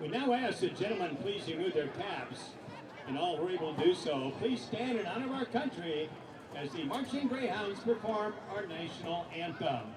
We now ask the gentlemen please remove their caps, and all who are able to do so, please stand in honor of our country as the marching Greyhounds perform our national anthem.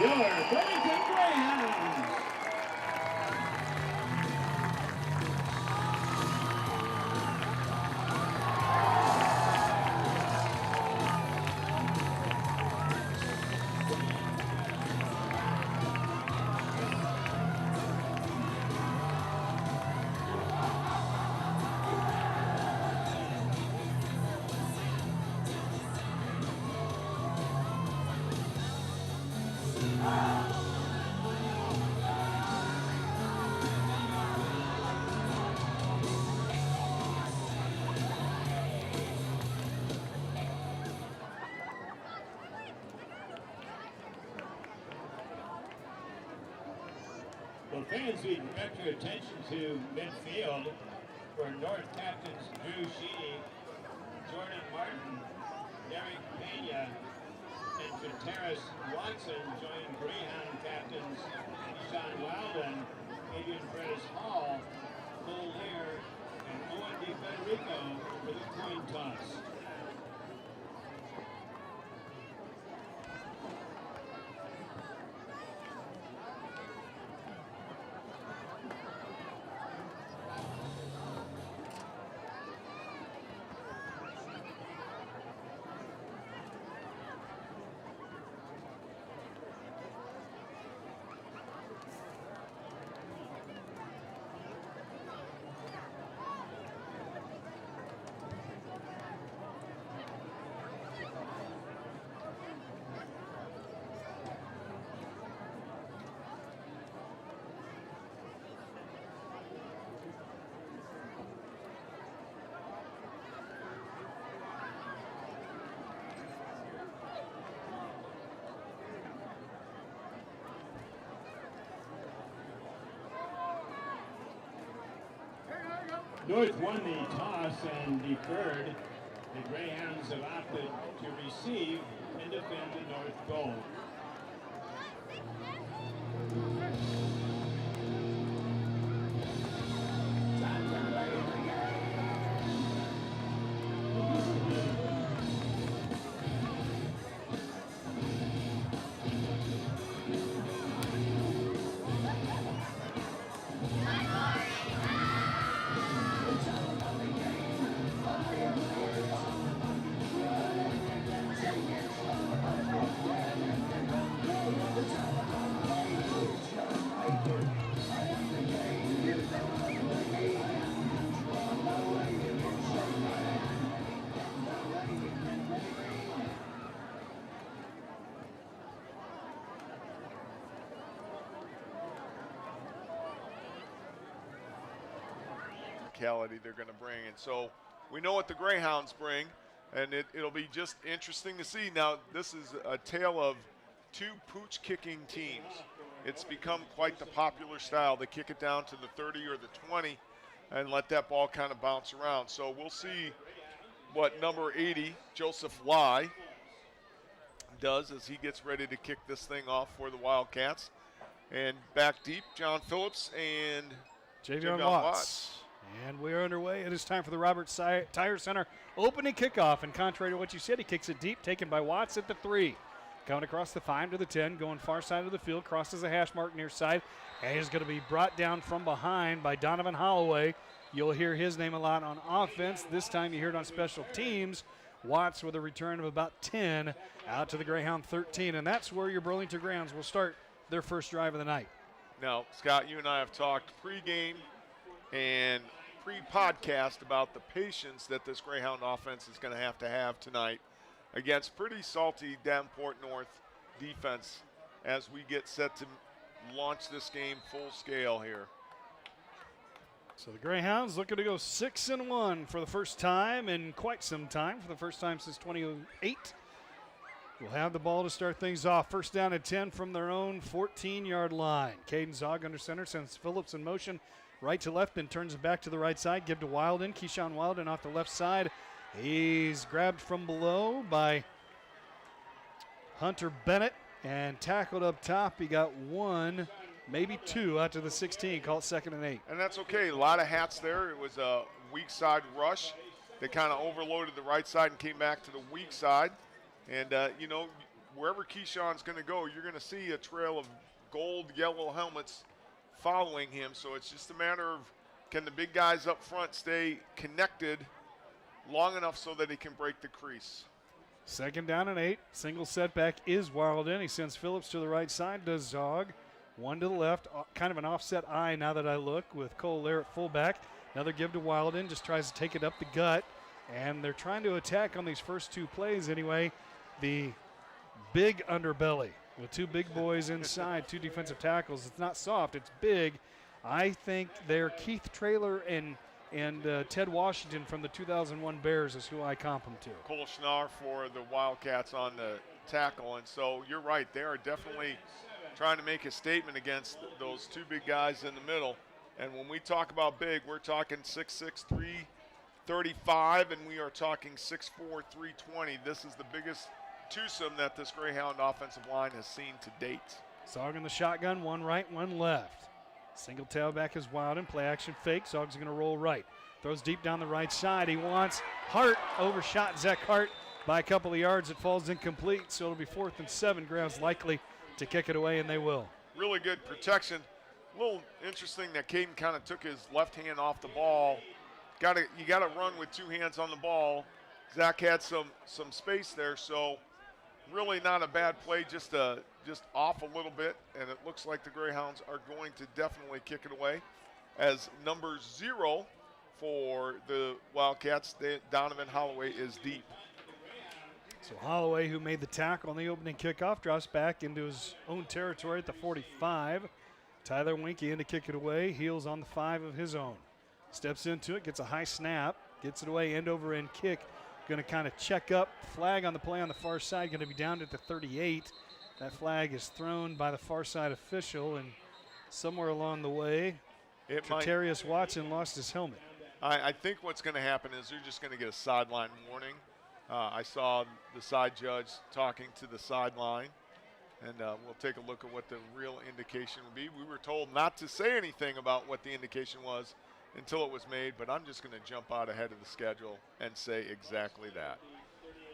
Your Bennington Greyhounds. Well, fans, we direct your attention to midfield, where North captains Drew Sheedy, Jordan Martin, Derek Pena, and Contreras Watson join Greyhound captains Sean Wilden, Adrian Prentice Hall, Cole Lear, and Owen DeFederico for the coin toss. North won the toss and deferred The Greyhounds have opted to receive and defend the North goal. They're going to bring, and so we know what the Greyhounds bring, and it'll be just interesting to see. Now, this is a tale of two pooch kicking teams. It's become quite the popular style. They kick it down to the 30 or the 20 and let that ball kind of bounce around. So we'll see what number 80, Joseph Lai, does as he gets ready to kick this thing off for the Wildcats. And back deep, John Phillips and Javion Watts. And we are underway. It is time for the Roberts Tire Center opening kickoff. And contrary to what you said, he kicks it deep, taken by Watts at the 3. Coming across the 5 to the 10, going far side of the field, crosses the hash mark near side. And he's going to be brought down from behind by Donovan Holloway. You'll hear his name a lot on offense. This time you hear it on special teams. Watts with a return of about 10 out to the Greyhound 13. And that's where your Burlington Greyhounds will start their first drive of the night. Now, Scott, you and I have talked pregame and pre-podcast about the patience that this Greyhound offense is going to have tonight against pretty salty Davenport North defense as we get set to launch this game full scale here. So the Greyhounds looking to go 6-1 for the first time in quite some time, for the first time since 2008. We'll have the ball to start things off. First down and 10 from their own 14-yard line. Caden Zog under center, sends Phillips in motion right to left, then turns it back to the right side. Give to Wilden. Keyshawn Wilden off the left side. He's grabbed from below by Hunter Bennett and tackled up top. He got 1, maybe 2 out to the 16. Call it 2nd and 8. And that's okay. A lot of hats there. It was a weak side rush. They kind of overloaded the right side and came back to the weak side. And, wherever Keyshawn's going to go, you're going to see a trail of gold, yellow helmets following him. So it's just a matter of, can the big guys up front stay connected long enough so that he can break the crease. 2nd down and 8. Single setback is Wilden. He sends Phillips to the right side, does Zog. 1 to the left, kind of an offset eye now that I look with Cole Lair at fullback. Another give to Wilden, just tries to take it up the gut. And they're trying to attack on these first 2 plays anyway. The big underbelly with 2 big boys inside, 2 defensive tackles. It's not soft, it's big. I think they're Keith Traylor and Ted Washington from the 2001 Bears is who I comp them to. Cole Schnarr for the Wildcats on the tackle. And so you're right, they are definitely trying to make a statement against those 2 big guys in the middle. And when we talk about big, we're talking 6'6", 335, and we are talking 6'4", 320. This is the biggest twosome that this Greyhound offensive line has seen to date. Zog in the shotgun, 1 right, 1 left. Single tailback is Wilden, play action fake. Zog's going to roll right. Throws deep down the right side. He wants Hart, overshot Zach Hart by a couple of yards. It falls incomplete, so it'll be 4th and 7. Greyhounds likely to kick it away, and they will. Really good protection. A little interesting that Caden kind of took his left hand off the ball. You got to run with 2 hands on the ball. Zach had some space there, so really not a bad play, just off a little bit, and it looks like the Greyhounds are going to definitely kick it away. As number 0 for the Wildcats, Donovan Holloway is deep. So Holloway, who made the tackle on the opening kickoff, drops back into his own territory at the 45. Tyler Winkie in to kick it away, heels on the 5 of his own. Steps into it, gets a high snap, gets it away, end over end kick. Going to kind of check up. Flag on the play on the far side, going to be down at the 38. That flag is thrown by the far side official, and somewhere along the way, Terrius Watson lost his helmet. I think what's going to happen is they're just going to get a sideline warning. I saw the side judge talking to the sideline, and we'll take a look at what the real indication will be. We were told not to say anything about what the indication was until it was made, but I'm just going to jump out ahead of the schedule and say exactly that.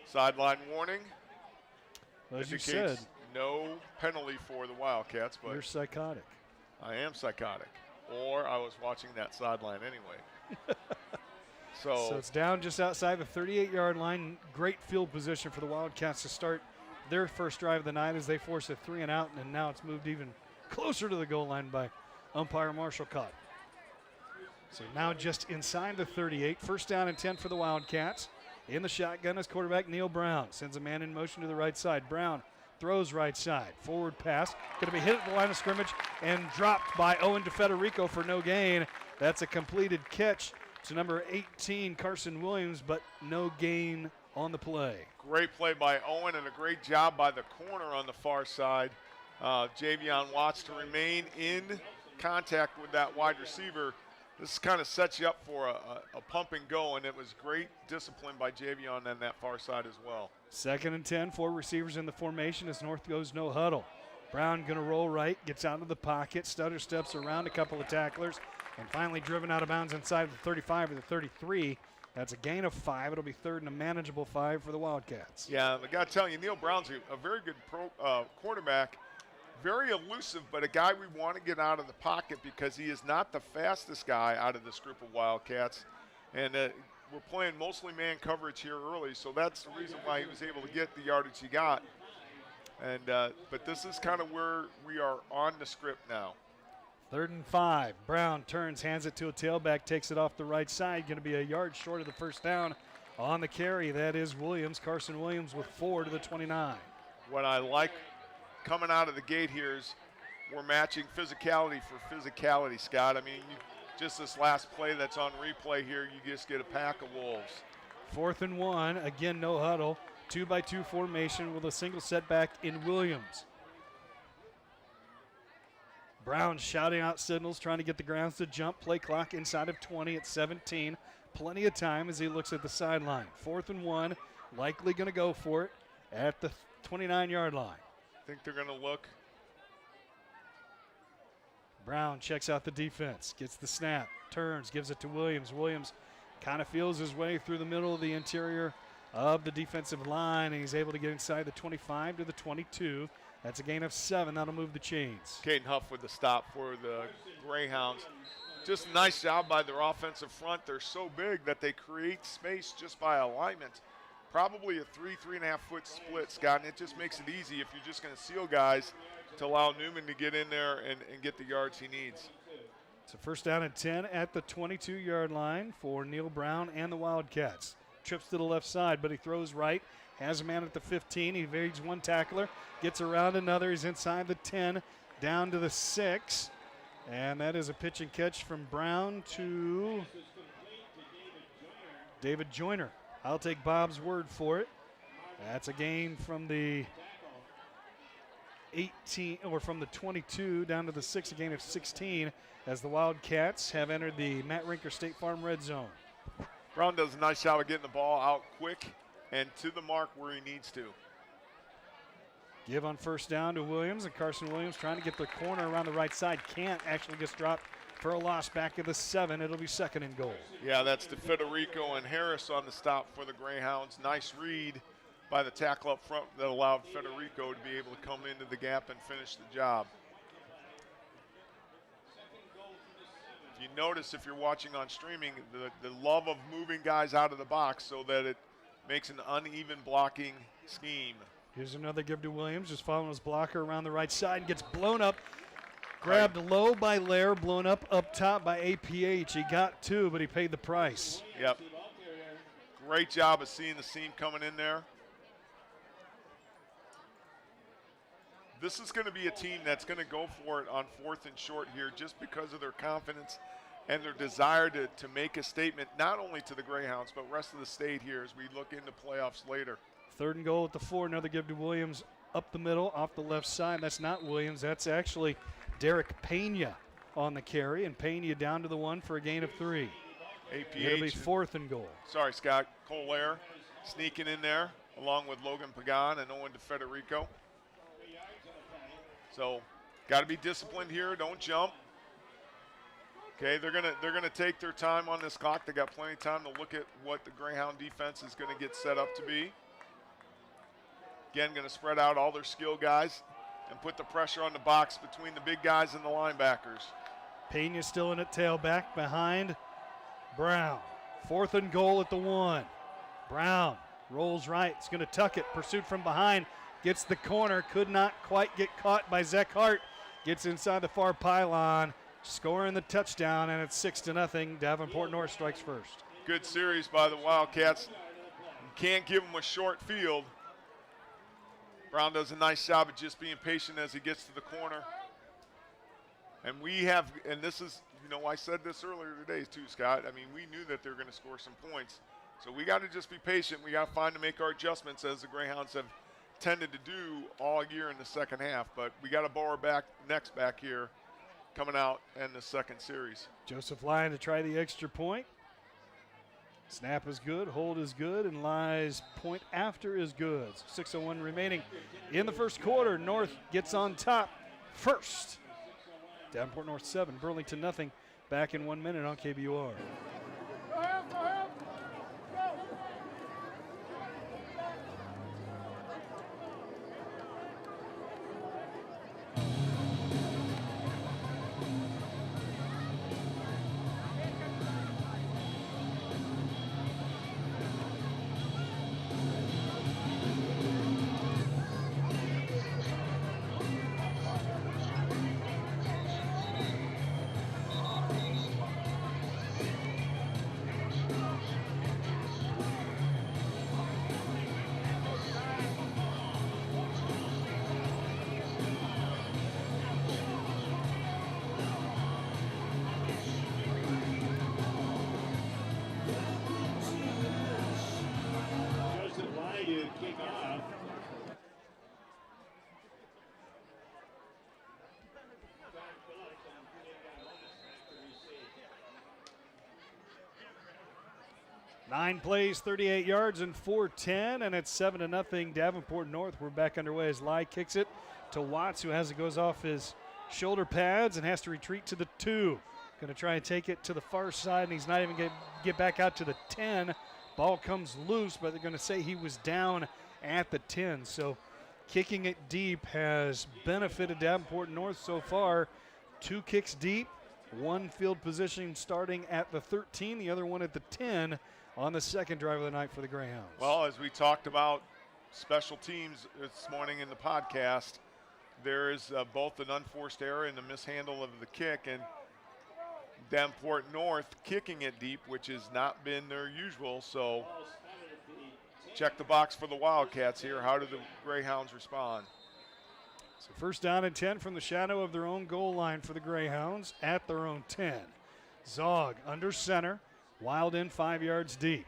Sideline warning. Well, as you said, no penalty for the Wildcats, but you're psychotic. I am psychotic, or I was watching that sideline anyway. So it's down just outside the 38-yard line. Great field position for the Wildcats to start their first drive of the night as they force a 3-and-out, and now it's moved even closer to the goal line by umpire Marshall Cott. So now just inside the 38, first down and 10 for the Wildcats. In the shotgun is quarterback Neil Brown. Sends a man in motion to the right side. Brown throws right side. Forward pass. Going to be hit at the line of scrimmage and dropped by Owen DeFederico for no gain. That's a completed catch to number 18, Carson Williams, but no gain on the play. Great play by Owen and a great job by the corner on the far side. Javion Watts to remain in contact with that wide receiver. This kind of sets you up for a pump and go, and it was great discipline by Javion on that far side as well. 2nd and 10, 4 receivers in the formation as North goes no huddle. Brown going to roll right, gets out of the pocket, stutter steps around a couple of tacklers, and finally driven out of bounds inside the 35 or the 33. That's a gain of 5. It'll be 3rd and a manageable 5 for the Wildcats. Yeah, I got to tell you, Neil Brown's a very good quarterback. Very elusive, but a guy we want to get out of the pocket because he is not the fastest guy out of this group of Wildcats. And we're playing mostly man coverage here early, so that's the reason why he was able to get the yardage he got. And but this is kind of where we are on the script now. 3rd and 5. Brown turns, hands it to a tailback, takes it off the right side. Going to be a yard short of the first down on the carry. That is Williams, Carson Williams with 4 to the 29. What I like coming out of the gate here is we're matching physicality for physicality, Scott. I mean, just this last play that's on replay here, you just get a pack of wolves. 4th and 1, again no huddle. 2-by-2 formation with a single setback in Williams. Brown shouting out signals, trying to get the grounds to jump. Play clock inside of 20 at 17. Plenty of time as he looks at the sideline. 4th and 1, likely going to go for it at the 29-yard line. I think they're going to look. Brown checks out the defense, gets the snap, turns, gives it to Williams. Williams kind of feels his way through the middle of the interior of the defensive line, and he's able to get inside the 25 to the 22. That's a gain of 7. That'll move the chains. Caden Huff with the stop for the Greyhounds. Just a nice job by their offensive front. They're so big that they create space just by alignment. Probably a 3.5 foot split, Scott, and it just makes it easy if you're just going to seal guys to allow Newman to get in there and get the yards he needs. It's a first down and 10 at the 22-yard line for Neil Brown and the Wildcats. Trips to the left side, but he throws right. Has a man at the 15. He evades one tackler, gets around another. He's inside the 10, down to the 6. And that is a pitch and catch from Brown to David Joyner. I'll take Bob's word for it. That's a gain from the 18, or from the 22 down to the 6, a gain of 16 as the Wildcats have entered the Matt Rinker State Farm red zone. Brown does a nice job of getting the ball out quick and to the mark where he needs to. Give on first down to Williams, and Carson Williams trying to get the corner around the right side. Can't, actually gets dropped for a loss back at the 7. It'll be 2nd and goal. Yeah, that's DeFederico and Harris on the stop for the Greyhounds. Nice read by the tackle up front that allowed Federico to be able to come into the gap and finish the job. If you notice, if you're watching on streaming, the love of moving guys out of the box so that it makes an uneven blocking scheme. Here's another give to Williams, just following his blocker around the right side and gets blown up. Grabbed low by Lair, blown up top by APH. He got 2, but he paid the price. Yep. Great job of seeing the seam coming in there. This is going to be a team that's going to go for it on 4th and short here just because of their confidence and their desire to make a statement not only to the Greyhounds but rest of the state here as we look into playoffs later. 3rd and goal at the 4. Another give to Williams up the middle, off the left side. That's not Williams. That's actually Derek Pena on the carry, and Pena down to the 1 for a gain of 3. APH. It'll be 4th and goal. Sorry, Scott. Colaire sneaking in there along with Logan Pagan and Owen DeFederico. So got to be disciplined here. Don't jump. Okay, they're gonna take their time on this clock. They got plenty of time to look at what the Greyhound defense is going to get set up to be. Again, going to spread out all their skill guys and put the pressure on the box between the big guys and the linebackers. Pena still in at tailback behind Brown. 4th and goal at the 1. Brown rolls right. It's going to tuck it. Pursuit from behind. Gets the corner. Could not quite get caught by Zach Hart. Gets inside the far pylon. Scoring the touchdown, and it's 6-0. Davenport North strikes first. Good series by the Wildcats. You can't give them a short field. Brown does a nice job of just being patient as he gets to the corner. And this is, I said this earlier today too, Scott. I mean, we knew that they were going to score some points. So we got to just be patient. We got to make our adjustments as the Greyhounds have tended to do all year in the second half. But we got to bow our necks back here coming out in the second series. Joseph Lyon to try the extra point. Snap is good, hold is good, and Ly's point after is good. 6:01 remaining in the first quarter. North gets on top first. Davenport North 7, Burlington nothing. Back in 1 minute on KBUR. 9 plays, 38 yards, and 4:10, and it's 7-0 Davenport North. We're back underway as Lai kicks it to Watts, who goes off his shoulder pads and has to retreat to the 2. Going to try and take it to the far side, and he's not even going to get back out to the 10. Ball comes loose, but they're going to say he was down at the 10. So kicking it deep has benefited Davenport North so far. 2 kicks deep, 1 field position starting at the 13, the other one at the 10 on the second drive of the night for the Greyhounds. Well, as we talked about special teams this morning in the podcast, there is both an unforced error and the mishandle of the kick, and Davenport North kicking it deep, which has not been their usual. So check the box for the Wildcats here. How do the Greyhounds respond? So first down and 10 from the shadow of their own goal line for the Greyhounds at their own 10. Zog under center, Wild in 5 yards deep.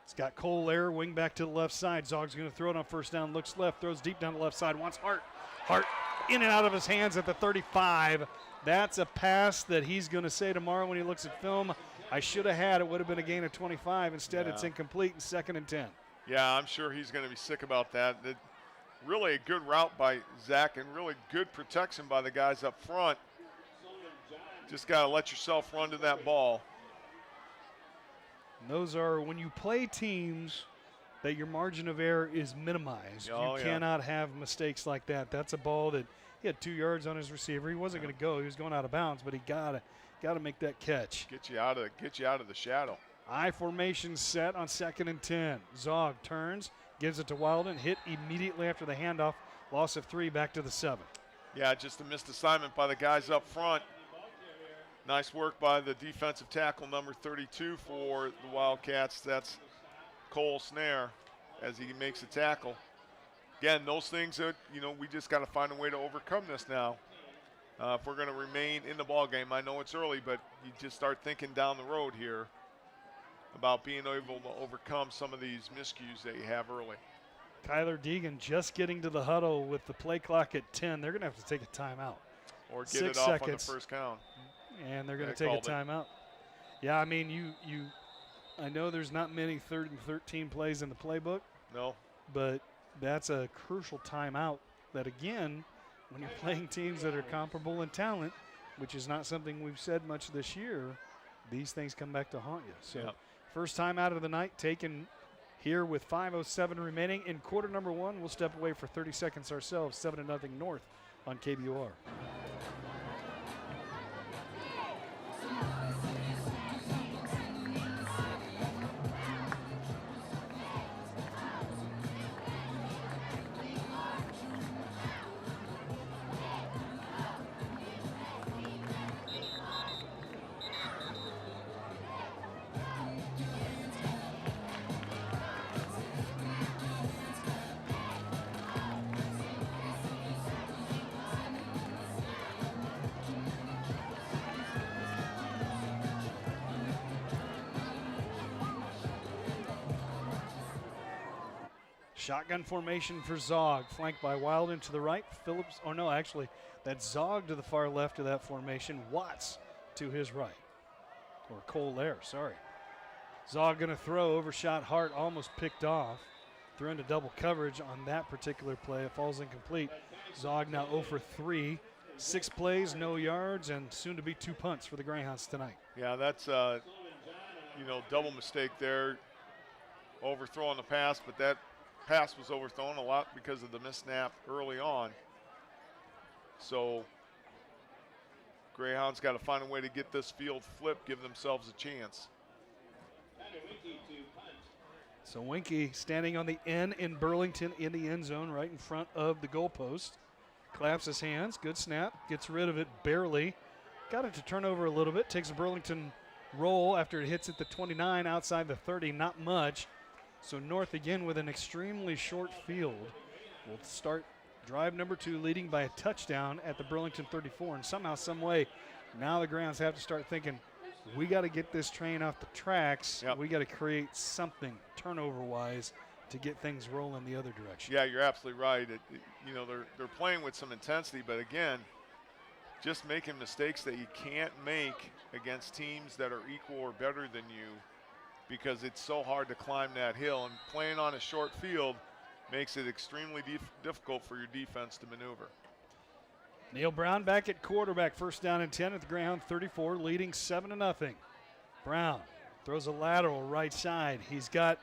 It's got Cole Lair, wing back to the left side. Zog's going to throw it on first down, looks left, throws deep down the left side, wants Hart. Hart in and out of his hands at the 35. That's a pass that he's going to say tomorrow when he looks at film, I should have had. It would have been a gain of 25. Instead, It's incomplete and 2nd and 10. Yeah, I'm sure he's going to be sick about that. Really a good route by Zach and really good protection by the guys up front. Just got to let yourself run to that ball. And those are when you play teams that your margin of error is minimized. You cannot have mistakes like that. That's a ball that he had 2 yards on his receiver. He wasn't going to go. He was going out of bounds, but he got to make that catch. Get you out of the shadow. I formation set on 2nd and 10. Zog turns, gives it to Wilden, hit immediately after the handoff. Loss of 3, back to the 7. Yeah, just a missed assignment by the guys up front. Nice work by the defensive tackle, number 32 for the Wildcats. That's Cole Snare as he makes a tackle. Again, those things that, we just got to find a way to overcome this now. If we're going to remain in the ball game, I know it's early, but you just start thinking down the road here about being able to overcome some of these miscues that you have early. Tyler Deegan just getting to the huddle with the play clock at 10. They're going to have to take a timeout. Or get it off on the first count. And they're going to take a timeout. Yeah, I mean, I know there's not many 3rd and 13 plays in the playbook. No. But that's a crucial timeout that, again, when you're playing teams that are comparable in talent, which is not something we've said much this year, these things come back to haunt you. So first time out of the night taken here with 5:07 remaining in quarter number 1. We'll step away for 30 seconds ourselves, 7-0 North on KBOR. Shotgun formation for Zog, flanked by Wilden to the right. Phillips, oh no, actually, that's Zog to the far left of that formation. Watts to his right. Or Cole there, sorry. Zog going to throw, overshot Hart, almost picked off. Threw into double coverage on that particular play. It falls incomplete. Zog now 0 for 3. 6 plays, no yards, and soon to be 2 punts for the Greyhounds tonight. Yeah, that's, double mistake there. Overthrowing the pass, but that pass was overthrown a lot because of the missnap early on. So Greyhounds got to find a way to get this field flipped, give themselves a chance. So Winky standing on the N in Burlington in the end zone right in front of the goalpost. Claps his hands, good snap, gets rid of it barely. Got it to turn over a little bit, takes a Burlington roll after it hits at the 29 outside the 30, not much. So North again with an extremely short field will start drive number 2 leading by a touchdown at the Burlington 34. And somehow, some way, now the Greyhounds have to start thinking, we got to get this train off the tracks. Yep. We got to create something turnover-wise to get things rolling the other direction. Yeah, you're absolutely right. They're playing with some intensity, but again, just making mistakes that you can't make against teams that are equal or better than you, because it's so hard to climb that hill, and playing on a short field makes it extremely difficult for your defense to maneuver. Neil Brown back at quarterback, first down and 10 at the Greyhound 34, leading 7-0. Brown throws a lateral right side. He's got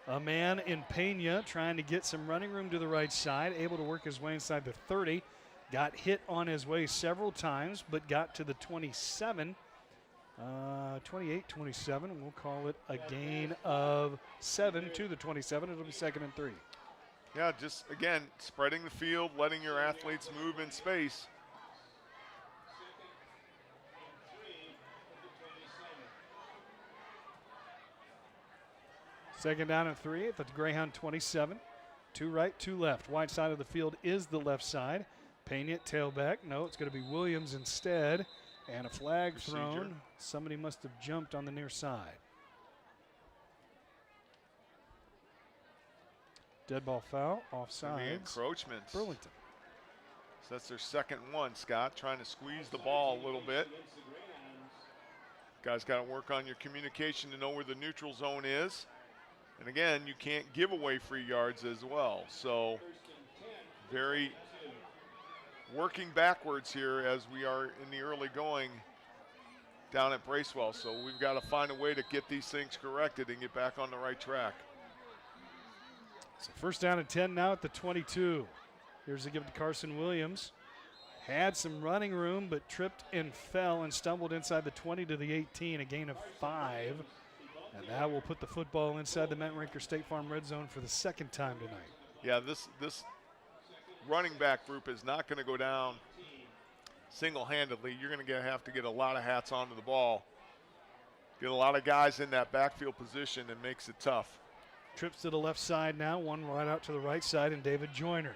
a man in Pena trying to get some running room to the right side, able to work his way inside the 30. Got hit on his way several times, but got to the 27. 28-27, we'll call it a gain of 7 to the 27. It'll be 2nd and 3. Yeah, just, again, spreading the field, letting your athletes move in space. Second down and 3 at the Greyhound 27. 2 right, 2 left. Wide side of the field is the left side. Pena tailback. No, it's going to be Williams instead. And a flag thrown. Somebody must have jumped on the near side. Dead ball foul, offside. Encroachment. Burlington. So that's their second one, Scott, trying to squeeze the ball a little bit. Guys got to work on your communication to know where the neutral zone is. And again, you can't give away free yards as well. So very working backwards here as we are in the early going down at Bracewell. So we've got to find a way to get these things corrected and get back on the right track. So first down and 10 now at the 22. Here's a give to Carson Williams. Had some running room, but tripped and fell and stumbled inside the 20 to the 18, a gain of 5. And that will put the football inside the Mettenrinker State Farm red zone for the second time tonight. Yeah, this running back group is not going to go down single-handedly. You're going to have to get a lot of hats onto the ball. Get a lot of guys in that backfield position, and makes it tough. Trips to the left side now, one right out to the right side, and David Joyner.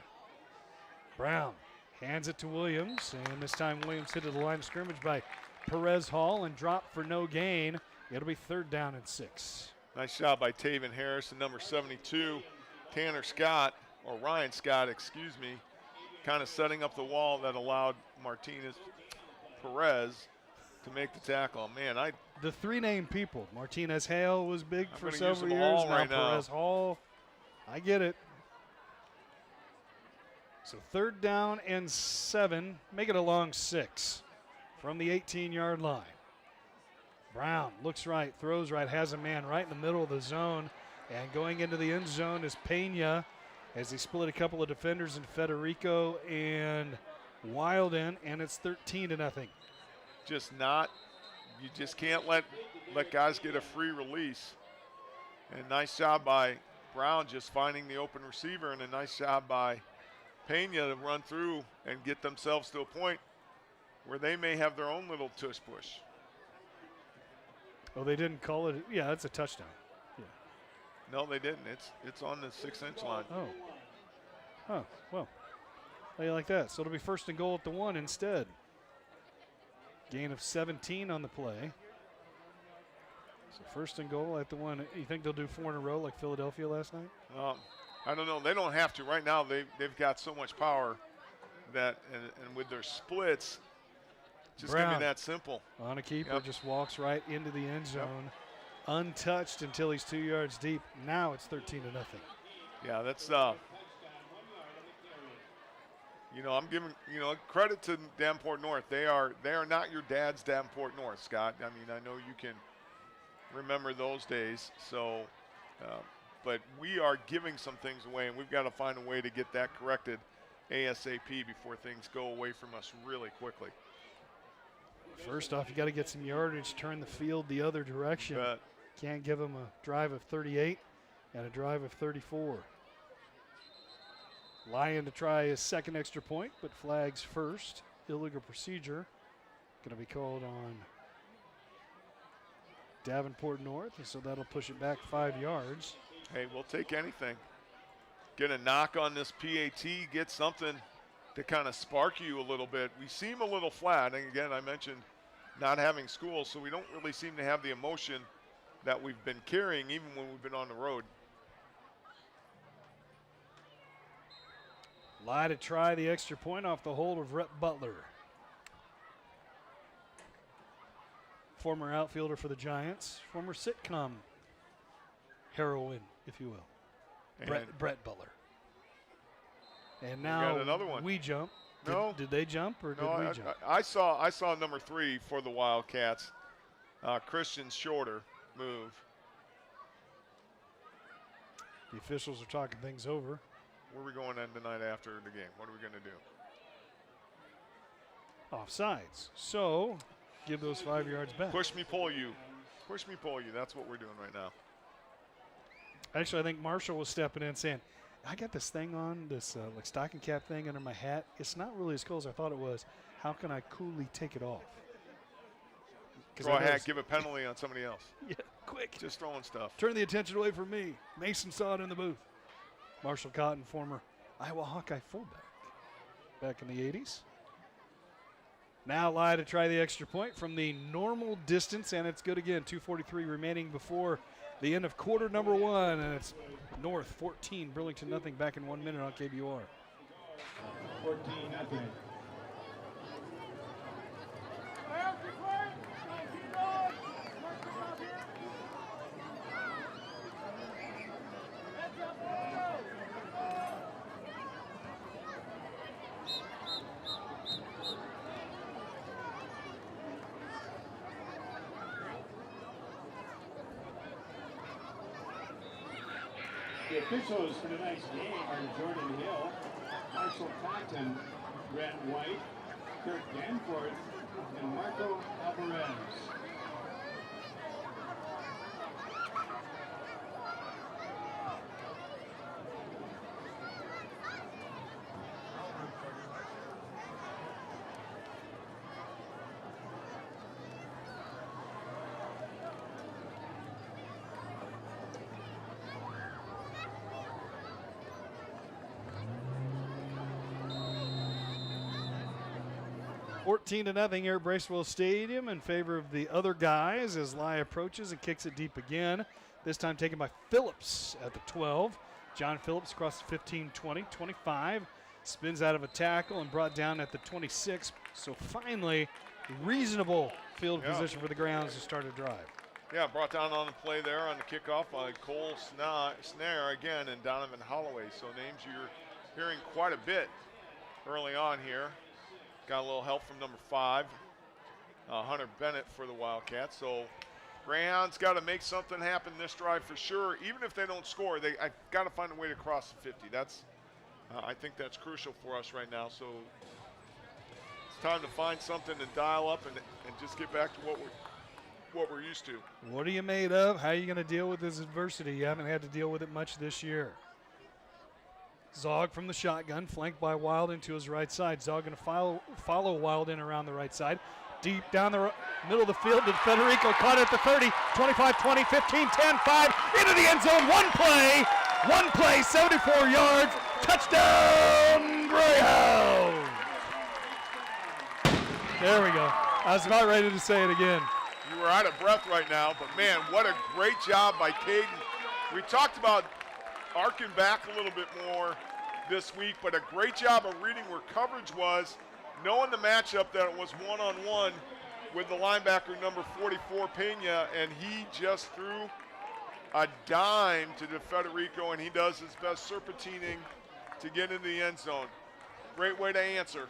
Brown hands it to Williams, and this time Williams hit to the line of scrimmage by Perez Hall and dropped for no gain. It'll be third down and 6. Nice job by Taven Harris and number 72, Ryan Scott, kind of setting up the wall that allowed Martinez Perez to make the tackle. Man, the three named people. Martinez Hale was big for gonna use several them years. all right now. Perez Hall. I get it. So 3rd down and 7. Make it a long 6 from the 18-yard line. Brown looks right, throws right, has a man right in the middle of the zone. And going into the end zone is Pena as they split a couple of defenders in Federico and Wilden, and it's 13-0. You just can't let guys get a free release. And nice job by Brown just finding the open receiver, and a nice job by Pena to run through and get themselves to a point where they may have their own little tush push. Oh, they didn't call it. Yeah, that's a touchdown. Yeah. No, they didn't. It's on the 6-inch line. Oh. Huh. Well, how do you like that? So it'll be 1st and goal at the 1 instead. Gain of 17 on the play. So 1st and goal at the 1. You think they'll do 4 in a row like Philadelphia last night? I don't know. They don't have to. Right now, they've got so much power that, and with their splits, just going to be that simple. On a keeper, just walks right into the end zone, untouched until he's 2 yards deep. Now it's 13-0. Yeah, that's I'm giving credit to Davenport North. They are not your dad's Davenport North, Scott. I mean, I know you can remember those days. So, but we are giving some things away, and we've got to find a way to get that corrected ASAP before things go away from us really quickly. First off, you got to get some yardage, turn the field the other direction. Can't give them a drive of 38 and a drive of 34. Lyon to try his 2nd extra point, but flags first. Illegal procedure going to be called on Davenport North, and so that'll push it back 5 yards. Hey, we'll take anything. Get a knock on this PAT, get something to kind of spark you a little bit. We seem a little flat, and again, I mentioned not having school, so we don't really seem to have the emotion that we've been carrying even when we've been on the road. Lie to try the extra point off the hold of Rhett Butler. Former outfielder for the Giants, former sitcom heroine, if you will, Brett Butler. And now got another one. We jump. No. Did they jump or did we jump? I saw number 3 for the Wildcats, Christian Shorter, move. The officials are talking things over. Where are we going in tonight after the game? What are we going to do? Offsides. So give those 5 yards back. Push me, pull you. Push me, pull you. That's what we're doing right now. Actually, I think Marshall was stepping in saying, I got this thing on, this like stocking cap thing under my hat. It's not really as cool as I thought it was. How can I coolly take it off? Throw a hat, give a penalty on somebody else. Yeah, quick. Just throwing stuff. Turn the attention away from me. Mason saw it in the booth. Marshall Cotton, former Iowa Hawkeye fullback back in the 80s. Now Lie to try the extra point from the normal distance, and it's good again. 2:43 remaining before the end of quarter number 1, and it's North 14, Burlington nothing. Back in 1 minute on KBUR. 14-0. The officials for tonight's game are Jordan Hill, Marshall Cotton, Brent White, Kirk Danforth, and Marco Alvarez. Fourteen to nothing here at Bracewell Stadium in favor of the other guys as Lie approaches and kicks it deep again. This time taken by Phillips at the 12. John Phillips across the 15, 20, 25. Spins out of a tackle and brought down at the 26. So finally reasonable field position for the Greyhounds to start a drive. Yeah, brought down on the play there on the kickoff by Cole Snare again and Donovan Holloway. So names you're hearing quite a bit early on here. Got a little help from number 5, Hunter Bennett for the Wildcats. So Greyhounds got to make something happen this drive for sure. Even if they don't score, I've got to find a way to cross the 50. That's I think that's crucial for us right now. So it's time to find something to dial up and just get back to what we're used to. What are you made of? How are you going to deal with this adversity? You haven't had to deal with it much this year. Zog from the shotgun, flanked by Wildin to his right side. Zog going to follow Wildin around the right side. Deep down the middle of the field to Federico, caught at the 30, 25, 20, 15, 10, 5, into the end zone. One play, 74 yards, touchdown Greyhounds. There we go. I was about ready to say it again. You were out of breath right now, but man, what a great job by Caden. We talked about arcing back a little bit more this week, but a great job of reading where coverage was, knowing the matchup that it was one-on-one with the linebacker number 44, Pena, and he just threw a dime to Federico, and he does his best serpentining to get into the end zone. Great way to answer.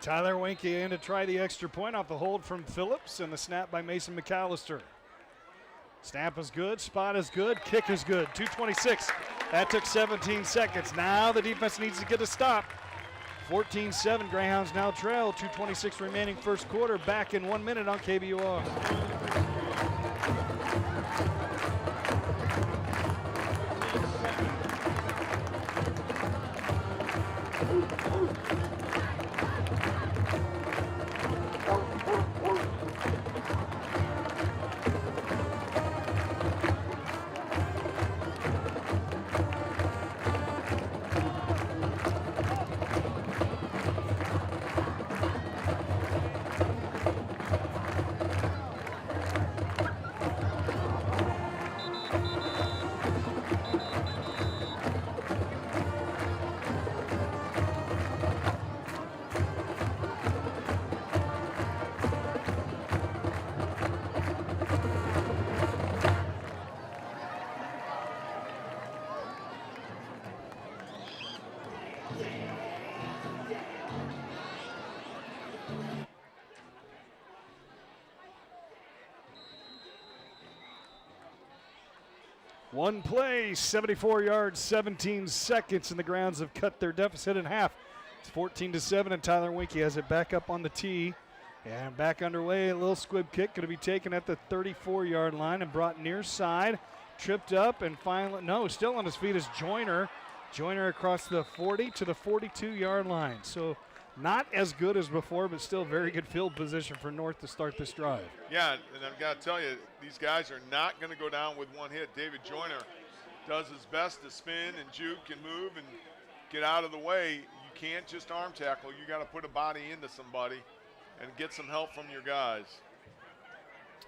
Tyler Winke in to try the extra point off the hold from Phillips and the snap by Mason McAllister. Snap is good, spot is good, kick is good. 2:26. That took 17 seconds. Now the defense needs to get a stop. 14-7, Greyhounds now trail. 2:26 remaining first quarter. Back in 1 minute on KBUR. One play, 74 yards, 17 seconds, and the Grounds have cut their deficit in half. It's 14-7, and Tyler Winke has it back up on the tee. And back underway, a little squib kick going to be taken at the 34-yard line and brought near side. Tripped up and finally, no, still on his feet is Joyner. Joyner across the 40 to the 42-yard line. So not as good as before, but still very good field position for North to start this drive. Yeah, and I've got to tell you, these guys are not going to go down with one hit. David Joyner does his best to spin and juke and move and get out of the way. You can't just arm tackle. You got to put a body into somebody and get some help from your guys.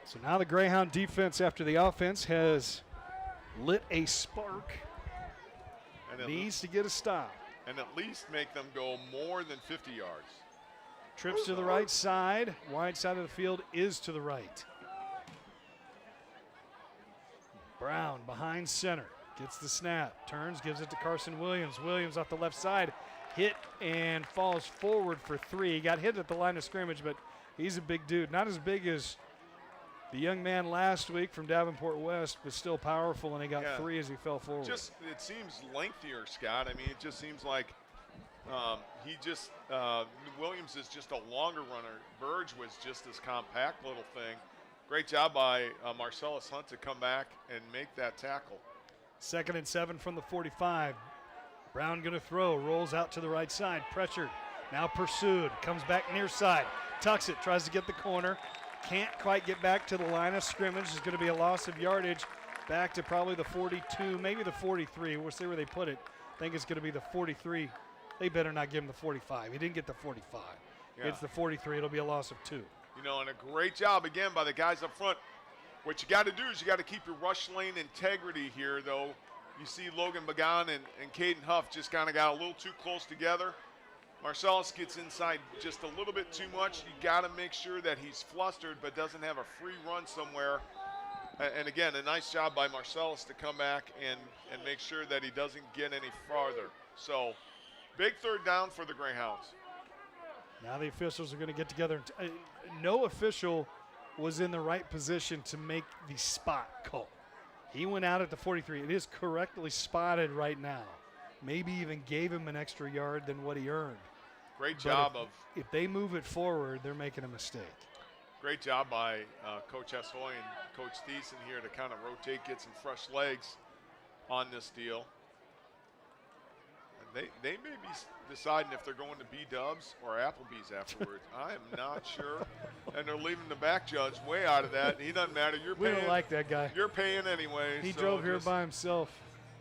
So now the Greyhound defense after the offense has lit a spark. And needs to get a stop. And at least make them go more than 50 yards. Trips to the right side. Wide side of the field is to the right. Brown behind center. Gets the snap. Turns, gives it to Carson Williams. Williams off the left side. Hit and falls forward for 3. He got hit at the line of scrimmage, but he's a big dude. Not as big as the young man last week from Davenport West, but still powerful, and he got 3 as he fell forward. Just, it seems lengthier, Scott. I mean, it just seems like Williams is just a longer runner. Burge was just this compact little thing. Great job by Marcellus Hunt to come back and make that tackle. 2nd and 7 from the 45. Brown going to throw, rolls out to the right side, pressured, now pursued, comes back near side, tucks it, tries to get the corner. Can't quite get back to the line of scrimmage. There's going to be a loss of yardage back to probably the 42, maybe the 43. We'll see where they put it. I think it's going to be the 43. They better not give him the 45. He didn't get the 45. Yeah. It's the 43. It'll be a loss of 2. You know, and a great job again by the guys up front. What you got to do is you got to keep your rush lane integrity here, though. You see Logan Bagan and Caden Huff just kind of got a little too close together. Marcellus gets inside just a little bit too much. You got to make sure that he's flustered but doesn't have a free run somewhere. And again, a nice job by Marcellus to come back and make sure that he doesn't get any farther. So, big third down for the Greyhounds. Now the officials are going to get together. No official was in the right position to make the spot call. He went out at the 43. It is correctly spotted right now. Maybe even gave him an extra yard than what he earned. Great job if they move it forward, they're making a mistake. Great job by Coach Eshoy and Coach Thiessen here to kind of rotate, get some fresh legs on this deal. And they may be deciding if they're going to B-Dubs or Applebee's afterwards. I am not sure. And they're leaving the back judge way out of that. He doesn't matter. You're we paying. Don't like that guy. You're paying anyway. He drove here by himself.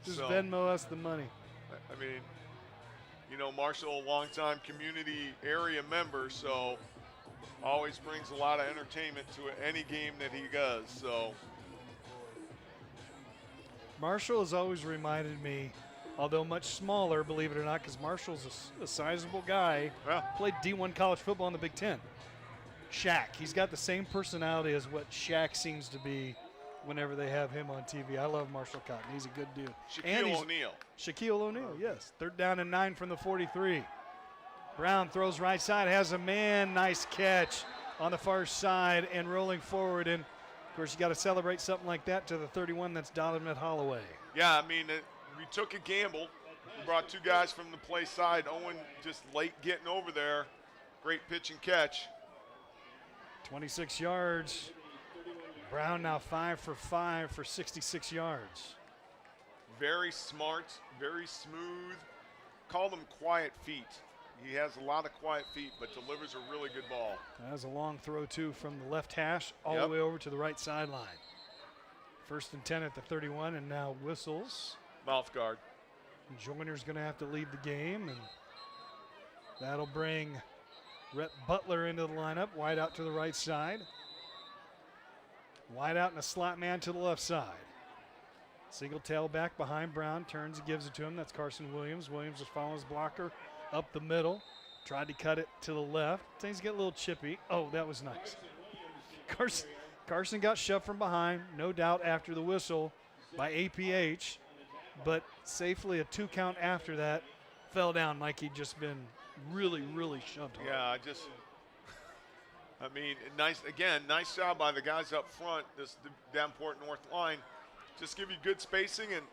Just Venmo us the money. I mean, you know, Marshall, a longtime community area member, so always brings a lot of entertainment to any game that he does. So Marshall has always reminded me, although much smaller, believe it or not, because Marshall's a sizable guy. Yeah. Played D1 college football in the Big Ten. Shaq. He's got the same personality as what Shaq seems to be whenever they have him on TV. I love Marshall Cotton. He's a good dude. Shaquille O'Neal. Shaquille O'Neal, yes. 3rd down and 9 from the 43. Brown throws right side, has a man. Nice catch on the far side and rolling forward. And, of course, you got to celebrate something like that to the 31. That's Donovan Holloway. Yeah, I mean, we took a gamble. We brought 2 guys from the play side. Owen just late getting over there. Great pitch and catch. 26 yards. Brown now 5 for 5 for 66 yards. Very smart, very smooth. Call them quiet feet. He has a lot of quiet feet, but delivers a really good ball. That was a long throw, too, from the left hash all the way over to the right sideline. 1st and 10 at the 31, and now whistles. Mouth guard. And Joyner's going to have to lead the game, and that'll bring Rhett Butler into the lineup, wide out to the right side. Wide out and a slot man to the left side. Single tailback behind Brown, turns and gives it to him. That's Carson Williams. Williams just follows blocker up the middle. Tried to cut it to the left. Things get a little chippy. Oh, that was nice. Carson got shoved from behind, no doubt after the whistle by APH, but safely a 2 count after that. Fell down like he'd just been really, really shoved hard. Yeah, I mean, nice job by the guys up front, the Davenport North line. Just give you good spacing and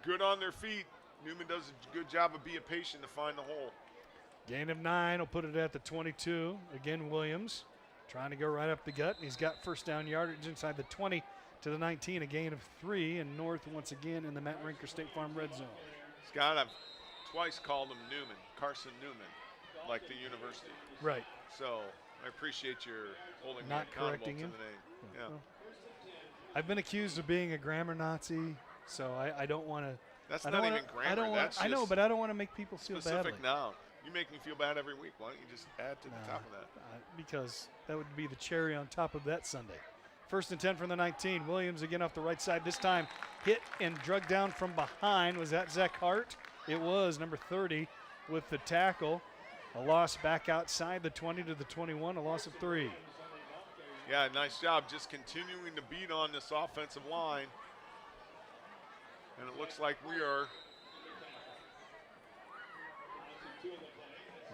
good on their feet. Newman does a good job of being patient to find the hole. Gain of 9 will put it at the 22. Again, Williams trying to go right up the gut. He's got 1st down yardage inside the 20 to the 19. A gain of 3, and North once again in the Matt Rinker State Farm red zone. Scott, I've twice called him Newman, Carson Newman, like the university. Right. So I appreciate your holding not me accountable correcting to him. the name. Yeah. Well, I've been accused of being a grammar Nazi, so I don't want to. That's not even grammar. That's I know, but I don't want to make people feel badly. Specific noun. You make me feel bad every week. Why don't you just add to the top of that? Because that would be the cherry on top of that Sunday. 1st and 10 from the 19. Williams again off the right side. This time hit and drug down from behind. Was that Zach Hart? It was, number 30 with the tackle. A loss back outside the 20 to the 21, a loss of 3. Yeah, nice job just continuing to beat on this offensive line. And it looks like we are.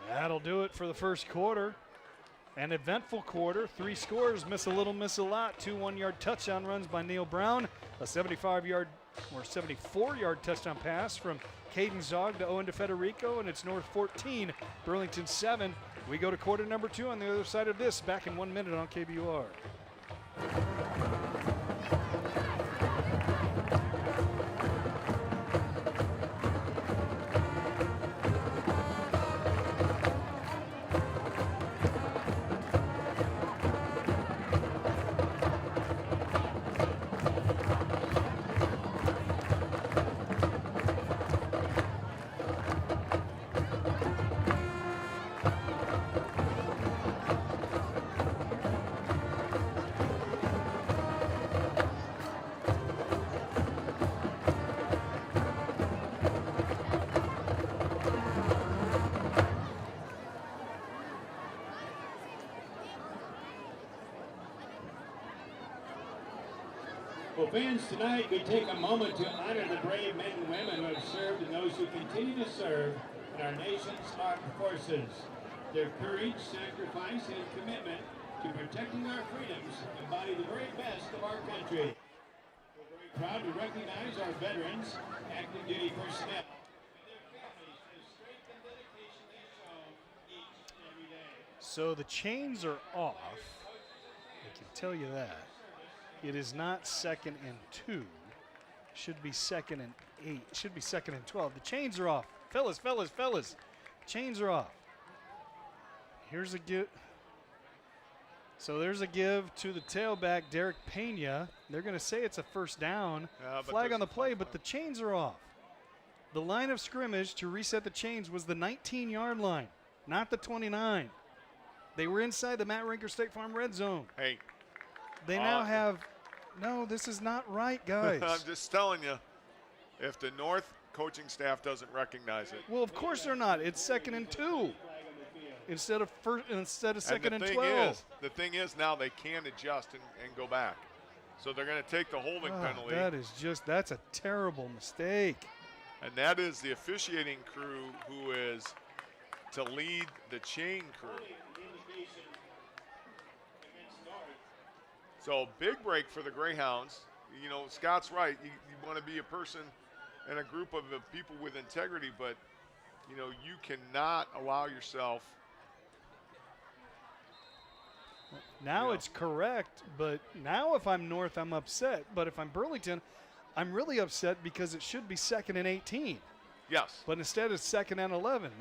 That'll do it for the first quarter. An eventful quarter. 3 scores, miss a little, miss a lot. 2 one-yard touchdown runs by Neil Brown. A 75-yard or 74-yard touchdown pass from Caden Zog to Owen DeFederico, and it's North 14, Burlington 7. We go to quarter number 2 on the other side of this, back in 1 minute on KBUR. Well, fans, tonight we take a moment to honor the brave men and women who have served and those who continue to serve in our nation's armed forces. Their courage, sacrifice, and commitment to protecting our freedoms embody the very best of our country. We're very proud to recognize our veterans, active duty personnel, and their families for the strength and dedication they show each and every day. So the chains are off. I can tell you that. It is not 2nd and 2. Should be 2nd and 8. Should be 2nd and 12. The chains are off. Fellas. Chains are off. Here's a give. So there's a give to the tailback, Derek Pena. They're going to say it's a first down. Flag on the play, but the chains are off. The line of scrimmage to reset the chains was the 19-yard line, not the 29. They were inside the Matt Rinker State Farm red zone. Hey. They now have, no, this is not right, guys. I'm just telling you, if the North coaching staff doesn't recognize it. Well, of course they're not. It's 2nd and 2 instead of 2nd and 12. The thing is now they can adjust and go back. So they're going to take the holding penalty. That's a terrible mistake. And that is the officiating crew who is to lead the chain crew. So big break for the Greyhounds. You know, Scott's right. You want to be a person and a group of people with integrity, but, you know, you cannot allow yourself. Now it's correct, but now if I'm North, I'm upset. But if I'm Burlington, I'm really upset because it should be 2nd and 18. Yes. But instead it's 2nd and 11.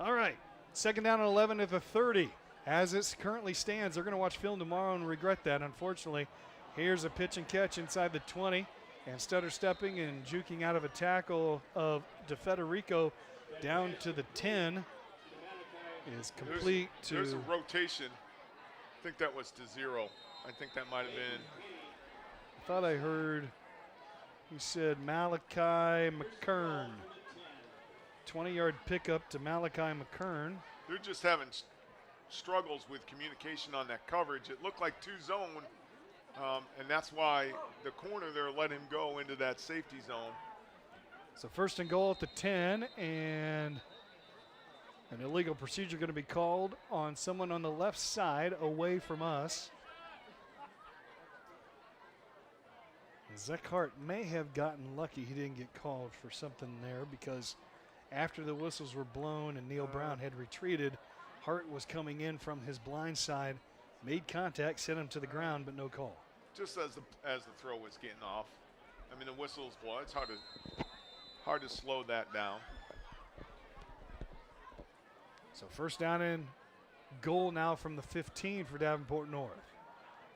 All right. 2nd down and 11 at the 30. As it currently stands, they're going to watch film tomorrow and regret that, unfortunately. Here's a pitch and catch inside the 20, and stutter stepping and juking out of a tackle of DeFederico down to the 10 is complete. There's a rotation. I think that was to 0. I think that might have been. I thought I heard he said Malachi McKern. 20-yard pickup to Malachi McKern. They're just having struggles with communication on that coverage. It looked like 2-zone, and that's why the corner there let him go into that safety zone. So 1st and goal at the 10, and an illegal procedure going to be called on someone on the left side away from us. Zach Hart may have gotten lucky he didn't get called for something there, because after the whistles were blown and Neil Brown had retreated, Hart was coming in from his blind side, made contact, sent him to the ground, but no call. Just as the throw was getting off. I mean, the whistles blow. It's hard to slow that down. So 1st down and goal now from the 15 for Davenport North.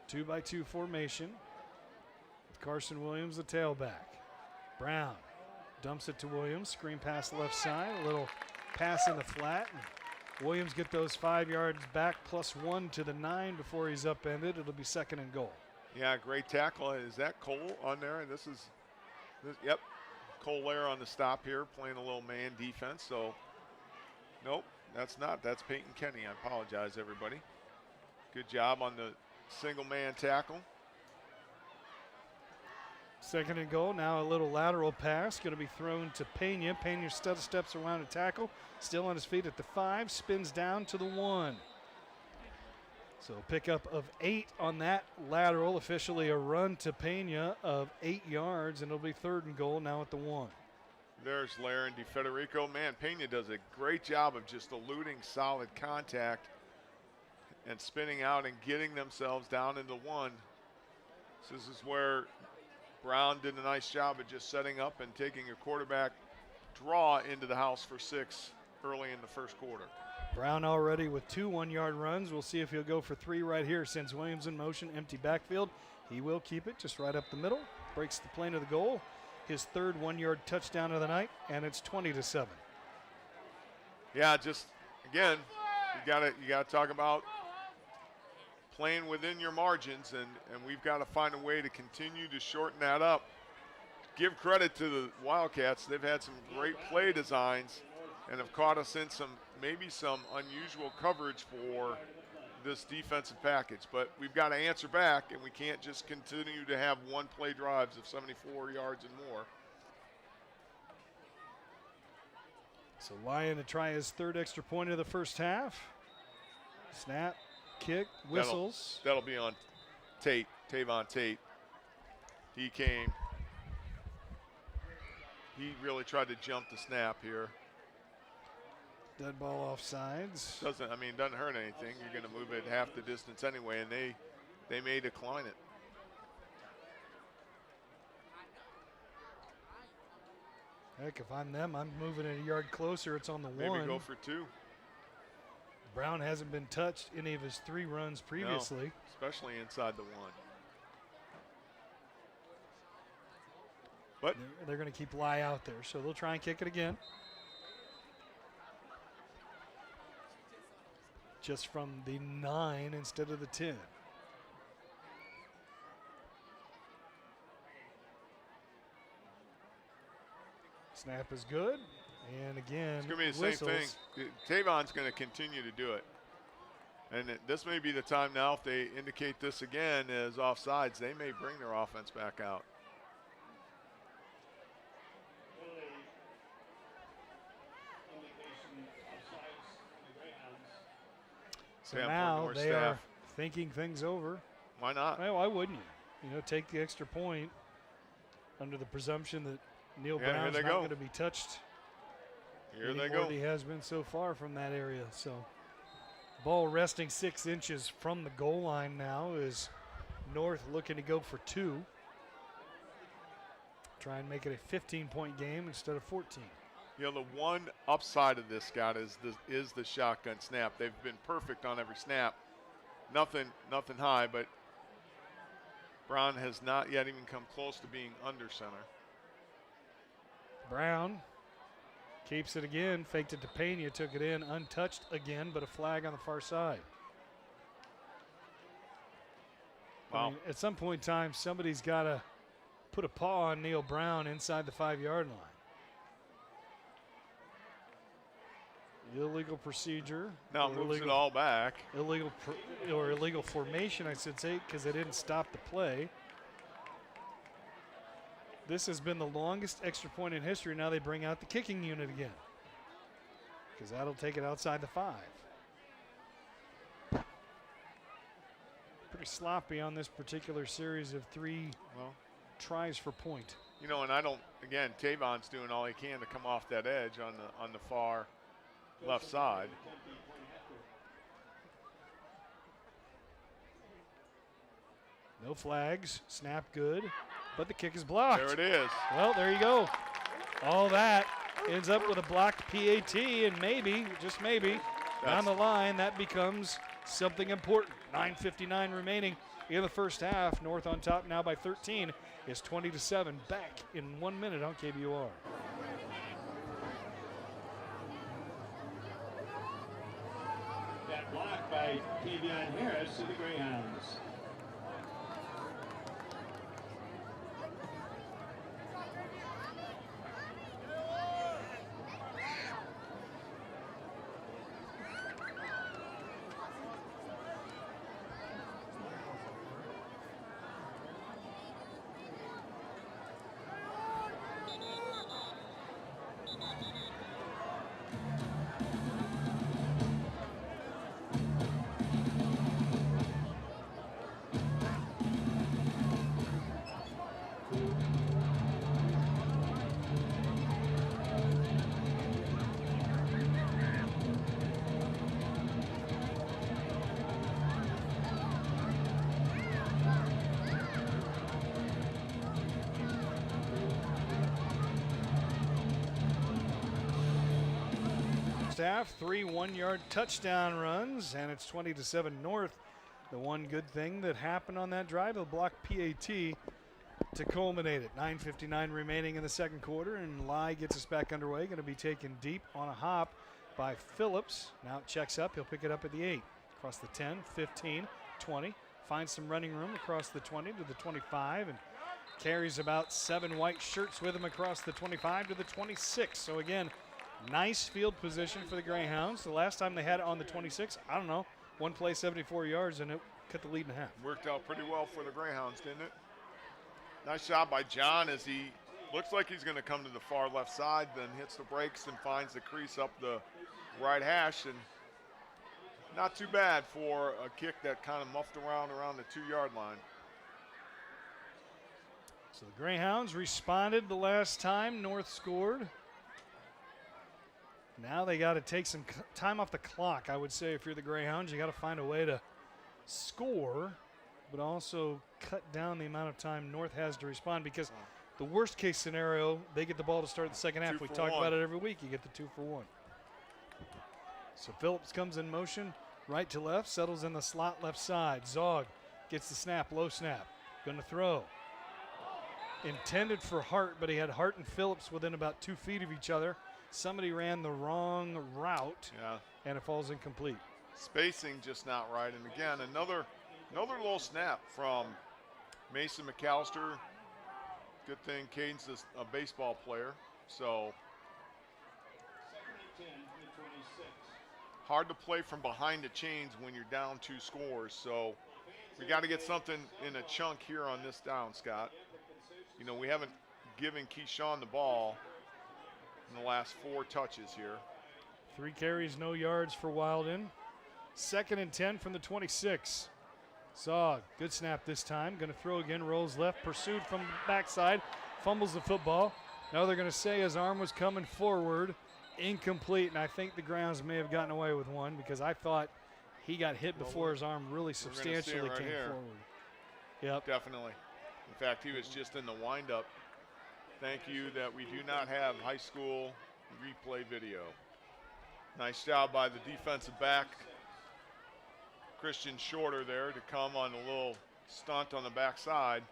2-by-2 formation. Carson Williams, the tailback. Brown dumps it to Williams. Screen pass the left side. A little pass in the flat. Williams get those 5 yards back, +1 to the 9 before he's upended. It'll be 2nd and goal. Yeah, great tackle. Is that Cole on there? Yep, Cole there on the stop here, playing a little man defense. So, nope, that's not. That's Peyton Kenny. I apologize, everybody. Good job on the single man tackle. 2nd and goal. Now a little lateral pass going to be thrown to Pena. Pena steps around a tackle, still on his feet at the 5, spins down to the 1. So pickup of 8 on that lateral. Officially a run to Pena of 8 yards, and it'll be 3rd and goal now at the 1. There's Laren DeFederico. Man, Pena does a great job of just eluding solid contact and spinning out and getting themselves down into 1. So this is where Brown did a nice job of just setting up and taking a quarterback draw into the house for 6 early in the 1st quarter. Brown already with 2 one-yard runs. We'll see if he'll go for 3 right here. Sends Williams in motion, empty backfield. He will keep it just right up the middle. Breaks the plane of the goal. His 3rd one-yard touchdown of the night, and it's 20-7. Yeah, just again, you gotta talk about playing within your margins, and we've got to find a way to continue to shorten that up. Give credit to the Wildcats. They've had some great play designs and have caught us in some unusual coverage for this defensive package. But we've got to answer back, and we can't just continue to have one-play drives of 74 yards and more. So Lyon to try his third extra point of the first half. Snap, kick, whistles. That'll be on Tate, Tavon Tate. He came. He really tried to jump the snap here. Dead ball offsides. Doesn't hurt anything. You're going to move it half the distance anyway, and they may decline it. Heck, if I'm them, I'm moving it a yard closer. It's on the Maybe one. Maybe go for 2. Brown hasn't been touched any of his 3 runs previously. No, especially inside the 1. But they're going to keep Lie out there, so they'll try and kick it again. Just from the 9 instead of the 10. Snap is good, and again, it's going to be the whistles. same thing. Tavon's going to continue to do it. And this may be the time now, if they indicate this again as offsides, they may bring their offense back out. So now they are thinking things over. Why not? Well, why wouldn't you? You know, take the extra point under the presumption that Neil Brown's not going to be touched. Here they go. He has been so far from that area. So ball resting 6 inches from the goal line now is North looking to go for 2. Try and make it a 15-point game instead of 14. You know, the one upside of this, Scott, is the shotgun snap. They've been perfect on every snap. Nothing high, but Brown has not yet even come close to being under center. Brown keeps it again, faked it to Pena, took it in, untouched again, but a flag on the far side. Wow. I mean, at some point in time, somebody's got to put a paw on Neil Brown inside the 5-yard line. Illegal procedure. Now it moves it all back. Illegal formation, I should say, because they didn't stop the play. This has been the longest extra point in history. Now they bring out the kicking unit again, because that'll take it outside the 5. Pretty sloppy on this particular series of 3 tries for point. You know, and Tavon's doing all he can to come off that edge on the far left side. No flags, snap good, but the kick is blocked. There it is. Well, there you go. All that ends up with a blocked PAT, and maybe, just maybe, down the line, that becomes something important. 9:59 remaining in the first half. North on top now by 13. It's 20-7. Back in 1 minute on KBOR. That block by Tavion Harris to the Greyhounds. Half, 3 one-yard touchdown runs, and it's 20-7 North. The one good thing that happened on that drive, the block PAT to culminate it. 9:59 remaining in the second quarter, and Lai gets us back underway. Going to be taken deep on a hop by Phillips. Now it checks up. He'll pick it up at the 8, across the 10, 15, 20. Finds some running room across the 20 to the 25, and carries about 7 white shirts with him across the 25 to the 26. So again, nice field position for the Greyhounds. The last time they had it on the 26, I don't know, one play, 74 yards, and it cut the lead in half. Worked out pretty well for the Greyhounds, didn't it? Nice job by John as he looks like he's going to come to the far left side, then hits the brakes and finds the crease up the right hash. And not too bad for a kick that kind of muffed around the 2-yard line. So the Greyhounds responded the last time North scored. Now they got to take some time off the clock, I would say, if you're the Greyhounds. You got to find a way to score, but also cut down the amount of time North has to respond, because the worst case scenario, they get the ball to start the second half. We talk about it every week. You get the 2 for 1. So Phillips comes in motion, right to left, settles in the slot left side. Zog gets the snap, low snap. Going to throw. Intended for Hart, but he had Hart and Phillips within about 2 feet of each other. Somebody ran the wrong route, and it falls incomplete. Spacing just not right. And again, another low snap from Mason McAllister. Good thing Caden's a baseball player, so hard to play from behind the chains when you're down 2 scores. So we got to get something in a chunk here on this down, Scott. You know, we haven't given Keyshawn the ball in the last 4 touches here. 3 carries, no yards for Wilden. 2nd and 10 from the 26. Zog, good snap this time. Going to throw again, rolls left, pursued from the backside, fumbles the football. Now they're going to say his arm was coming forward, incomplete, and I think the Greyhounds may have gotten away with one, because I thought he got hit before his arm really substantially came forward. Yep. Definitely. In fact, he was just in the windup. Thank you that we do not have high school replay video. Nice job by the defensive back, Christian Shorter, there to come on a little stunt on the backside.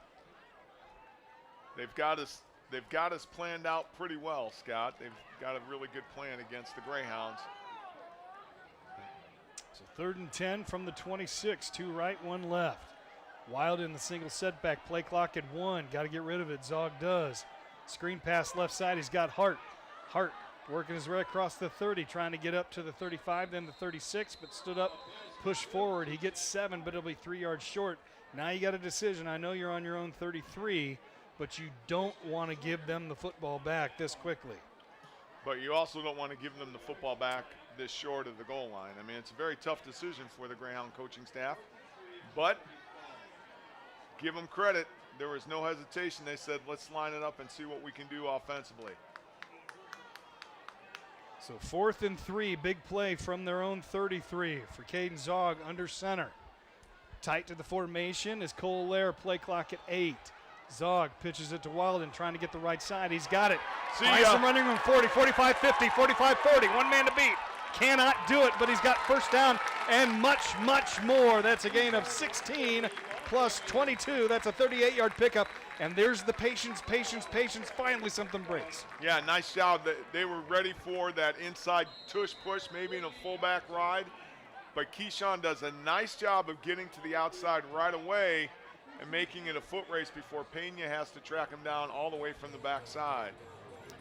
They've got us planned out pretty well, Scott. They've got a really good plan against the Greyhounds. So 3rd and 10 from the 26, 2 right, 1 left. Wild in the single setback, play clock at 1. Got to get rid of it. Zog does. Screen pass left side. He's got Hart. Hart working his way across the 30, trying to get up to the 35, then the 36, but stood up, pushed forward. He gets 7, but it'll be 3 yards short. Now you got a decision. I know you're on your own 33, but you don't want to give them the football back this quickly. But you also don't want to give them the football back this short of the goal line. I mean, it's a very tough decision for the Greyhound coaching staff, but give them credit. There was no hesitation. They said, let's line it up and see what we can do offensively. So 4th and 3, big play from their own 33 for Caden Zog under center. Tight to the formation is Cole Lair, play clock at 8. Zog pitches it to Wilden, trying to get the right side. He's got it. Finds some running room, 40, 45, 50, 45, 40. One man to beat. Cannot do it, but he's got first down and much, much more. That's a gain of 16 plus 22. That's a 38-yard pickup. And there's the patience. Finally something breaks. Yeah, nice job. They were ready for that inside tush push, maybe in a fullback ride. But Keyshawn does a nice job of getting to the outside right away and making it a foot race before Pena has to track him down all the way from the backside.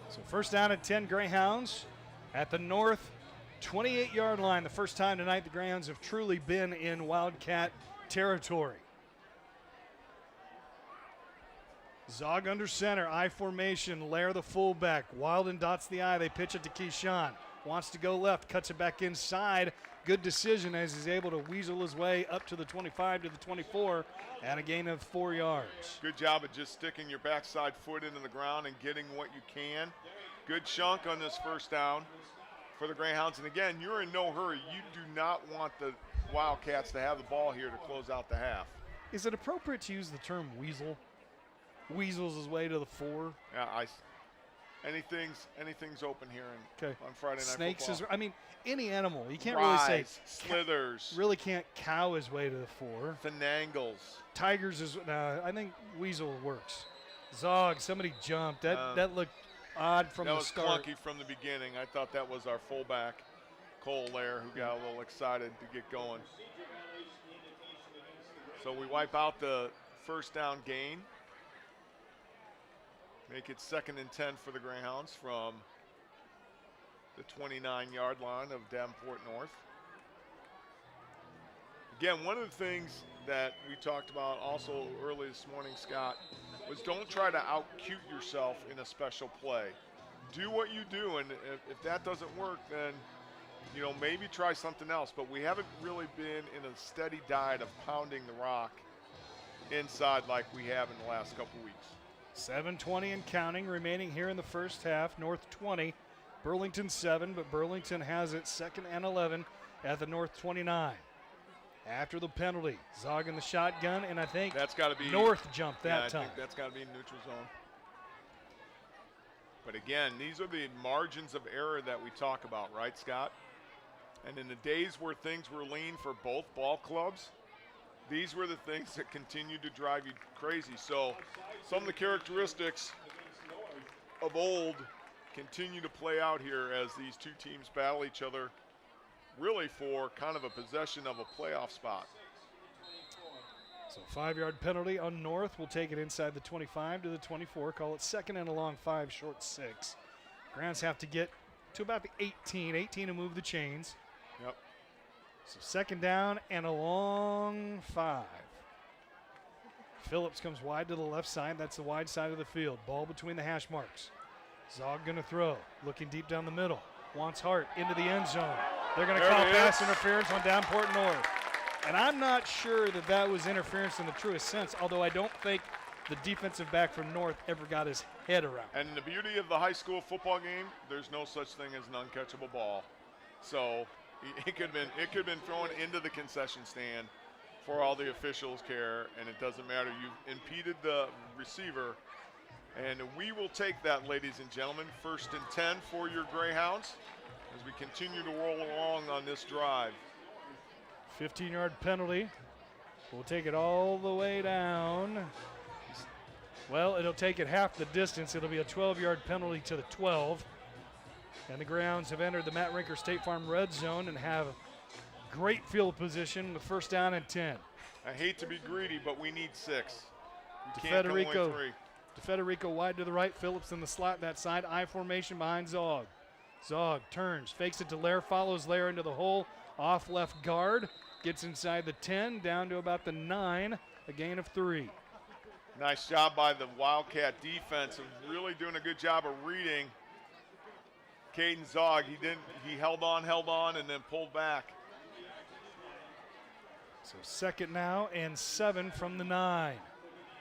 So first down at 10, Greyhounds at the North 28-yard line. The first time tonight the Greyhounds have truly been in Wildcat territory. Zog under center, I formation, Lair the fullback. Wilden dots the I, they pitch it to Keyshawn. Wants to go left, cuts it back inside. Good decision as he's able to weasel his way up to the 25 to the 24 and a gain of 4 yards. Good job of just sticking your backside foot into the ground and getting what you can. Good chunk on this first down for the Greyhounds. And again, you're in no hurry. You do not want the Wildcats to have the ball here to close out the half. Is it appropriate to use the term weasel? Weasels his way to the 4. Yeah, anything's open here on Friday Night Snakes Football. I mean, any animal. You can't Rise, really say slithers. Really can't cow his way to the 4. Finangles. Tigers is. I think weasel works. Zog, somebody jumped. That looked odd from the start. That was clunky from the beginning. I thought that was our fullback, Cole Lair, who got a little excited to get going. So we wipe out the first down gain. Make it 2nd and 10 for the Greyhounds from the 29-yard line of Davenport North. Again, one of the things that we talked about also early this morning, Scott, was don't try to out-cute yourself in a special play. Do what you do, and if that doesn't work, then maybe try something else. But we haven't really been in a steady diet of pounding the rock inside like we have in the last couple weeks. 7:20 and counting remaining here in the first half. North 20, Burlington 7, but Burlington has it 2nd and 11 at the North 29. After the penalty, Zog in the shotgun, and I think that's got to be North jumped that time. I think that's got to be neutral zone. But again, these are the margins of error that we talk about, right, Scott? And in the days where things were lean for both ball clubs, these were the things that continued to drive you crazy. So some of the characteristics of old continue to play out here as these two teams battle each other really for kind of a possession of a playoff spot. So 5-yard penalty on North. We'll take it inside the 25 to the 24. Call it 2nd and a long 5, short 6. Grounds have to get to about the 18 to move the chains. Yep. So 2nd down and a long 5. Phillips comes wide to the left side. That's the wide side of the field. Ball between the hash marks. Zog going to throw. Looking deep down the middle. Wants Hart into the end zone. They're going to call pass interference on Davenport North. And I'm not sure that that was interference in the truest sense, although I don't think the defensive back from North ever got his head around. And the beauty of the high school football game, there's no such thing as an uncatchable ball. So it could have been thrown into the concession stand for all the officials' care, and it doesn't matter. You've impeded the receiver, and we will take that, ladies and gentlemen. 1st and 10 for your Greyhounds as we continue to roll along on this drive. 15-yard penalty. We'll take it all the way down. Well, it'll take it half the distance. It'll be a 12-yard penalty to the 12. And the Greyhounds have entered the Matt Rinker State Farm red zone and have great field position with 1st down and 10. I hate to be greedy, but we need 6. You can't go only 3. DeFederico wide to the right. Phillips in the slot that side. I formation behind Zog. Zog turns, fakes it to Lair, follows Lair into the hole. Off left guard. Gets inside the 10, down to about the 9, a gain of 3. Nice job by the Wildcat defense of really doing a good job of reading Caden Zog. He held on, and then pulled back. So 2nd now and 7 from the 9.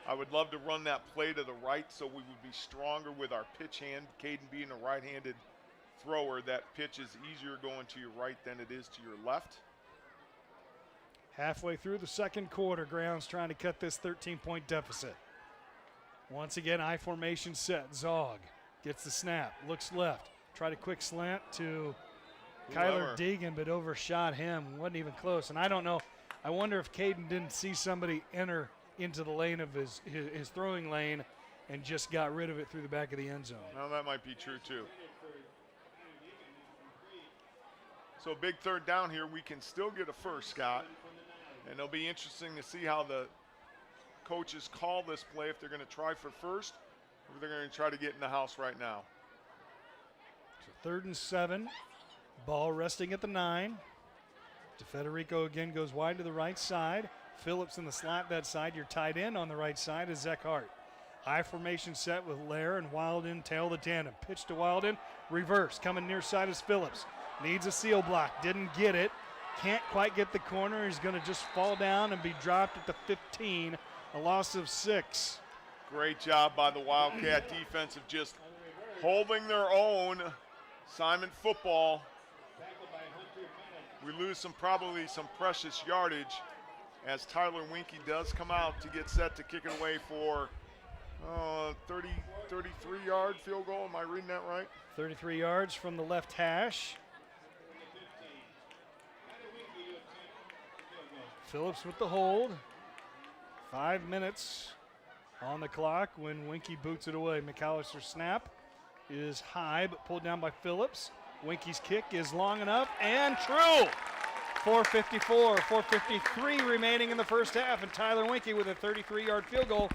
I would love to run that play to the right so we would be stronger with our pitch hand. Caden being a right-handed thrower, that pitch is easier going to your right than it is to your left. Halfway through the 2nd quarter, Greyhounds trying to cut this 13-point deficit. Once again, I formation set. Zog gets the snap, looks left. Tried a quick slant to Kyler Deegan, but overshot him. Wasn't even close. And I don't know. I wonder if Caden didn't see somebody enter into the lane of his throwing lane and just got rid of it through the back of the end zone. Well, that might be true, too. So big 3rd down here. We can still get a first, Scott. And it'll be interesting to see how the coaches call this play, if they're going to try for first or if they're going to try to get in the house right now. So 3rd and 7. Ball resting at the 9. DeFederico again goes wide to the right side. Phillips in the slot that side. Your tight end on the right side is Zach Hart. High formation set with Lair and Wilden tail the tandem. Pitch to Wilden. Reverse. Coming near side is Phillips. Needs a seal block. Didn't get it. Can't quite get the corner. He's going to just fall down and be dropped at the 15. A loss of 6. Great job by the Wildcat defense of just holding their own. Simon football. We lose probably some precious yardage as Tyler Winkie does come out to get set to kick it away for 33-yard field goal. Am I reading that right? 33 yards from the left hash. Phillips with the hold. 5 minutes on the clock when Winkie boots it away. McAllister's snap is high but pulled down by Phillips. Winkie's kick is long enough and true. 4:53 remaining in the first half, and Tyler Winkie with a 33-yard field goal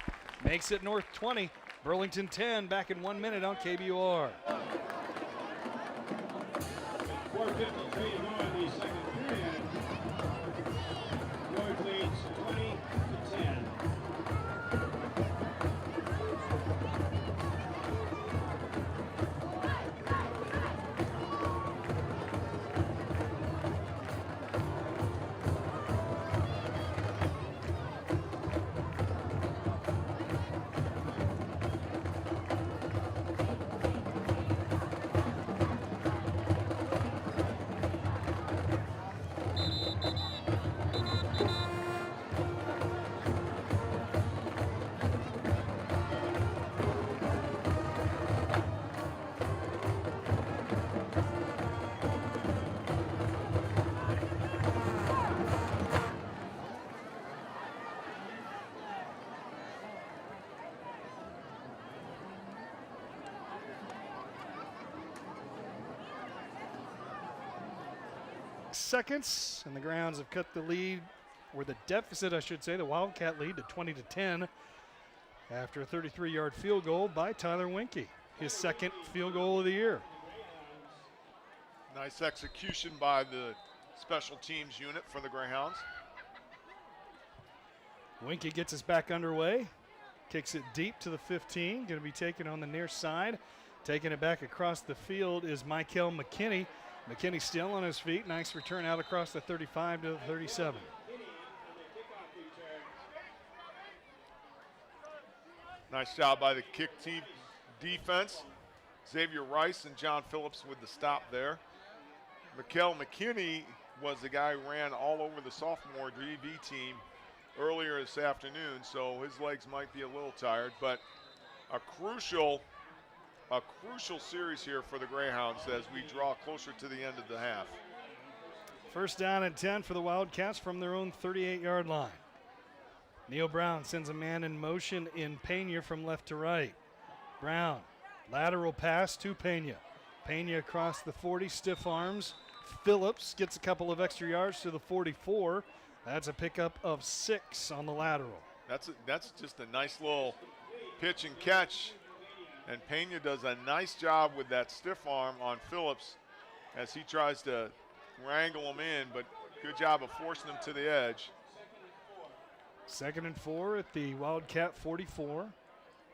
makes it North 20, Burlington 10. Back in 1 minute on KBOR. 4:53 to go in the 2nd period. seconds, and the Greyhounds have cut the lead, or the deficit, I should say, the Wildcat lead to 20-10 after a 33-yard field goal by Tyler Winke, his second field goal of the year. Nice execution by the special teams unit for the Greyhounds. Winke gets us back underway, kicks it deep to the 15, going to be taken on the near side. Taking it back across the field is Michael McKinney. McKinney still on his feet. Nice return out across the 35 to the 37. Nice job by the kick team defense. Xavier Rice and John Phillips with the stop there. Mikel McKinney was the guy who ran all over the sophomore DB team earlier this afternoon, so his legs might be a little tired, but a crucial series here for the Greyhounds as we draw closer to the end of the half. First down and 10 for the Wildcats from their own 38-yard line. Neil Brown sends a man in motion in Pena from left to right. Brown, lateral pass to Pena. Pena across the 40, stiff arms. Phillips gets a couple of extra yards to the 44. That's a pickup of 6 on the lateral. That's just a nice little pitch and catch. And Pena does a nice job with that stiff arm on Phillips as he tries to wrangle him in, but good job of forcing him to the edge. 2nd and 4 at the Wildcat 44.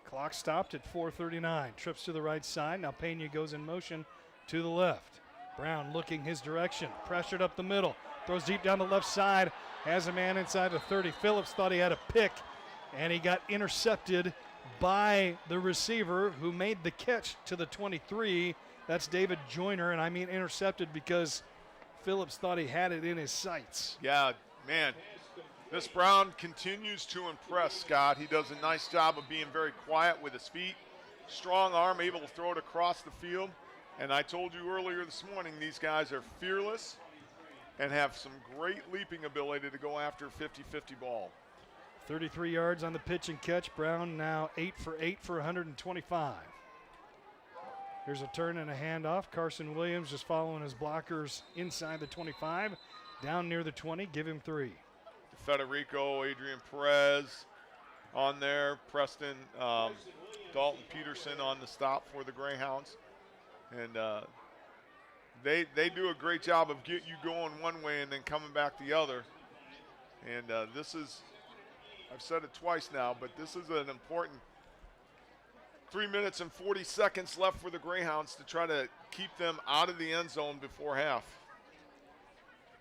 Clock stopped at 4:39. Trips to the right side. Now Pena goes in motion to the left. Brown looking his direction. Pressured up the middle. Throws deep down the left side. Has a man inside the 30. Phillips thought he had a pick, and he got intercepted by the receiver who made the catch to the 23. That's David Joyner, and I mean intercepted because Phillips thought he had it in his sights. Yeah, man. This Brown continues to impress, Scott. He does a nice job of being very quiet with his feet. Strong arm, able to throw it across the field. And I told you earlier this morning, these guys are fearless and have some great leaping ability to go after a 50-50 ball. 33 yards on the pitch and catch. Brown now 8 for 8 for 125. Here's a turn and a handoff. Carson Williams just following his blockers inside the 25. Down near the 20, give him 3. Federico, Adrian Perez on there. Preston, Dalton Peterson on the stop for the Greyhounds. And they do a great job of getting you going one way and then coming back the other. And this is, I've said it twice now, but this is an important 3 minutes and 40 seconds left for the Greyhounds to try to keep them out of the end zone before half.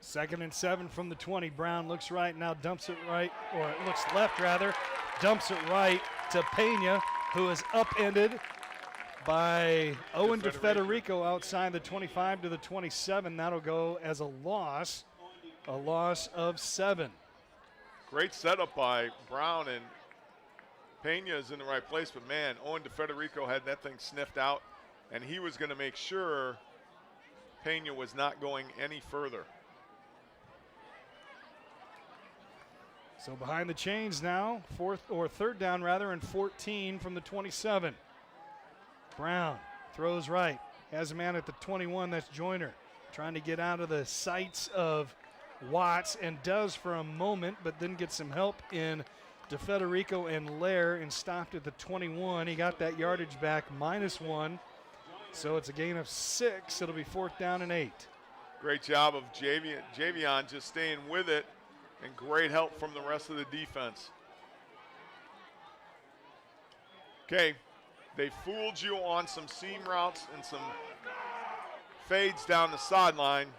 2nd and 7 from the 20. Brown looks right, now dumps it right, or it looks left rather, dumps it right to Pena, who is upended by Owen DeFederico outside the 25 to the 27. That'll go as a loss of 7. Great setup by Brown, and Pena is in the right place, but man, Owen DeFederico had that thing sniffed out, and he was going to make sure Pena was not going any further. So behind the chains now, 3rd down rather, and 14 from the 27. Brown throws right, has a man at the 21, that's Joyner, trying to get out of the sights of Watts, and does for a moment, but then gets some help in DeFederico and Lair, and stopped at the 21. He got that yardage back, -1, so it's a gain of 6. It'll be 4th down and 8. Great job of Javion just staying with it, and great help from the rest of the defense. Okay, they fooled you on some seam routes and some fades down the sideline.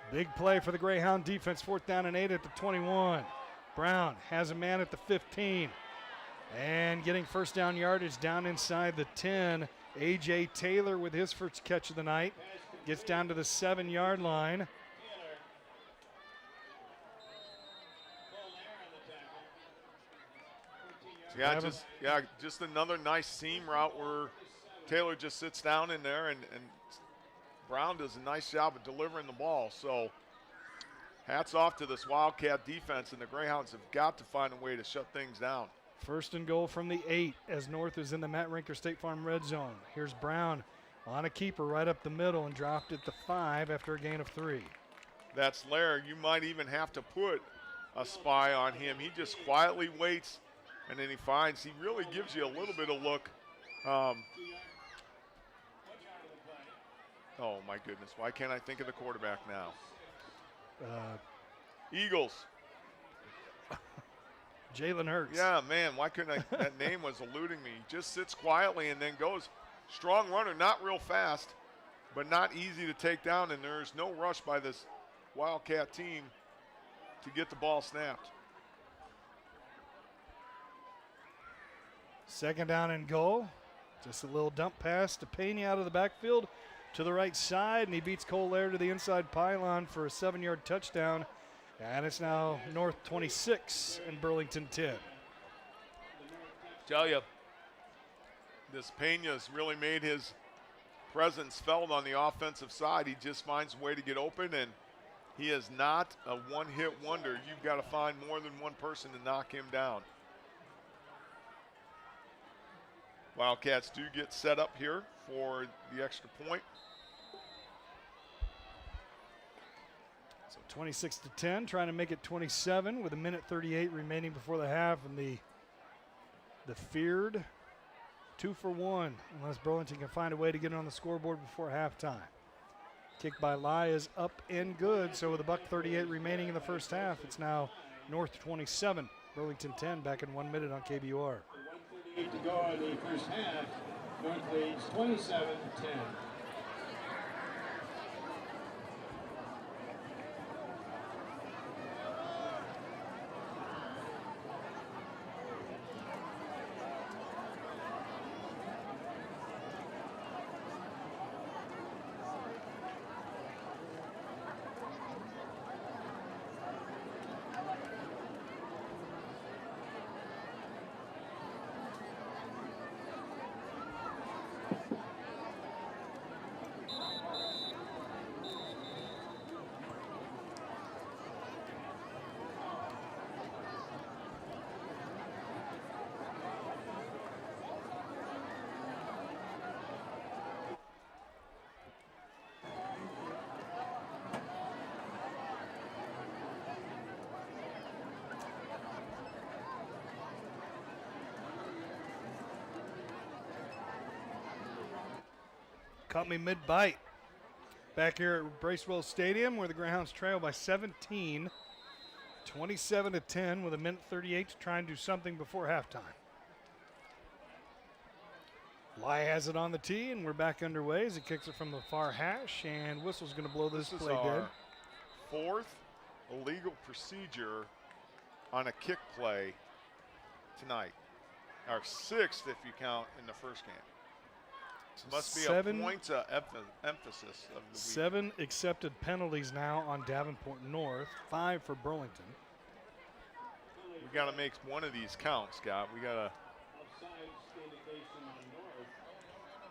Big play for the Greyhound defense, 4th down and 8 at the 21. Brown has a man at the 15. And getting first down yardage down inside the 10. A.J. Taylor with his first catch of the night. Gets down to the 7-yard line. Just another nice seam route where Taylor just sits down in there, and Brown does a nice job of delivering the ball. So hats off to this Wildcat defense, and the Greyhounds have got to find a way to shut things down. 1st and goal from the 8 as North is in the Matt Rinker State Farm red zone. Here's Brown on a keeper right up the middle and dropped at the 5 after a gain of 3. that's Lair, you might even have to put a spy on him. He just quietly waits, and then he finds, he really gives you a little bit of look. Oh my goodness, why can't I think of the quarterback now? Eagles. Jalen Hurts. Yeah, man, why couldn't I? That name was eluding me. He just sits quietly and then goes. Strong runner, not real fast, but not easy to take down, and there's no rush by this Wildcat team to get the ball snapped. Second down and goal. Just a little dump pass to Pena out of the backfield to the right side, and he beats Cole Lair to the inside pylon for a 7-yard touchdown. And it's now North 26 and Burlington 10. Tell you, this Pena's really made his presence felt on the offensive side. He just finds a way to get open, and he is not a one-hit wonder. You've got to find more than one person to knock him down. Wildcats do get set up here for the extra point. So 26-10, trying to make it 27 with 1:38 remaining before the half, and the feared 2 for 1 unless Burlington can find a way to get it on the scoreboard before halftime. Kick by Lai is up and good, so with $1:38 remaining in the first half, it's now North 27, Burlington 10, back in 1 minute on KBUR. 1:38 to go in the first half. North leads 27-10. Caught me mid-bite. Back here at Bracewell Stadium where the Greyhounds trail by 17. 27-10 with 1:38 to try and do something before halftime. Lai has it on the tee, and we're back underway as he kicks it from the far hash, and whistle's going to blow this play dead. Our fourth illegal procedure on a kick play tonight. Our sixth if you count in the first game. Must be a point of emphasis of the week. 7 accepted penalties now on Davenport North, 5 for Burlington. We got to make one of these count, Scott. We got to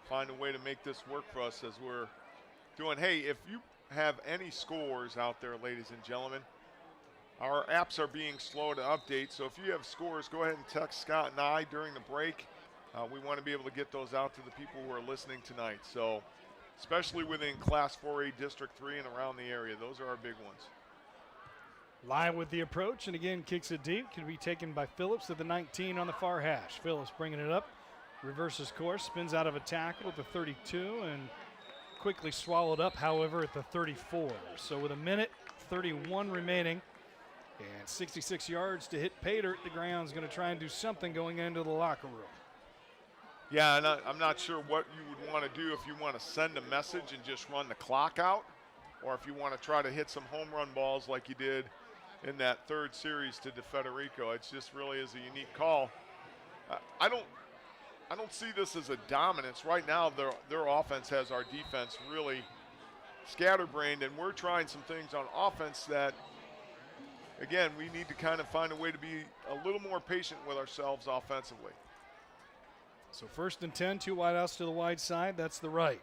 find a way to make this work for us as we're doing. Hey, if you have any scores out there, ladies and gentlemen, our apps are being slow to update. So if you have scores, go ahead and text Scott and I during the break. We want to be able to get those out to the people who are listening tonight. So especially within Class 4A District 3 and around the area, those are our big ones. Lai with the approach, and again kicks it deep. Can be taken by Phillips at the 19 on the far hash. Phillips bringing it up, reverses course, spins out of a tackle at the 32, and quickly swallowed up, however, at the 34. So with 1:31 remaining and 66 yards to hit pay dirt, the Greyhounds going to try and do something going into the locker room. Yeah, and I'm not sure what you would want to do if you want to send a message and just run the clock out, or if you want to try to hit some home run balls like you did in that third series to DeFederico. It just really is a unique call. I don't see this as a dominance. Right now, their offense has our defense really scatterbrained, and we're trying some things on offense that, again, we need to kind of find a way to be a little more patient with ourselves offensively. So 1st and 10, 2 wideouts to the wide side. That's the right.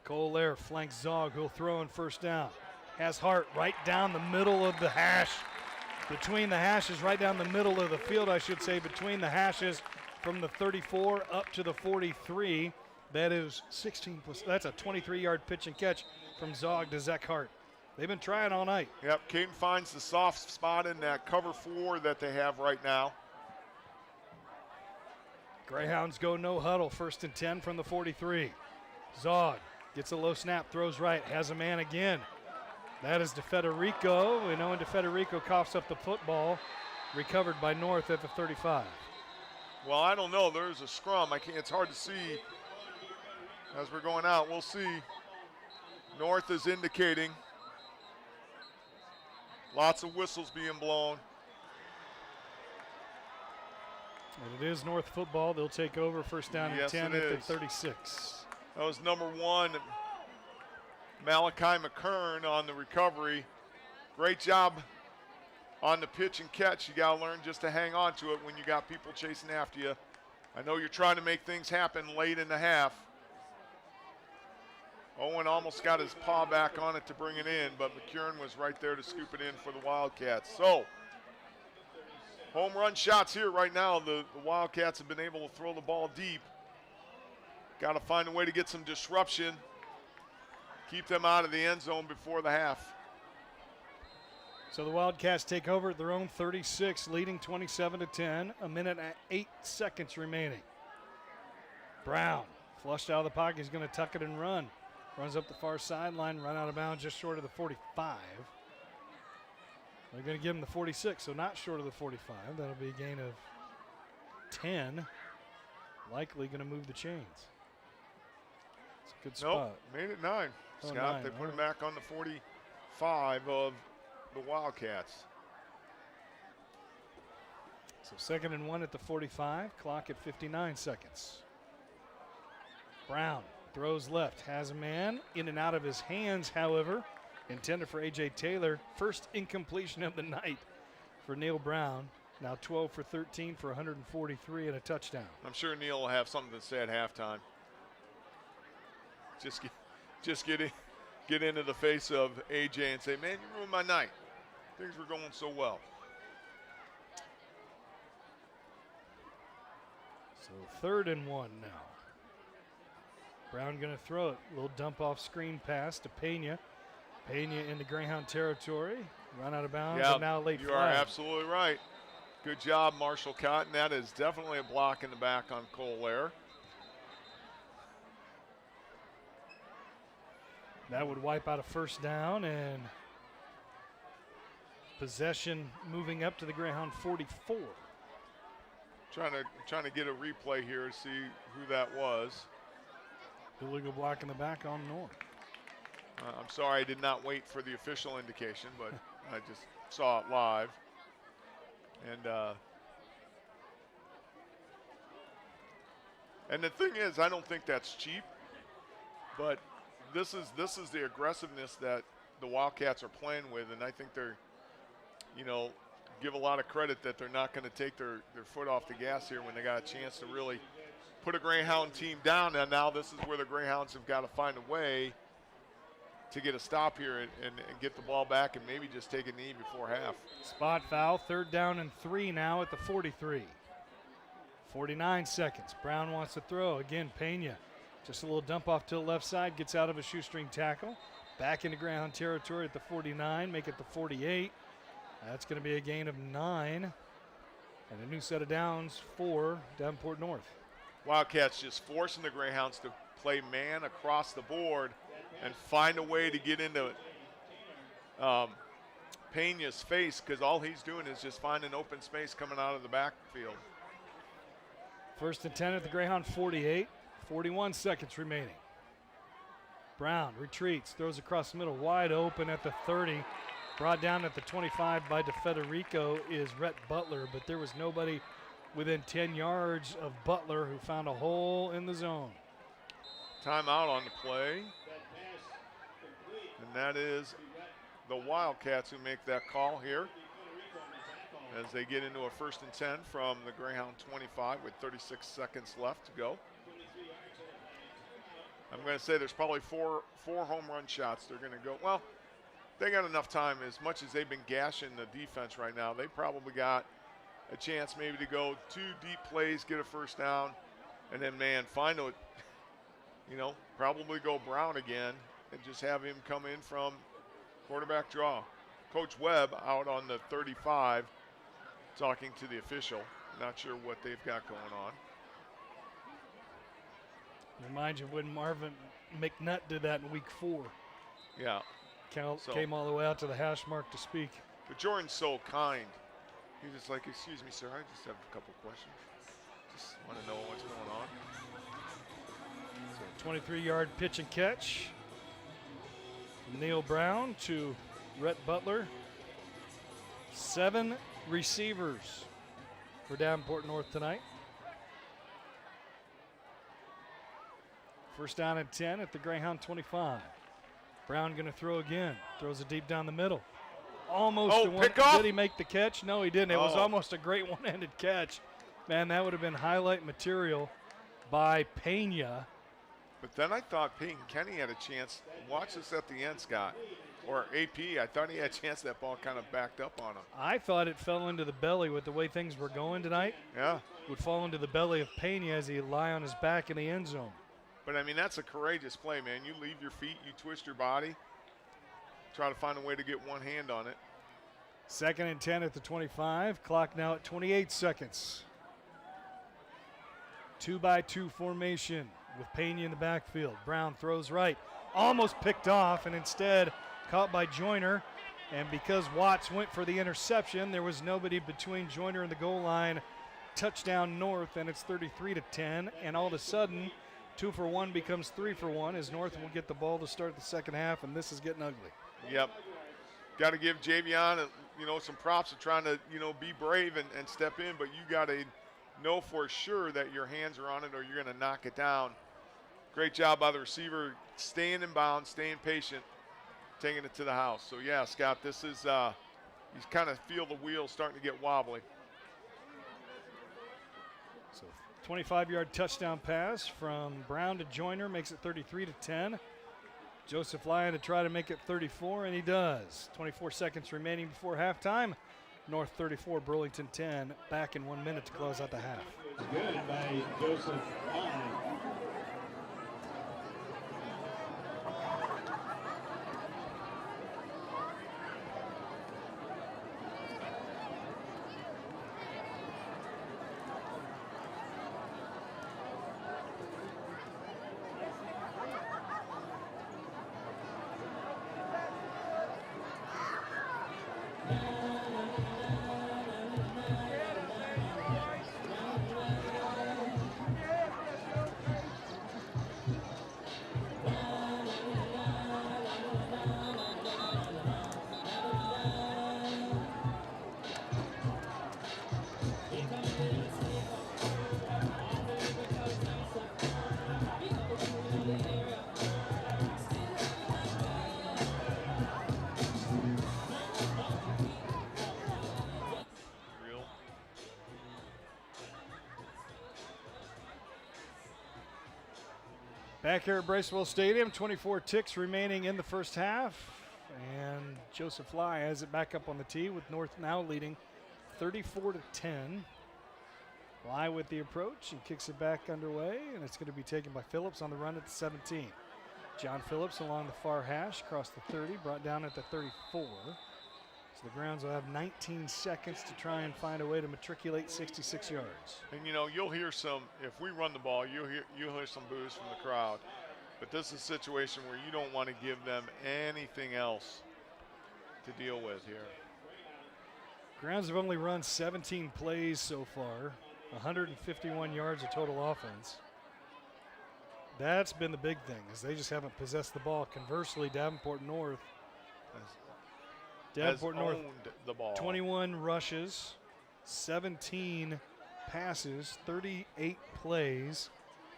Cole Lair flanks Zog, who'll throw in first down. Has Hart right down the middle of the hash. Between the hashes, right down the middle of the field, I should say, between the hashes from the 34 up to the 43. That is 16 plus, that's a 23-yard pitch and catch from Zog to Zach Hart. They've been trying all night. Yep, Caden finds the soft spot in that cover 4 that they have right now. Greyhounds go no huddle, 1st and 10 from the 43. Zog gets a low snap, throws right, has a man again. That is DeFederico. We know when DeFederico coughs up the football, recovered by North at the 35. Well, I don't know. There's a scrum. It's hard to see as we're going out. We'll see. North is indicating. Lots of whistles being blown. And it is North football. They'll take over, 1st down and 10 at the 36. That was number 1, Malachi McKern on the recovery. Great job on the pitch and catch. You got to learn just to hang on to it when you got people chasing after you. I know you're trying to make things happen late in the half. Owen almost got his paw back on it to bring it in, but McKern was right there to scoop it in for the Wildcats. So, home run shots here right now. The Wildcats have been able to throw the ball deep. Got to find a way to get some disruption. Keep them out of the end zone before the half. So the Wildcats take over at their own 36, leading 27-10. A minute and 8 seconds remaining. Brown, flushed out of the pocket. He's going to tuck it and run. Runs up the far sideline, run out of bounds just short of the 45. They're going to give him the 46, so not short of the 45. That'll be a gain of 10. Likely going to move the chains. It's a good spot. Nope, made it 9. Oh, Scott, 9. they put him back on the 45 of the Wildcats. So 2nd and 1 at the 45, clock at 59 seconds. Brown throws left, has a man in and out of his hands, however, intended for A.J. Taylor. First incompletion of the night for Neil Brown. Now 12 for 13 for 143 and a touchdown. I'm sure Neil will have something to say at halftime. Just get into the face of A.J. and say, man, you ruined my night. Things were going so well. So 3rd and 1 now. Brown going to throw it. Little dump off screen pass to Pena. Pena into Greyhound territory. Run out of bounds and now late you flag. are absolutely right. Good job, Marshall Cotton. That is definitely a block in the back on Cole. That would wipe out a 1st down, and possession moving up to the Greyhound 44. Trying to get a replay here to see who that was. Illegal block in the back on North. I'm sorry I did not wait for the official indication, but I just saw it live. And the thing is, I don't think that's cheap, but this is the aggressiveness that the Wildcats are playing with, and I think they're, give a lot of credit that they're not going to take their foot off the gas here when they got a chance to really put a Greyhound team down. And now this is where the Greyhounds have got to find a way to get a stop here and get the ball back and maybe just take a knee before half. Spot foul, 3rd down and 3 now at the 43. 49 seconds. Brown wants to throw. Again, Pena. Just a little dump off to the left side. Gets out of a shoestring tackle. Back into Greyhound territory at the 49. Make it the 48. That's going to be a gain of 9. And a new set of downs for Davenport North. Wildcats just forcing the Greyhounds to play man across the board and find a way to get into Pena's face, because all he's doing is just finding open space coming out of the backfield. 1st and 10 at the Greyhound 48. 41 seconds remaining. Brown retreats, throws across the middle, wide open at the 30. Brought down at the 25 by DeFederico is Rhett Butler, but there was nobody within 10 yards of Butler who found a hole in the zone. Timeout on the play. And that is the Wildcats who make that call here as they get into a 1st and 10 from the Greyhound 25 with 36 seconds left to go. I'm going to say there's probably four home run shots they're going to go. Well, they got enough time. As much as they've been gashing the defense right now, they probably got a chance maybe to go 2 deep plays, get a 1st down, and then, man, find a, probably go Brown again and just have him come in from Quarterback draw. Coach Webb out on the 35 talking to the official. Not sure what they've got going on. Remind you when Marvin McNutt did that in week 4. Yeah. Came all the way out to the hash mark to speak. But Jordan's so kind. He's just like, excuse me, sir, I just have a couple questions. Just want to know what's going on. So 23-yard pitch and catch. Neil Brown to Rhett Butler. 7 receivers for Davenport North tonight. First down and 10 at the Greyhound 25. Brown going to throw again. Throws it deep down the middle. Almost a one. Did he make the catch? No, he didn't. It was almost a great one-handed catch. Man, that would have been highlight material by Pena. But then I thought Peyton Kenny had a chance. Watch this at the end, Scott. Or AP, I thought he had a chance. That ball kind of backed up on him. I thought it fell into the belly with the way things were going tonight. Yeah. Would fall into the belly of Pena as he lie on his back in the end zone. But, I mean, that's a courageous play, man. You leave your feet, you twist your body, try to find a way to get one hand on it. Second and 10 at the 25. Clock now at 28 seconds. 2-by-2 formation with Pena in the backfield. Brown throws right. Almost picked off and instead caught by Joyner. And because Watts went for the interception, there was nobody between Joyner and the goal line. Touchdown North, and it's 33-10. And all of a sudden, 2 for 1 becomes 3 for 1 as North will get the ball to start the second half, and this is getting ugly. Yep. Got to give Javion, some props for trying to, be brave and step in, but you got to know for sure that your hands are on it or you're going to knock it down. Great job by the receiver, staying in bounds, staying patient, taking it to the house. So, yeah, Scott, this is you kind of feel the wheels starting to get wobbly. So 25-yard touchdown pass from Brown to Joyner makes it 33-10. Joseph Lyon to try to make it 34, and he does. 24 seconds remaining before halftime. North 34, Burlington 10. Back in 1 minute to close out the half. Good by Joseph Lyon. Back here at Bracewell Stadium, 24 ticks remaining in the first half. And Joseph Fly has it back up on the tee with North now leading 34-10. Fly with the approach and kicks it back underway, and it's going to be taken by Phillips on the run at the 17. John Phillips along the far hash, across the 30, brought down at the 34. So the Grounds will have 19 seconds to try and find a way to matriculate 66 yards. And you'll hear some, if we run the ball, you'll hear some boos from the crowd. But this is a situation where you don't want to give them anything else to deal with here. Grounds have only run 17 plays so far, 151 yards of total offense. That's been the big thing, is they just haven't possessed the ball. Conversely, Davenport North owned the ball. 21 rushes, 17 passes, 38 plays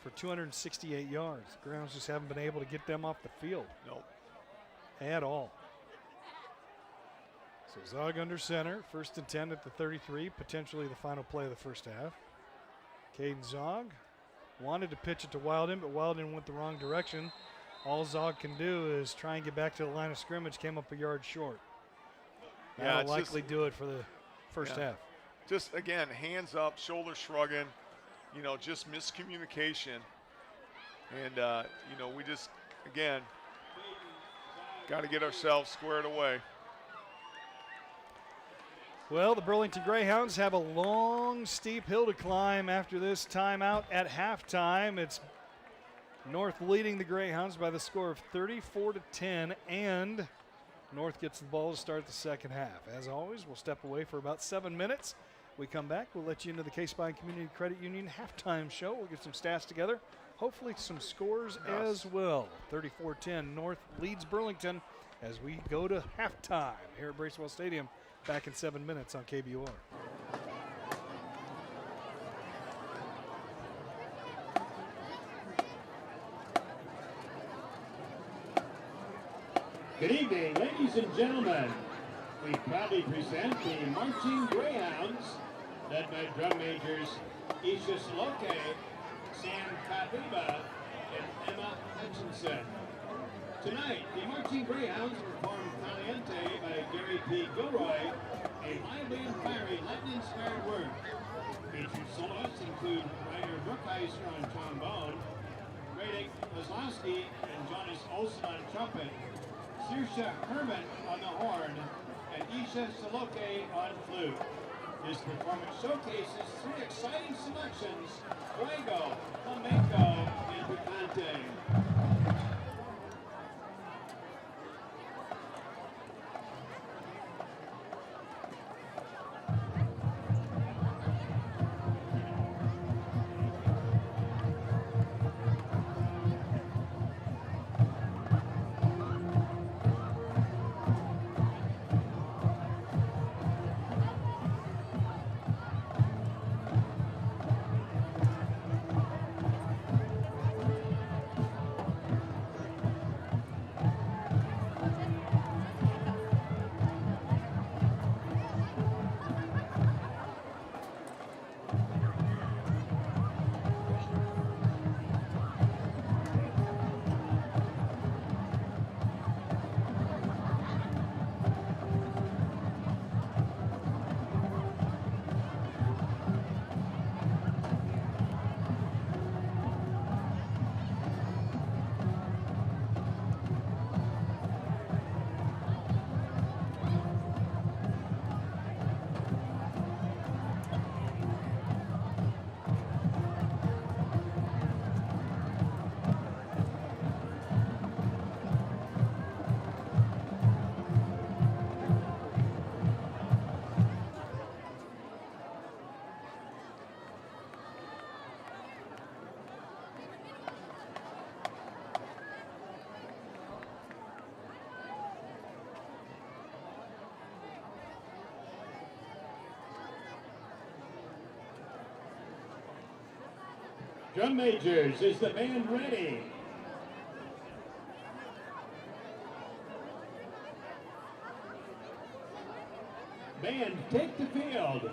for 268 yards. The Grounds just haven't been able to get them off the field. Nope. At all. So Zog under center, 1st and 10 at the 33, potentially the final play of the first half. Caden Zog wanted to pitch it to Wilden, but Wilden went the wrong direction. All Zog can do is try and get back to the line of scrimmage, came up a yard short. That'll likely do it for the first half. Just, again, hands up, shoulders shrugging, just miscommunication. And, we just, again, got to get ourselves squared away. Well, the Burlington Greyhounds have a long, steep hill to climb after this timeout at halftime. It's North leading the Greyhounds by the score of 34-10, and North gets the ball to start the second half. As always, we'll step away for about 7 minutes. We come back, we'll let you into the Case-By Community Credit Union halftime show. We'll get some stats together, hopefully some scores as well. 34-10, North leads Burlington as we go to halftime here at Bracewell Stadium. Back in 7 minutes on KBOR. Good evening, ladies and gentlemen. We proudly present the Marching Greyhounds, led by drum majors Isha Saloke, Sam Kapiba, and Emma Hutchinson. Tonight, the Marching Greyhounds perform Caliente by Gary P. Gilroy, a lively and fiery Latin-inspired work. Featured soloists include Ryder Brookeiser on trombone, Radek Kozlowski and Jonas Olsen on trumpet, Saoirse Herman on the horn, and Isha Saloke on flute. This performance showcases 3 exciting selections: Fuego, Flamenco, and Picante. Drum majors, is the band ready? Band, take the field.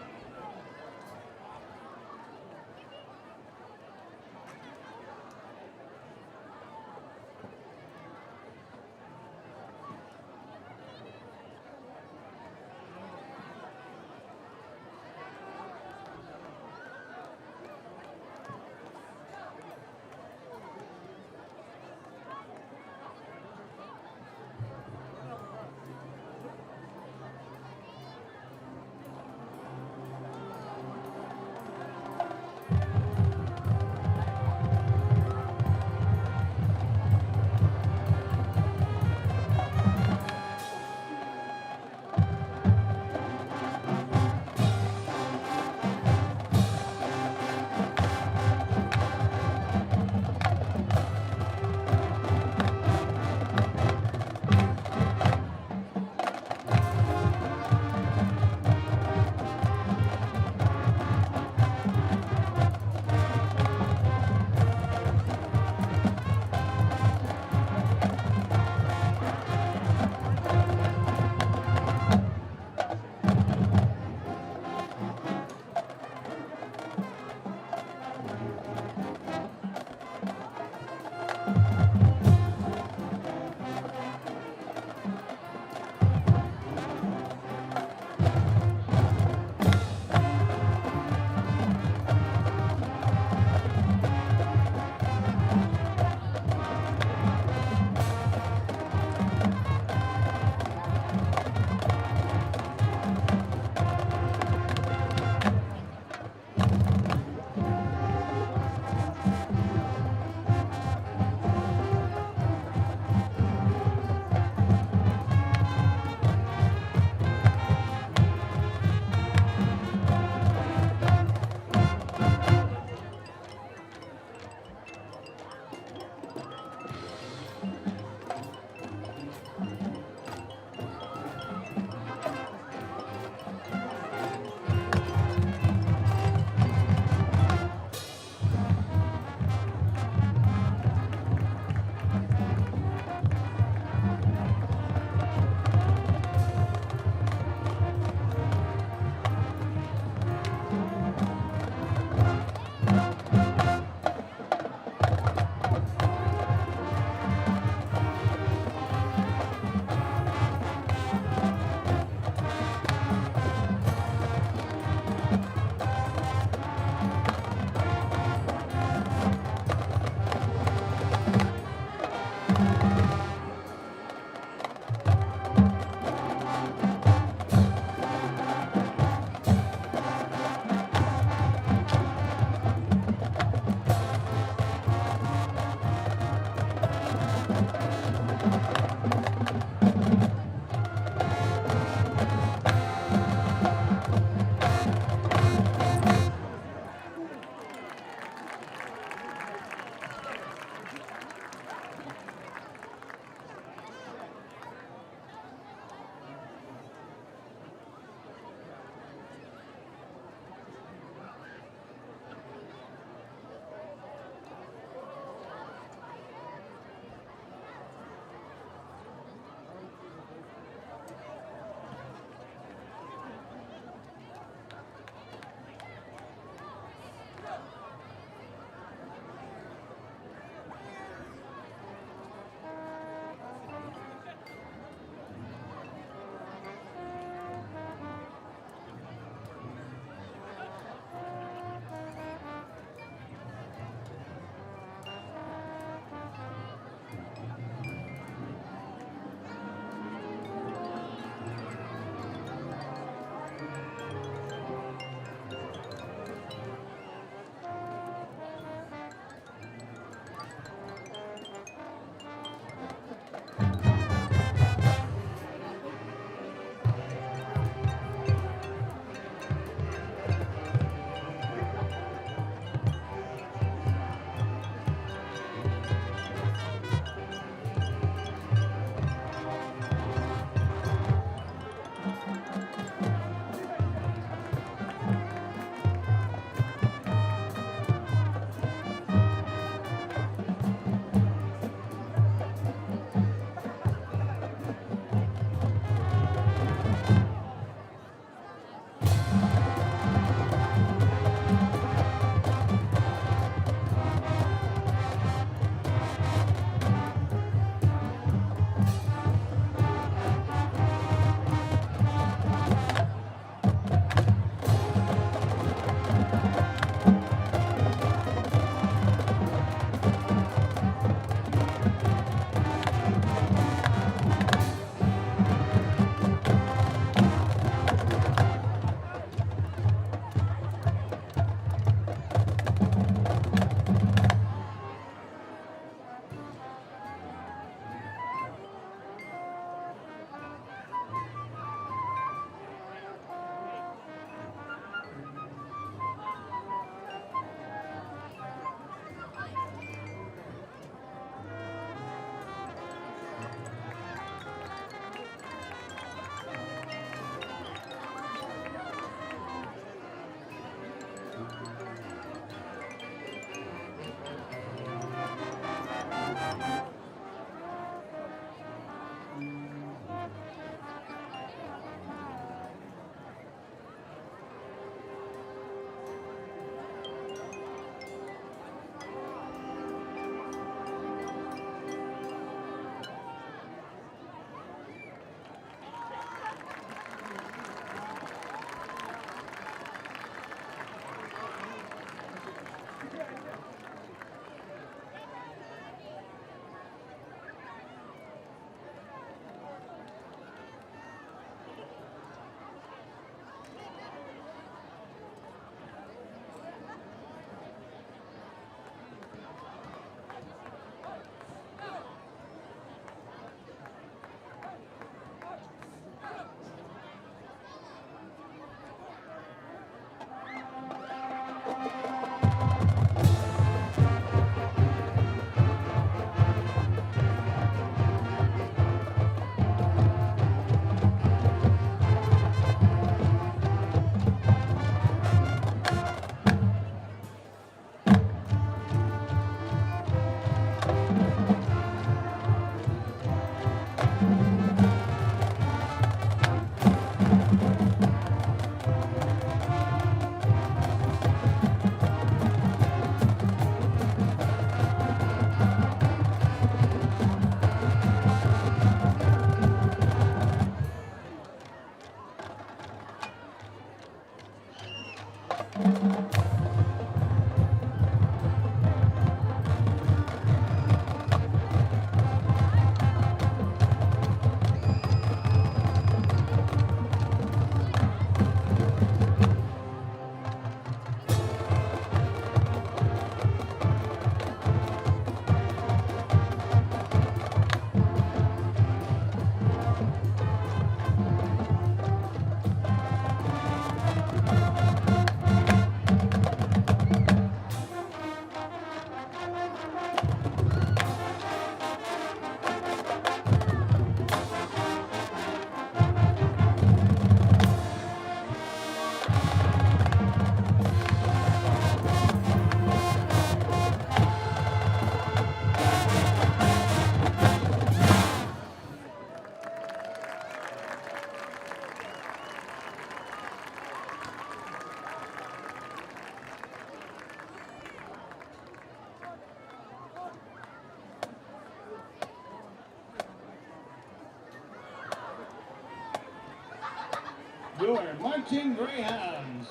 Your marching Greyhounds.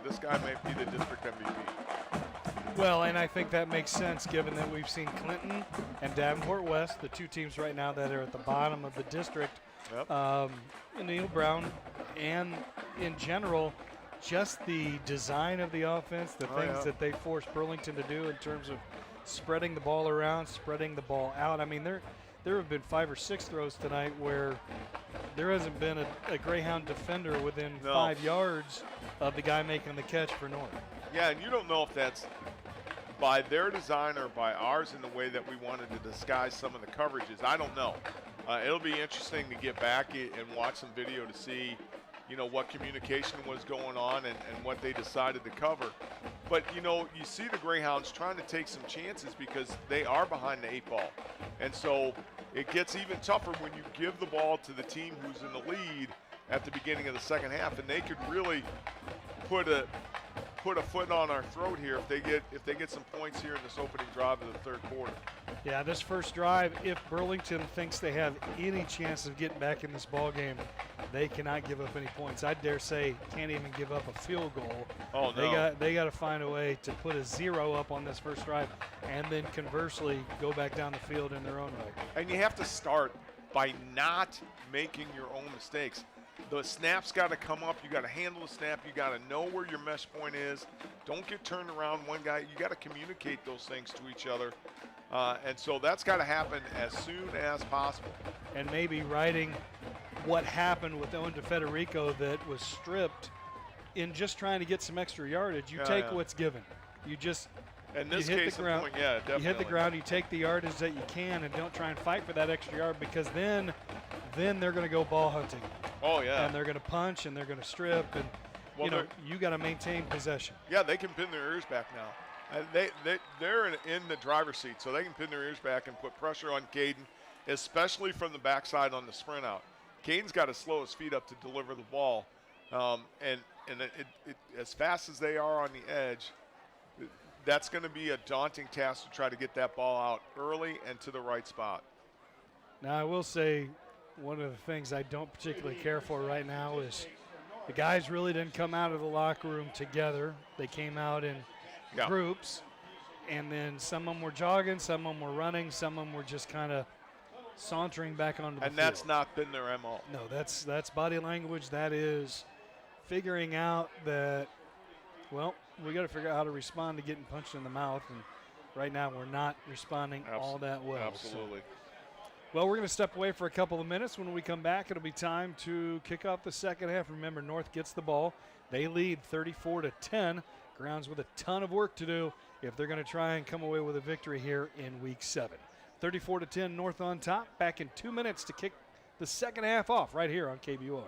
This guy might be the district MVP. Well, and I think that makes sense given that we've seen Clinton and Davenport West, the two teams right now that are at the bottom of the district. Yep. Neil Brown, and in general, just the design of the offense, the things that they force Burlington to do in terms of spreading the ball around, spreading the ball out. I mean, there have been 5 or 6 throws tonight where there hasn't been a Greyhound defender within 5 yards of the guy making the catch for North. Yeah, and you don't know if that's by their design or by ours in the way that we wanted to disguise some of the coverages. I don't know. It'll be interesting to get back and watch some video to see, you know, what communication was going on and what they decided to cover. But, you know, you see the Greyhounds trying to take some chances because they are behind the 8 ball. And so it gets even tougher when you give the ball to the team who's in the lead at the beginning of the second half, and they could really put a foot on our throat here if they get some points here in this opening drive of the third quarter. Yeah, this first drive, if Burlington thinks they have any chance of getting back in this ball game, they cannot give up any points. I dare say can't even give up a field goal. Oh no. They got to find a way to put a 0 up on this first drive, and then conversely go back down the field in their own right. And you have to start by not making your own mistakes. The snap's got to come up. You got to handle the snap. You got to know where your mesh point is. Don't get turned around one guy. You got to communicate those things to each other. And so that's got to happen as soon as possible. And maybe writing what happened with Owen DeFederico that was stripped in just trying to get some extra yardage. You take what's given. You just in this you hit case, the ground. definitely. You hit the ground. You take the yardage that you can, and don't try and fight for that extra yard, because then they're going to go ball hunting. Oh yeah. And they're going to punch and they're going to strip, and you got to maintain possession. Yeah, they can pin their ears back now. They're in the driver's seat, so they can pin their ears back and put pressure on Caden especially from the backside on the sprint out. Caden's got to slow his feet up to deliver the ball. And as fast as they are on the edge, that's going to be a daunting task to try to get that ball out early and to the right spot. Now, I will say one of the things I don't particularly care for right now is the guys really didn't come out of the locker room together. They came out in groups, and then some of them were jogging, some of them were running, some of them were just kind of sauntering back onto the field. And that's not been their MO. No, that's body language. That is figuring out that, well, we got to figure out how to respond to getting punched in the mouth, and right now we're not responding all that well. Absolutely. Well, we're going to step away for a couple of minutes. When we come back, it'll be time to kick off the second half. Remember, North gets the ball. They lead 34-10. Grounds with a ton of work to do if they're going to try and come away with a victory here in Week 7. 34-10, North on top. Back in 2 minutes to kick the second half off right here on KBUR.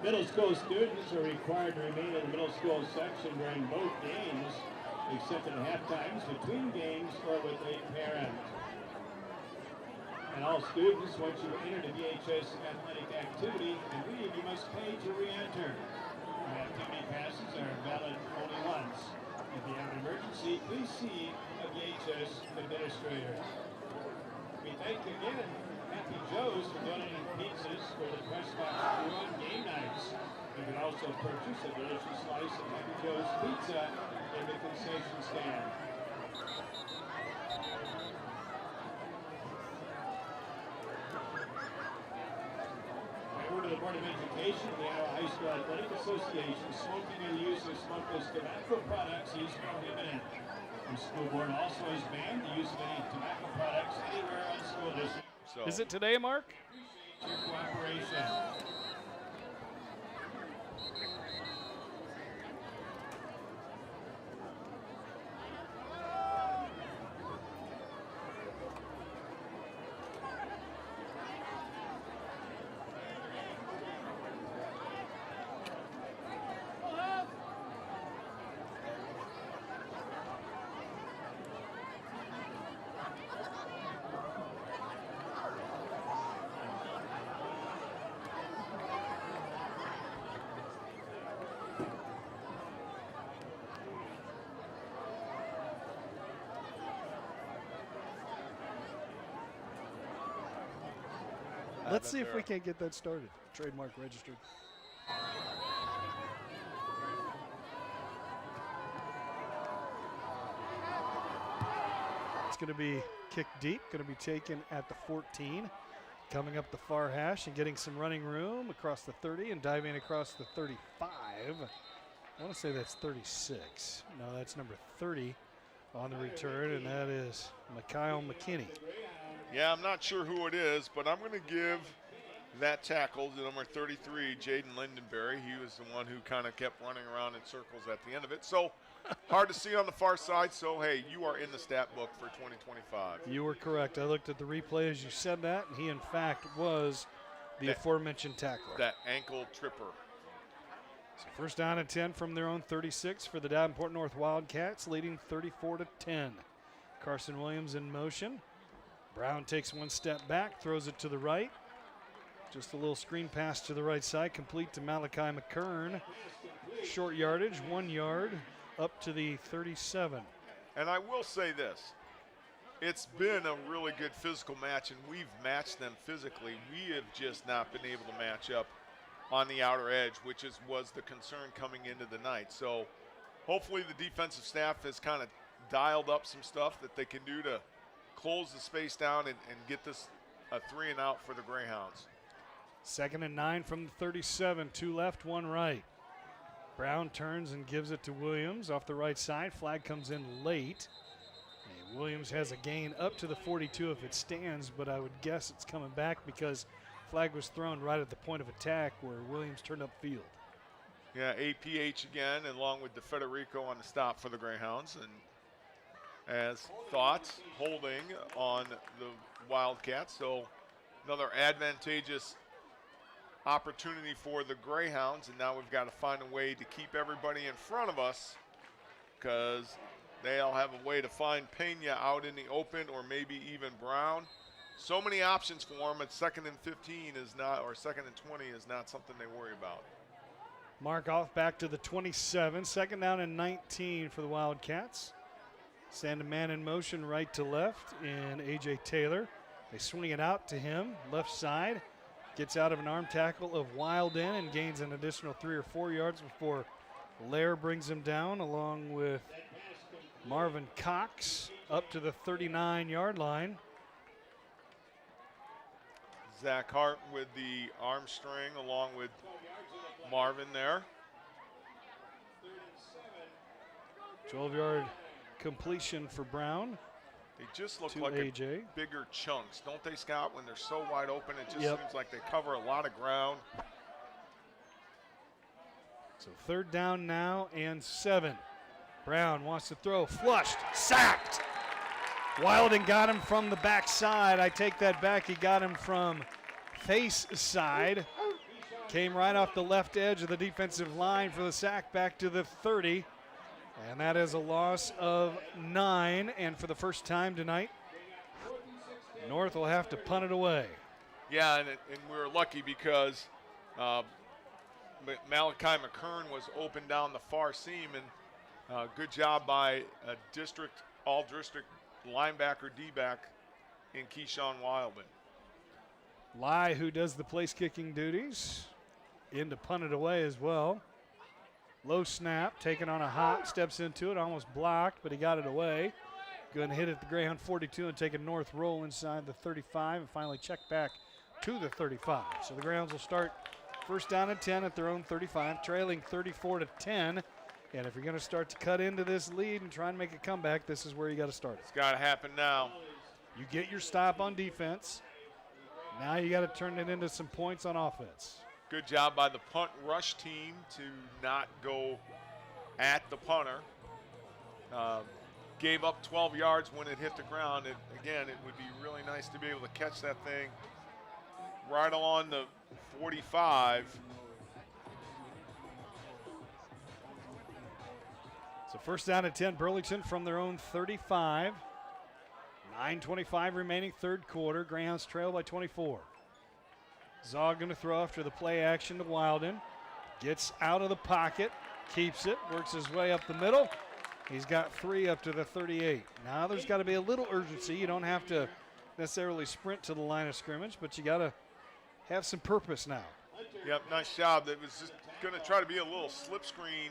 Middle school students are required to remain in the middle school section during both games, except at half times, between games, or with a parent. And all students, once you enter the BHS athletic activity and leave, you must pay to re-enter. The activity passes are valid only once. If you have an emergency, please see a BHS administrator. We thank again Happy Joe's for donating pizzas for the press box crew on game nights. You can also purchase a delicious slice of Happy Joe's pizza in the concession stand. By order of the Board of Education and the Iowa High School Athletic Association, smoking and the use of smokeless tobacco products is prohibited. The school board also has banned the use of any tobacco products anywhere on school district. Is it today, Mark? Your cooperation. Let's see if we can't get that started. Trademark registered. It's going to be kicked deep, going to be taken at the 14. Coming up the far hash and getting some running room across the 30 and diving across the 35. I want to say that's 36. No, that's number 30 on the return, and that is Mikhail McKinney. Yeah, I'm not sure who it is, but I'm going to give that tackle to number 33, Jaden Lindenberry. He was the one who kind of kept running around in circles at the end of it. So hard to see on the far side, so hey, you are in the stat book for 2025. You were correct. I looked at the replay as you said that, and he, in fact, was the aforementioned tackler. That ankle tripper. So first down and 10 from their own 36 for the Davenport North Wildcats, leading 34-10. Carson Williams in motion. Brown takes one step back, throws it to the right. Just a little screen pass to the right side, complete to Malachi McKern. Short yardage, 1 yard, up to the 37. And I will say this. It's been a really good physical match, and we've matched them physically. We have just not been able to match up on the outer edge, which was the concern coming into the night. So hopefully the defensive staff has kind of dialed up some stuff that they can do to close the space down and get this a 3 and out for the Greyhounds. 2nd and 9 from the 37, 2 left, 1 right. Brown turns and gives it to Williams off the right side. Flag comes in late. And Williams has a gain up to the 42 if it stands, but I would guess it's coming back because flag was thrown right at the point of attack where Williams turned upfield. Yeah, APH again, along with DeFederico on the stop for the Greyhounds. And as thoughts, holding on the Wildcats. So another advantageous opportunity for the Greyhounds, and now we've got to find a way to keep everybody in front of us because they'll have a way to find Pena out in the open or maybe even Brown. So many options for them, and 2nd and 15 is not, or 2nd and 20 is not something they worry about. Mark off back to the 27, 2nd down and 19 for the Wildcats. Send a man in motion right to left in A.J. Taylor. They swing it out to him, left side. Gets out of an arm tackle of Wilden and gains an additional 3 or 4 yards before Lair brings him down along with Marvin Cox up to the 39-yard line. Zach Hart with the arm string along with Marvin there. 12-yard completion for Brown. They just look to like AJ. Bigger chunks, don't they, Scott? When they're so wide open, it just Yep. seems like they cover a lot of ground. So 3rd down now and 7. Brown wants to throw, flushed, sacked. Wilden got him from the backside. I take that back. He got him from face side. Came right off the left edge of the defensive line for the sack back to the 30. And that is a loss of 9. And for the first time tonight, North will have to punt it away. Yeah, and we were lucky because Malachi McKern was open down the far seam, and good job by a all-district linebacker D-back in Keyshawn Wildman. Lai, who does the place kicking duties, in to punt it away as well. Low snap, taken on a hop, steps into it, almost blocked, but he got it away. Going to hit it at the Greyhound 42 and take a north roll inside the 35 and finally check back to the 35. So the Greyhounds will start 1st down and 10 at their own 35, trailing 34-10. And if you're going to start to cut into this lead and try and make a comeback, this is where you got to start it. It's got to happen now. You get your stop on defense. Now you got to turn it into some points on offense. Good job by the punt rush team to not go at the punter. Gave up 12 yards when it hit the ground. Again, it would be really nice to be able to catch that thing right along the 45. So 1st down and 10, Burlington from their own 35. 9:25 remaining, 3rd quarter. Greyhounds trail by 24. Zog going to throw after the play action to Wilden. Gets out of the pocket, keeps it, works his way up the middle. He's got 3 up to the 38. Now there's got to be a little urgency. You don't have to necessarily sprint to the line of scrimmage, but you got to have some purpose now. Yep, nice job. That was just going to try to be a little slip screen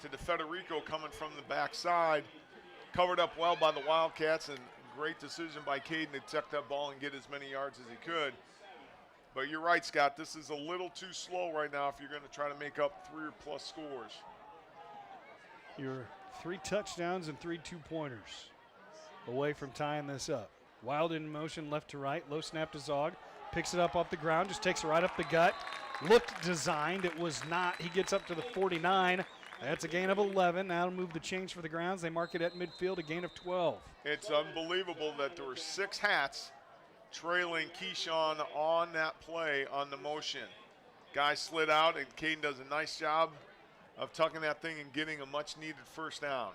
to DeFederico coming from the backside. Covered up well by the Wildcats, and great decision by Caden to tuck that ball and get as many yards as he could. But you're right, Scott. This is a little too slow right now if you're going to try to make up 3 or plus scores. You're 3 touchdowns and 3 2-pointers away from tying this up. Wild in motion left to right. Low snap to Zog. Picks it up off the ground. Just takes it right up the gut. Looked designed. It was not. He gets up to the 49. That's a gain of 11. Now to move the change for the grounds. They mark it at midfield, a gain of 12. It's unbelievable that there were 6 hats trailing Keyshawn on that play on the motion. Guy slid out, and Caden does a nice job of tucking that thing and getting a much-needed first down.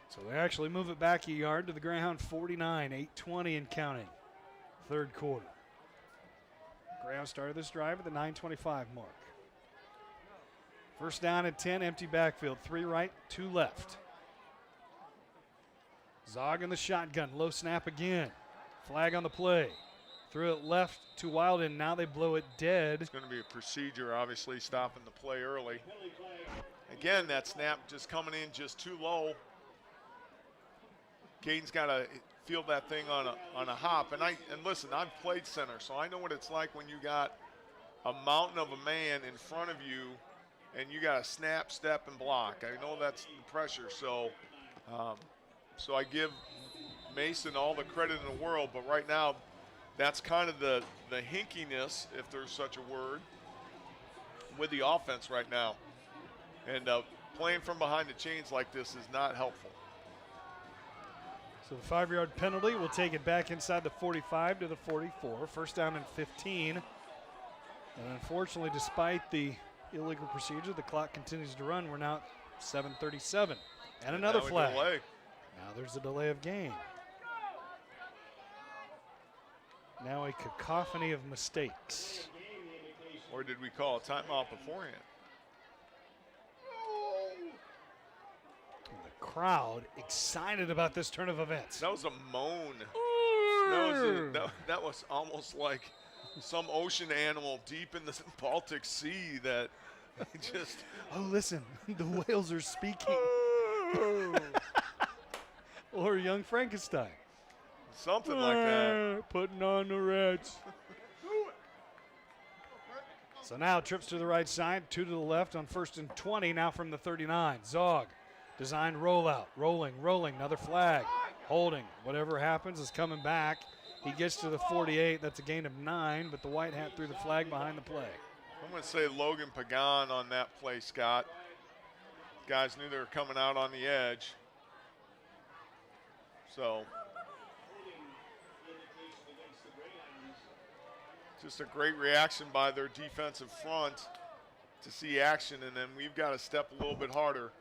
So they actually move it back a yard to the Greyhound 49, 8:20 and counting. Third quarter. Greyhound started this drive at the 9:25 mark. First down at 10, empty backfield. 3 right, 2 left. Zog in the shotgun, low snap again. Flag on the play. Threw it left to Wilden. Now they blow it dead. It's going to be a procedure, obviously, stopping the play early. Again, that snap just coming in just too low. Caden's got to field that thing on a hop. And listen, I've played center, so I know what it's like when you got a mountain of a man in front of you and you got to snap, step, and block. I know that's the pressure. So I give Mason all the credit in the world, but right now that's kind of the hinkiness, if there's such a word, with the offense right now. And playing from behind the chains like this is not helpful. So the 5-yard penalty will take it back inside the 45 to the 44. First down and 15. And unfortunately, despite the illegal procedure, the clock continues to run. We're now at 7:37. And another flag. Delay. Now there's a delay of game. Now a cacophony of mistakes. Or did we call a timeout beforehand? The crowd excited about this turn of events. That was a moan. That was almost like some ocean animal deep in the Baltic Sea that just. Oh, listen, the whales are speaking. Or young Frankenstein. Something like that. Putting on the Reds. So now trips to the right side, 2 to the left on 1st and 20, now from the 39. Zog, designed rollout, rolling, another flag, holding. Whatever happens is coming back. He gets to the 48, that's a gain of 9, but the white hat threw the flag behind the play. I'm going to say Logan Pagan on that play, Scott. Guys knew they were coming out on the edge. So just a great reaction by their defensive front to see action, and then we've got to step a little bit harder.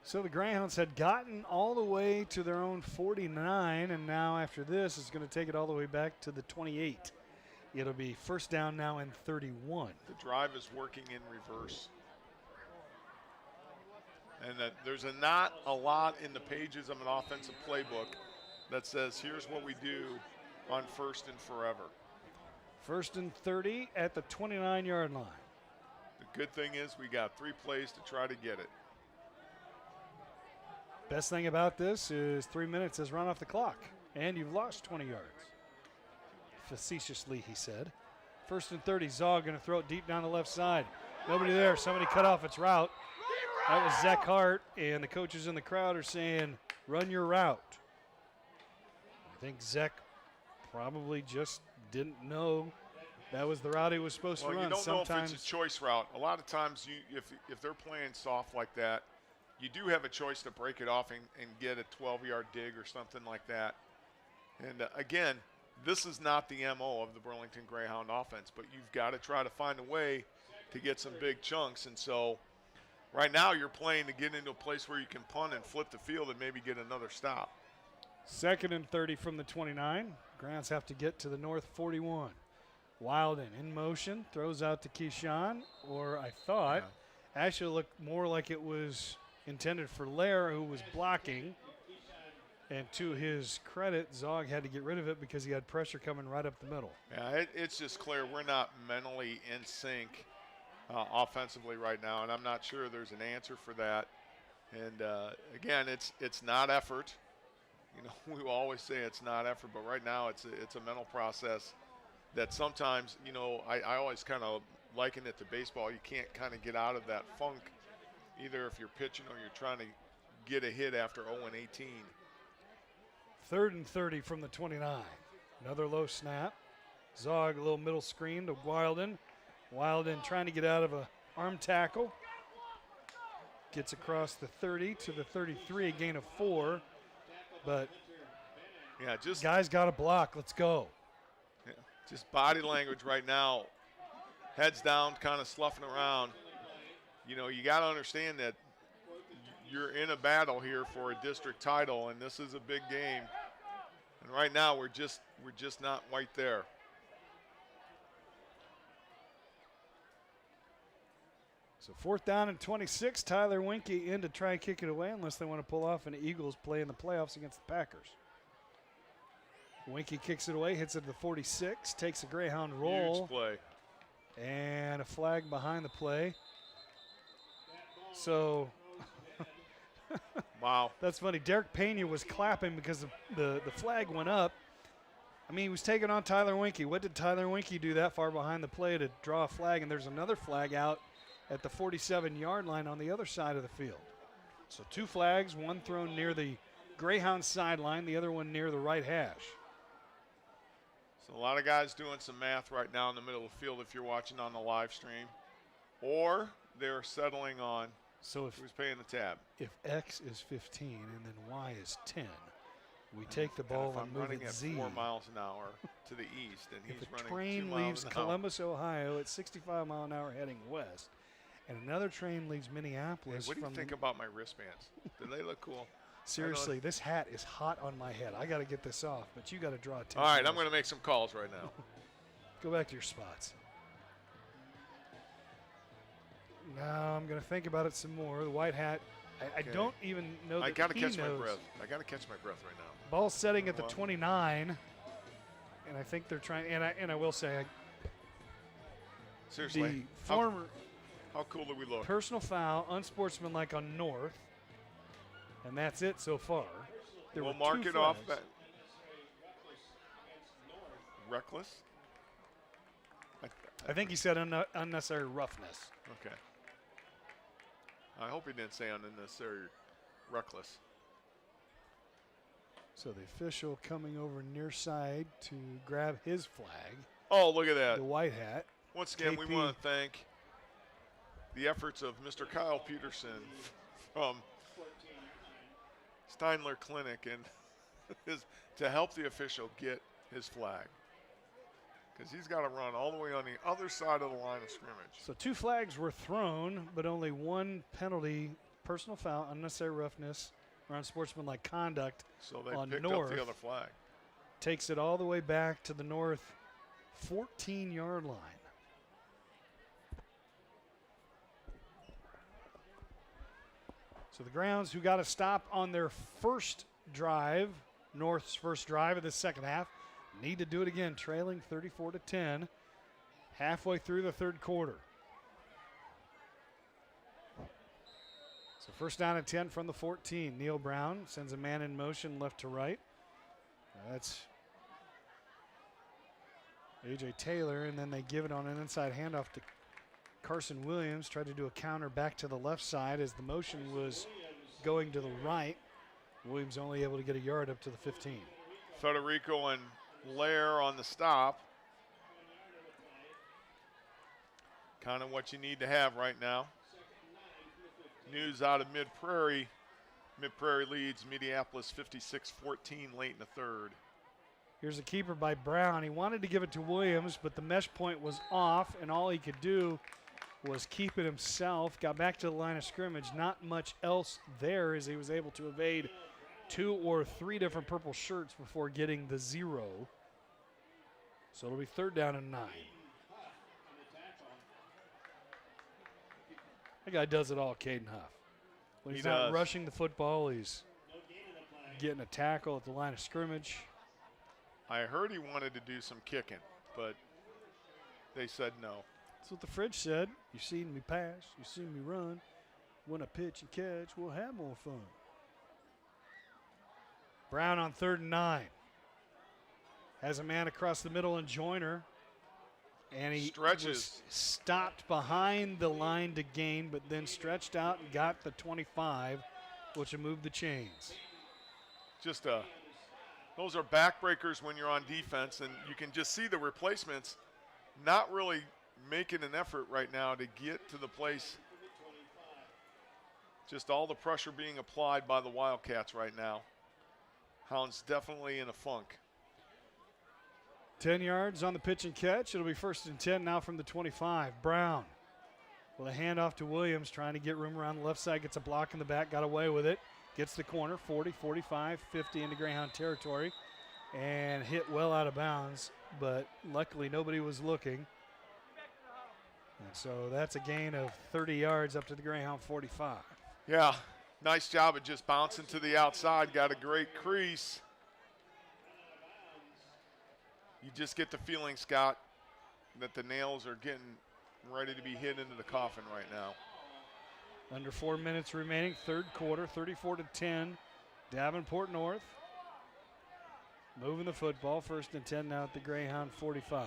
So the Greyhounds had gotten all the way to their own 49, and now after this is going to take it all the way back to the 28. It'll be first down now and 31. The drive is working in reverse. And there's not a lot in the pages of an offensive playbook that says, here's what we do on first and forever. First and 30 at the 29-yard line. The good thing is we got 3 plays to try to get it. Best thing about this is 3 minutes has run off the clock, and you've lost 20 yards. Facetiously, he said. First and 30, Zog going to throw it deep down the left side. Nobody there. Somebody cut off its route. That was Zach Hart, and the coaches in the crowd are saying, run your route. I think Zach probably just didn't know that was the route he was supposed to run. You don't Sometimes know if it's a choice route. A lot of times, if they're playing soft like that, you do have a choice to break it off and get a 12-yard dig or something like that. And again, this is not the MO of the Burlington Greyhound offense, but you've got to try to find a way to get some big chunks. And so right now you're playing to get into a place where you can punt and flip the field and maybe get another stop. Second and 30 from the 29. Greyhounds have to get to the north 41. Wilden in motion, throws out to Keyshawn, or I thought, actually looked more like it was intended for Lair, who was blocking. And to his credit, Zog had to get rid of it because he had pressure coming right up the middle. Yeah, it's just clear we're not mentally in sync offensively right now, and I'm not sure there's an answer for that. And again, it's not effort. You know, we always say it's not effort, but right now it's a mental process that sometimes, you know, I always kind of liken it to baseball. You can't kind of get out of that funk, either if you're pitching or you're trying to get a hit after 0-18. Third and 30 from the 29. Another low snap. Zog, a little middle screen to Wilden. Wilden trying to get out of a arm tackle. Gets across the 30 to the 33, a gain of 4. But yeah, just guys got to block. Let's go. Yeah, just body language right now. Heads down, kind of sloughing around. You know, you got to understand that you're in a battle here for a district title, and this is a big game. And right now, we're just not quite there. So 4th down and 26. Tyler Winkie in to try and kick it away unless they want to pull off an Eagles play in the playoffs against the Packers. Winkie kicks it away, hits it to the 46, takes a Greyhound roll. Huge play. And a flag behind the play. So, wow. That's funny. Derek Pena was clapping because the flag went up. I mean, he was taking on Tyler Winkie. What did Tyler Winkie do that far behind the play to draw a flag? And there's another flag out at the 47-yard line on the other side of the field. So 2 flags, one thrown near the Greyhound sideline, the other one near the right hash. So a lot of guys doing some math right now in the middle of the field if you're watching on the live stream. Or they're settling on who's paying the tab. If X is 15 and then Y is 10, we take the ball and move running it at Z. 4 miles an hour to the east, and he's if a running 2 train miles leaves an Columbus, Ohio at 65 mile an hour heading west, and another train leaves Minneapolis Hey, what do you think about my wristbands? Do they look cool? Seriously, this hat is hot on my head. I got to get this off, but you got to draw attention. All right, I'm going to make some calls right now. Go back to your spots. Now I'm going to think about it some more. The white hat, I don't even know that I got to catch knows. my breath. I got to catch my breath right now. Ball setting at the 29, and I think they're trying. And I will say, seriously, the former how cool do we look? Personal foul, unsportsmanlike on North, and that's it so far. We'll mark it off. Reckless? I think he said unnecessary roughness. Okay. I hope he didn't say unnecessary reckless. So the official coming over near side to grab his flag. Oh, look at that. The white hat. Once again, we want to thank the efforts of Mr. Kyle Peterson from Steinler Clinic and to help the official get his flag. Because he's got to run all the way on the other side of the line of scrimmage. So 2 flags were thrown, but only 1 penalty, personal foul, unnecessary roughness, or unsportsmanlike conduct. So they on picked North, up the other flag. Takes it all the way back to the North 14-yard line. So the Grounds, who got a stop on their first drive, North's first drive of the second half, need to do it again, trailing 34-10, halfway through the third quarter. So first down and 10 from the 14. Neil Brown sends a man in motion left to right. That's A.J. Taylor, and then they give it on an inside handoff to Carson Williams. Tried to do a counter back to the left side as the motion was going to the right. Williams only able to get a yard up to the 15. Federico and Lair on the stop. Kind of what you need to have right now. News out of Mid-Prairie. Mid-Prairie leads Minneapolis 56-14 late in the third. Here's a keeper by Brown. He wanted to give it to Williams, but the mesh point was off, and all he could do was keep it himself. Got back to the line of scrimmage. Not much else there as he was able to evade 2 or 3 different purple shirts before getting the 0. So it'll be third down and 9. That guy does it all, Caden Huff. When he's not rushing the football, he's getting a tackle at the line of scrimmage. I heard he wanted to do some kicking, but they said no. That's what the fridge said. You've seen me pass, you've seen me run. When I pitch and catch, we'll have more fun. Brown on 3rd and 9. Has a man across the middle in Joyner. And he was stopped behind the line to gain, but then stretched out and got the 25, which will move the chains. Those are backbreakers when you're on defense, and you can just see the replacements not really making an effort right now to get to the place. Just all the pressure being applied by the Wildcats right now. Hounds definitely in a funk. 10 yards on the pitch and catch. It'll be 1st and 10 now from the 25. Brown with a handoff to Williams, trying to get room around the left side. Gets a block in the back, got away with it. Gets the corner, 40, 45, 50 into Greyhound territory. And hit well out of bounds, but luckily nobody was looking. And so that's a gain of 30 yards up to the Greyhound 45. Yeah, nice job of just bouncing to the outside. Got a great crease. You just get the feeling, Scott, that the nails are getting ready to be hit into the coffin right now. Under 4 minutes remaining, third quarter, 34-10, Davenport North. Moving the football, 1st and 10 now at the Greyhound 45.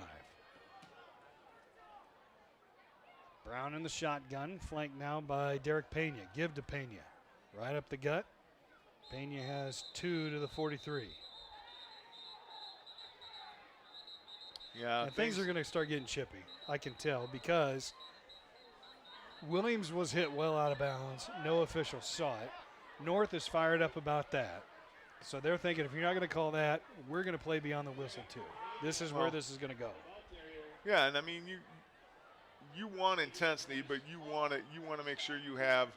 Brown in the shotgun, flanked now by Derek Pena. Give to Pena. Right up the gut. Pena has 2 to the 43. Yeah, and things are going to start getting chippy, I can tell, because Williams was hit well out of bounds. No official saw it. North is fired up about that. So they're thinking, if you're not going to call that, we're going to play beyond the whistle too. This is where this is going to go. Yeah, and I mean, you want intensity, but you want to make sure you have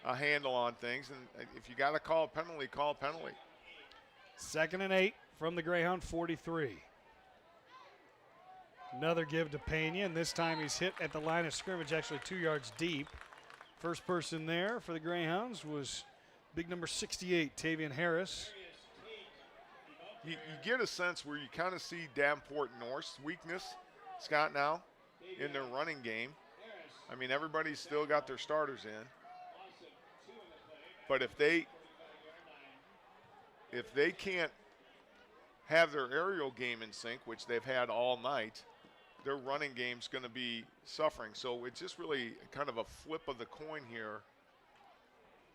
a handle on things. And if you got to call a penalty, call a penalty. 2nd and 8 from the Greyhound 43. Another give to Pena, and this time he's hit at the line of scrimmage, actually 2 yards deep. First person there for the Greyhounds was big number 68, Tavian Harris. You get a sense where you kind of see Davenport North's weakness, Scott, now in their running game. I mean, everybody's still got their starters in. But if they can't have their aerial game in sync, which they've had all night, their running game's going to be suffering. So it's just really kind of a flip of the coin here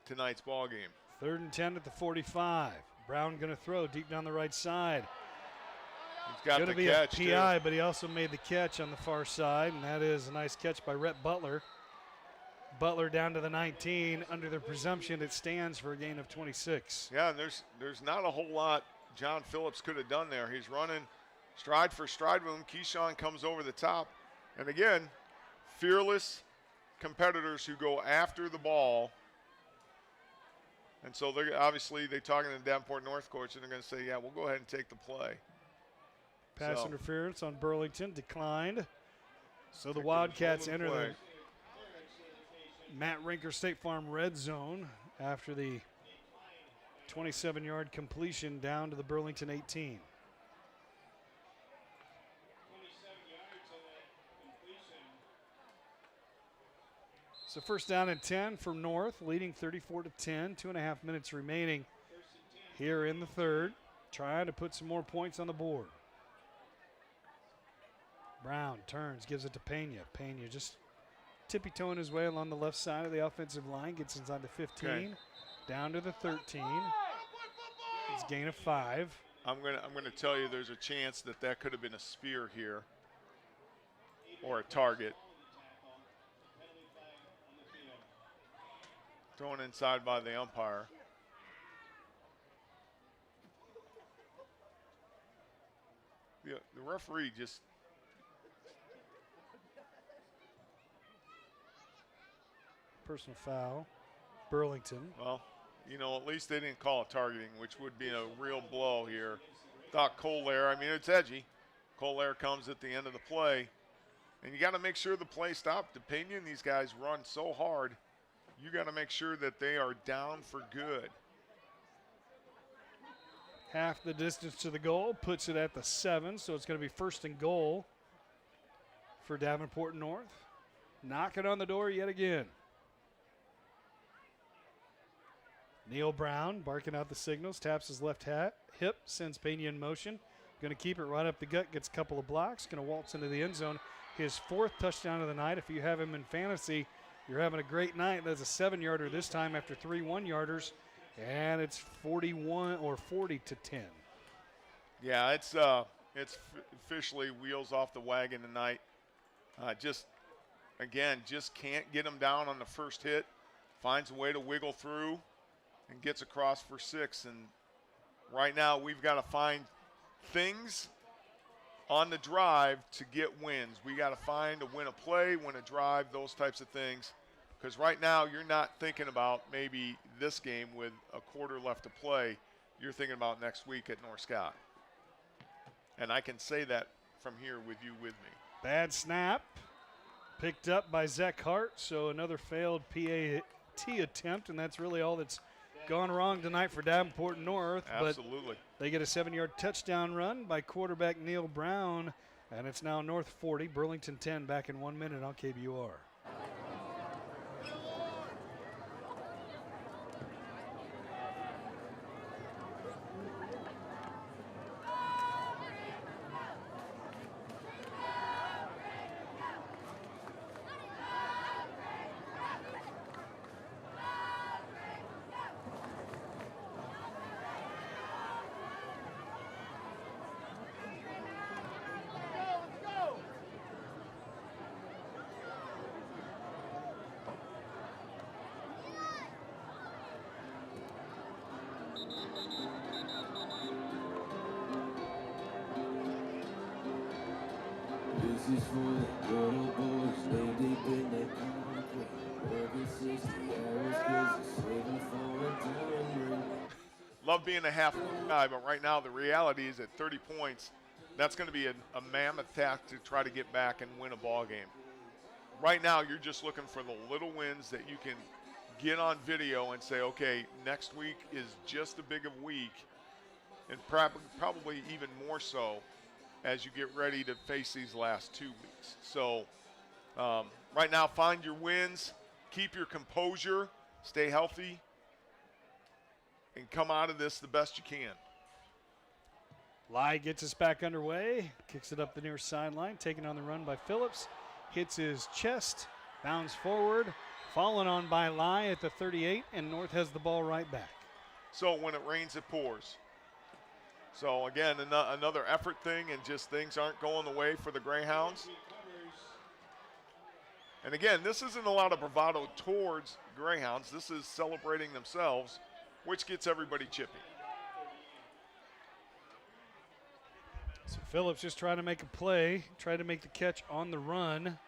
tonight's ball game. 3rd and 10 at the 45. Brown going to throw deep down the right side. He's got the be catch, a PI, but he also made the catch on the far side, and that is a nice catch by Rhett Butler. Butler down to the 19. Under the presumption, it stands for a gain of 26. Yeah, and there's not a whole lot John Phillips could have done there. He's running stride for stride with him. Keyshawn comes over the top. And again, fearless competitors who go after the ball. And so they're talking to the Davenport North coach, and they're going to say, yeah, we'll go ahead and take the play. Pass interference on Burlington declined. So the Wildcats enter the Matt Rinker State Farm red zone after the 27-yard completion down to the Burlington 18. So 1st down and 10 for North, leading 34-10, 2.5 minutes remaining here in the third, trying to put some more points on the board. Brown turns, gives it to Pena. Pena just tippy-toeing his way along the left side of the offensive line, gets inside the 15, down to the 13. It's a gain of 5. I'm gonna tell you there's a chance that could have been a spear here or a target. Thrown inside by the umpire. The referee just personal foul. Burlington. Well, at least they didn't call it targeting, which would be a real blow here. Thought Colaire, I mean, it's edgy. Colaire comes at the end of the play, and you got to make sure the play stopped. Pena and these guys run so hard. You got to make sure that they are down for good. Half the distance to the goal, puts it at the 7, so it's going to be 1st and goal for Davenport North. Knocking on the door yet again. Neil Brown barking out the signals, taps his left hip, sends Pena in motion. Going to keep it right up the gut, gets a couple of blocks, going to waltz into the end zone. His 4th touchdown of the night. If you have him in fantasy, you're having a great night. That's a 7-yarder this time after 3 1-yarders, and it's 41 or 40-10. Yeah, it's officially wheels off the wagon tonight. Just can't get him down on the first hit. Finds a way to wiggle through and gets across for 6. And right now we've got to find things on the drive to get wins. We got to find a win a play, win a drive, those types of things. Because right now you're not thinking about maybe this game with a quarter left to play. You're thinking about next week at North Scott. And I can say that from here with you with me. Bad snap. Picked up by Zach Hart, so another failed PAT attempt, and that's really all that's gone wrong tonight for Davenport North. Absolutely. But they get a 7-yard touchdown run by quarterback Neil Brown, and it's now North 40, Burlington 10, back in 1 minute on KBUR. This is for the little boys, they deep in their concrete. Working 60 hours, kids are saving for a diamond ring. Love being a half guy, but right now the reality is at 30 points, that's going to be a mammoth task to try to get back and win a ball game. Right now you're just looking for the little wins that you can get on video and say, okay, next week is just as big a week, and probably even more so as you get ready to face these last 2 weeks. So right now, find your wins, keep your composure, stay healthy, and come out of this the best you can. Lai gets us back underway, kicks it up the near sideline, taken on the run by Phillips, hits his chest, bounds forward, fallen on by Lai at the 38, and North has the ball right back. So when it rains, it pours. So again, another effort thing, and just things aren't going the way for the Greyhounds. And again, this isn't a lot of bravado towards Greyhounds. This is celebrating themselves, which gets everybody chippy. So Phillips just trying to make a play, try to make the catch on the run.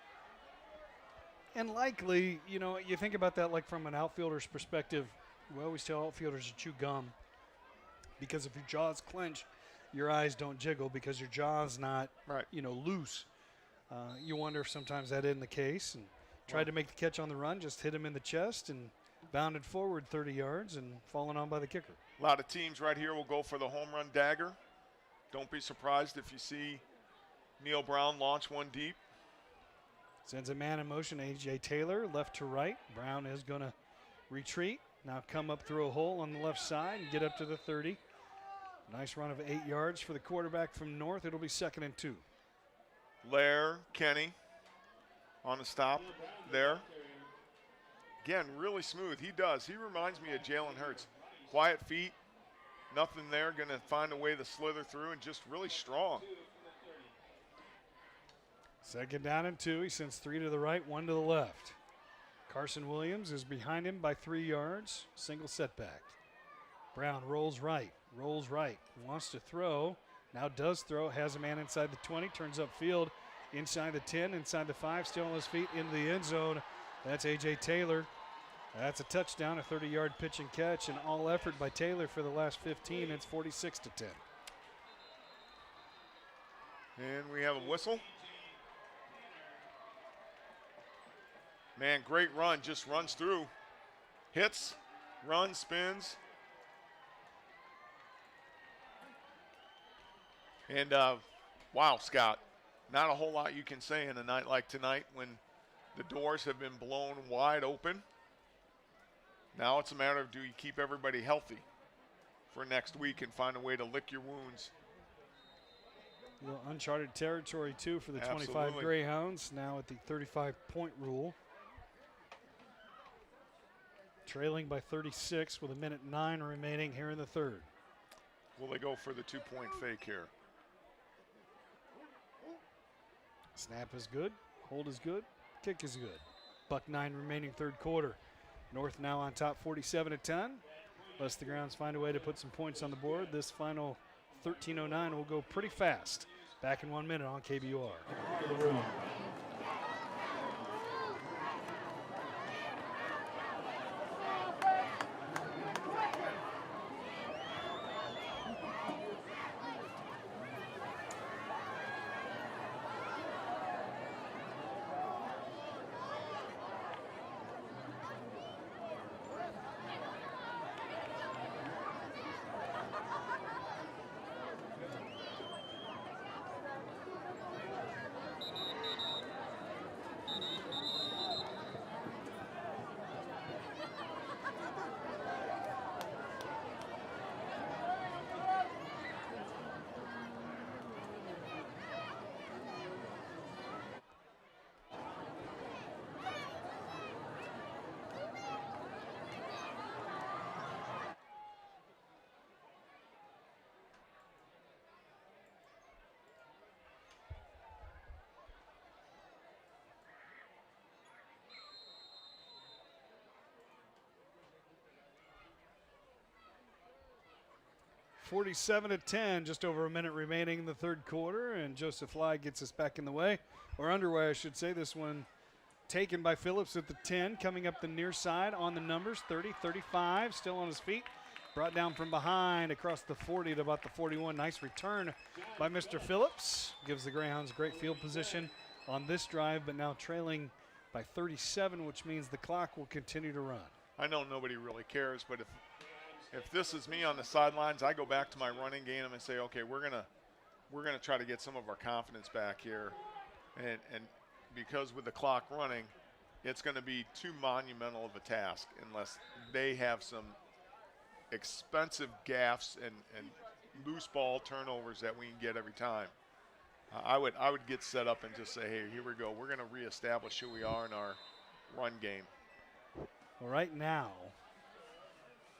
And likely, you know, you think about that like from an outfielder's perspective. We always tell outfielders to chew gum, because if your jaws clench, your eyes don't jiggle because your jaw's not, right, you know, loose. You wonder if sometimes that isn't the case. And tried to make the catch on the run, just hit him in the chest and bounded forward 30 yards and fallen on by the kicker. A lot of teams right here will go for the home run dagger. Don't be surprised if you see Neil Brown launch one deep. Sends a man in motion, A.J. Taylor, left to right. Brown is going to retreat. Now come up through a hole on the left side and get up to the 30. Nice run of 8 yards for the quarterback from North. It'll be 2nd and 2. Lair, Kenny on the stop there. Again, really smooth. He does. He reminds me of Jalen Hurts. Quiet feet, nothing there. Going to find a way to slither through, and just really strong. 2nd down and 2. He sends 3 to the right, 1 to the left. Carson Williams is behind him by 3 yards. Single setback. Brown rolls right, wants to throw, now does throw, has a man inside the 20, turns upfield, inside the 10, inside the 5, still on his feet, into the end zone. That's A.J. Taylor. That's a touchdown, a 30-yard pitch and catch, and all effort by Taylor for the last 15. It's 46 to 10. And we have a whistle. Man, great run, just runs through. Hits, runs, spins. And, wow, Scott, not a whole lot you can say in a night like tonight when the doors have been blown wide open. Now it's a matter of, do you keep everybody healthy for next week and find a way to lick your wounds? A little uncharted territory, too, for the 25 Absolutely. Greyhounds, now at the 35-point rule. Trailing by 36 with 1:09 remaining here in the third. Will they go for the 2-point fake here? Snap is good. Hold is good. Kick is good. Buck 9 remaining third quarter. North now on top 47-10. Unless the Grounds find a way to put some points on the board, this final 13:09 will go pretty fast. Back in 1 minute on KBUR. room. 47-10, just over a minute remaining in the third quarter, and Joseph Lai gets us back in the way, or underway, I should say. This one taken by Phillips at the 10, coming up the near side on the numbers, 30, 35, still on his feet. Brought down from behind across the 40 to about the 41. Nice return by Mr. Phillips. Gives the Greyhounds great field position on this drive, but now trailing by 37, which means the clock will continue to run. I know nobody really cares, but if this is me on the sidelines, I go back to my running game and say, okay, we're gonna try to get some of our confidence back here, and because with the clock running, it's going to be too monumental of a task unless they have some expensive gaffes and loose ball turnovers that we can get every time. I would get set up and just say, hey, here we go. We're going to reestablish who we are in our run game. Well, right now,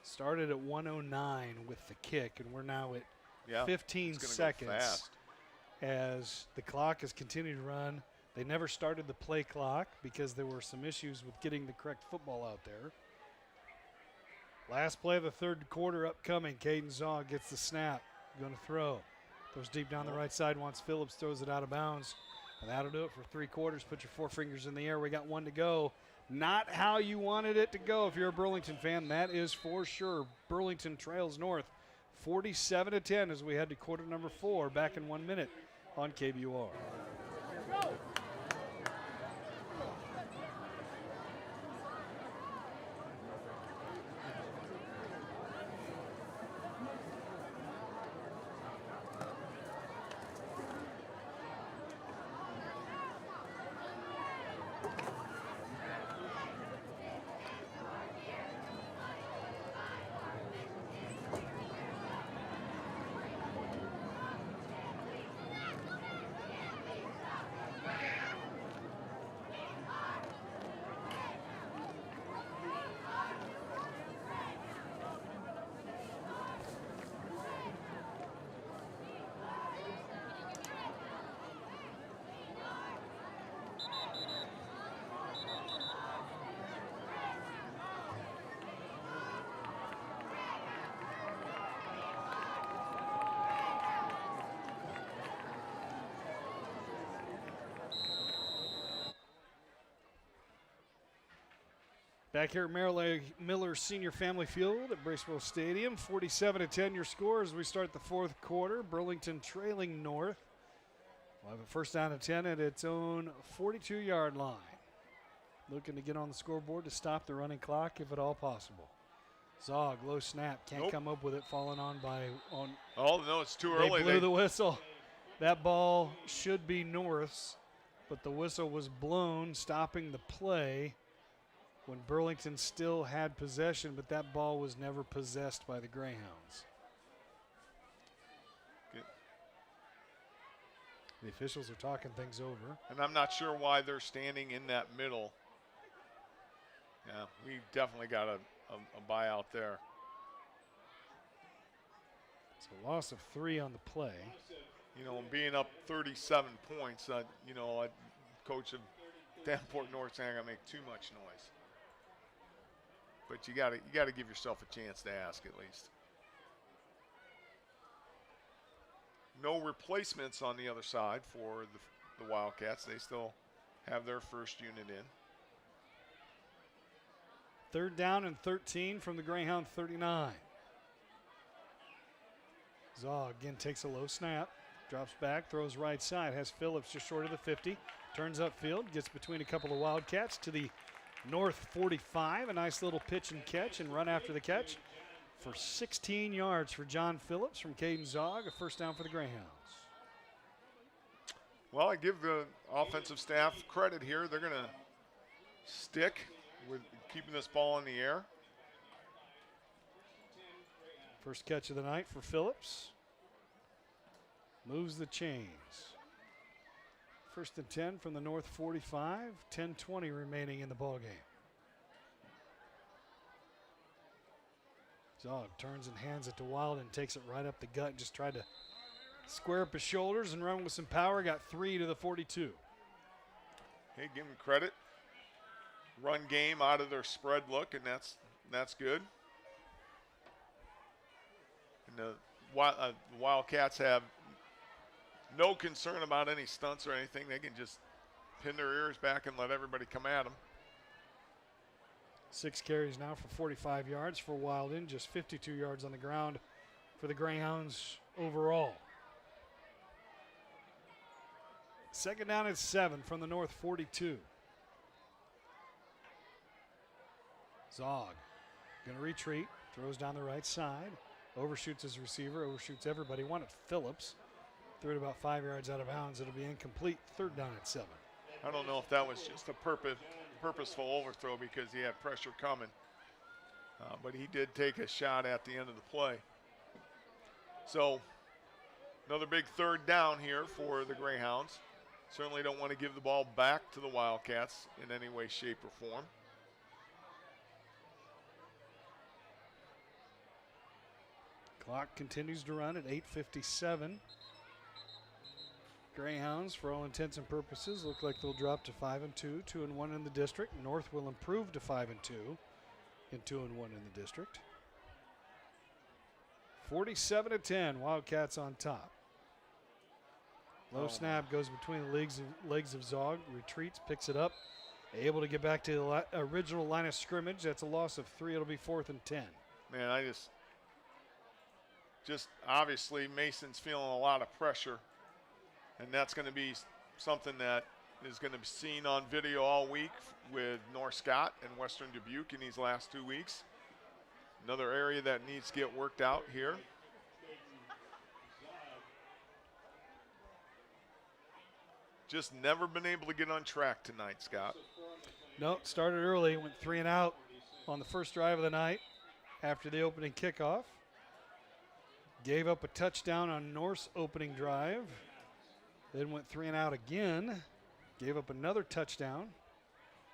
started at 109 with the kick, and we're now at 15 seconds as the clock has continued to run. They never started the play clock because there were some issues with getting the correct football out there. Last play of the third quarter upcoming. Caden Zog gets the snap, going to throw. Throws deep down the right side once Phillips throws it out of bounds. And that'll do it for 3 quarters. Put your 4 fingers in the air. We got 1 to go. Not how you wanted it to go if you're a Burlington fan. That is for sure. Burlington trails North 47-10 as we head to quarter number 4. Back in 1 minute on KBUR. Back here at Merrill Miller Senior Family Field at Bracewell Stadium, 47-10 your score as we start the fourth quarter. Burlington trailing North. We'll have a first down and 10 at its own 42-yard line. Looking to get on the scoreboard to stop the running clock if at all possible. Zog, low snap, can't come up with it, fallen on by on. Oh, no, it's too early. They blew the whistle. That ball should be North's, but the whistle was blown, stopping the play when Burlington still had possession, but that ball was never possessed by the Greyhounds. Good. The officials are talking things over. And I'm not sure why they're standing in that middle. Yeah, we definitely got a buyout there. It's a loss of 3 on the play. You know, being up 37 points, you know, Coach Davenport North's not gonna make too much noise. But you gotta give yourself a chance to ask at least. No replacements on the other side for the Wildcats. They still have their first unit in. 3rd down and 13 from the Greyhound 39. Zog again takes a low snap, drops back, throws right side, has Phillips just short of the 50, turns upfield, gets between a couple of Wildcats to the North 45. A nice little pitch and catch and run after the catch for 16 yards for John Phillips from Caden Zog, a first down for the Greyhounds. Well, I give the offensive staff credit here. They're going to stick with keeping this ball in the air. First catch of the night for Phillips. Moves the chains. 1st and 10 from the North 45. 10:20 remaining in the ballgame. Zog turns and hands it to Wild and takes it right up the gut and just tried to square up his shoulders and run with some power. Got 3 to the 42. Hey, give them credit. Run game out of their spread look, and that's good. And the Wildcats have no concern about any stunts or anything. They can just pin their ears back and let everybody come at them. 6 carries now for 45 yards for Wilden, just 52 yards on the ground for the Greyhounds overall. 2nd down and 7 from the North 42. Zog going to retreat, throws down the right side, overshoots his receiver, overshoots everybody. One at Phillips, threw it about 5 yards out of bounds. It'll be incomplete. 3rd down and 7. I don't know if that was just a purposeful overthrow because he had pressure coming, but he did take a shot at the end of the play. So another big 3rd down here for the Greyhounds. Certainly don't want to give the ball back to the Wildcats in any way, shape, or form. Clock continues to run at 8:57. Greyhounds, for all intents and purposes, look like they'll drop to 5-2, 2-1 in the district. North will improve to 5-2 and 2-1 in the district. 47-10, Wildcats on top. Low snap goes between the legs of Zog, retreats, picks it up, able to get back to the original line of scrimmage. That's a loss of 3. It'll be 4th and 10. Man, I just obviously Mason's feeling a lot of pressure, and that's going to be something that is going to be seen on video all week with North Scott and Western Dubuque in these last 2 weeks. Another area that needs to get worked out here. Just never been able to get on track tonight, Scott. No, started early, went 3 and out on the first drive of the night after the opening kickoff. Gave up a touchdown on North's opening drive. Then went 3 and out again. Gave up another touchdown.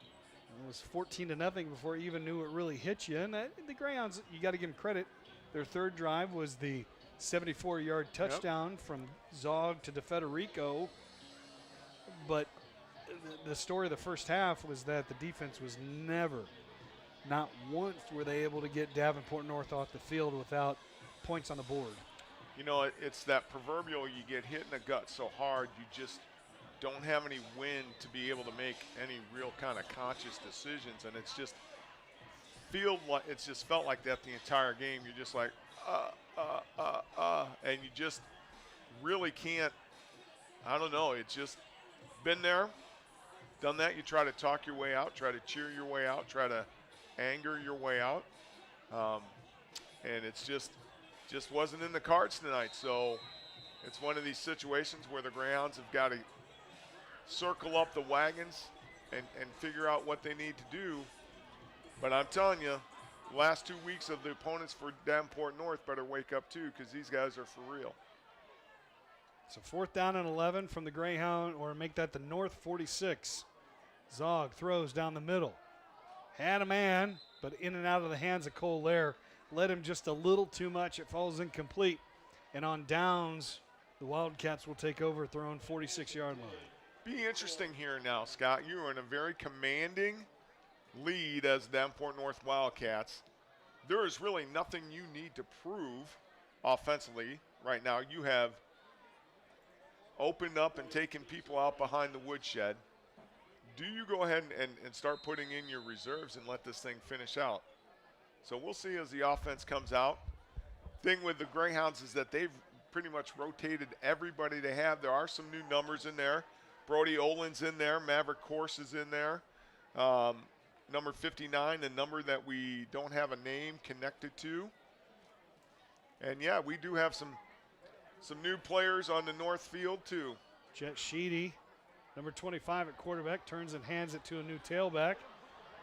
It was 14-0 before you even knew it really hit you. And the Greyhounds, you got to give them credit. Their 3rd drive was the 74-yard touchdown from Zog to DeFederico. But the story of the first half was that the defense was never, not once were they able to get Davenport North off the field without points on the board. You know, it's that proverbial you get hit in the gut so hard you just don't have any wind to be able to make any real kind of conscious decisions, and it's just felt like that the entire game. You're just like and you just really can't. I don't know. It's just been there, done that. You try to talk your way out, try to cheer your way out, try to anger your way out, and it's just wasn't in the cards tonight. So it's one of these situations where the Greyhounds have got to circle up the wagons and figure out what they need to do. But I'm telling you, the last 2 weeks of the opponents for Davenport North better wake up too, because these guys are for real. So 4th down and 11 from the Greyhound, or make that the North 46. Zog throws down the middle. Had a man, but in and out of the hands of Cole Lair. Led him just a little too much. It falls incomplete. And on downs, the Wildcats will take over at their own 46-yard line. be interesting here now, Scott. You are in a very commanding lead as Davenport North Wildcats. There is really nothing you need to prove offensively right now. You have opened up and taken people out behind the woodshed. Do you go ahead and start putting in your reserves and let this thing finish out? So we'll see as the offense comes out. Thing with the Greyhounds is that they've pretty much rotated everybody they have. There are some new numbers in there. Brody Olin's in there. Maverick Course is in there. Number 59, a number that we don't have a name connected to. And, yeah, we do have some new players on the north field, too. Jet Sheedy, number 25 at quarterback, turns and hands it to a new tailback.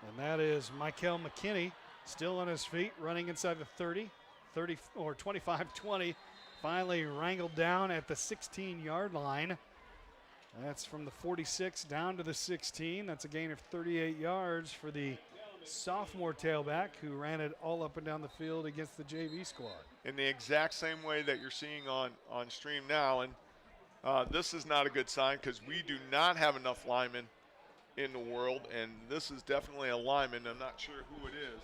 And that is Michael McKinney, still on his feet, running inside the 30 or 25-20. Finally wrangled down at the 16-yard line. That's from the 46 down to the 16. That's a gain of 38 yards for the sophomore tailback who ran it all up and down the field against the JV squad. In the exact same way that you're seeing on stream now. And this is not a good sign because we do not have enough linemen in the world. And this is definitely a lineman. I'm not sure who it is.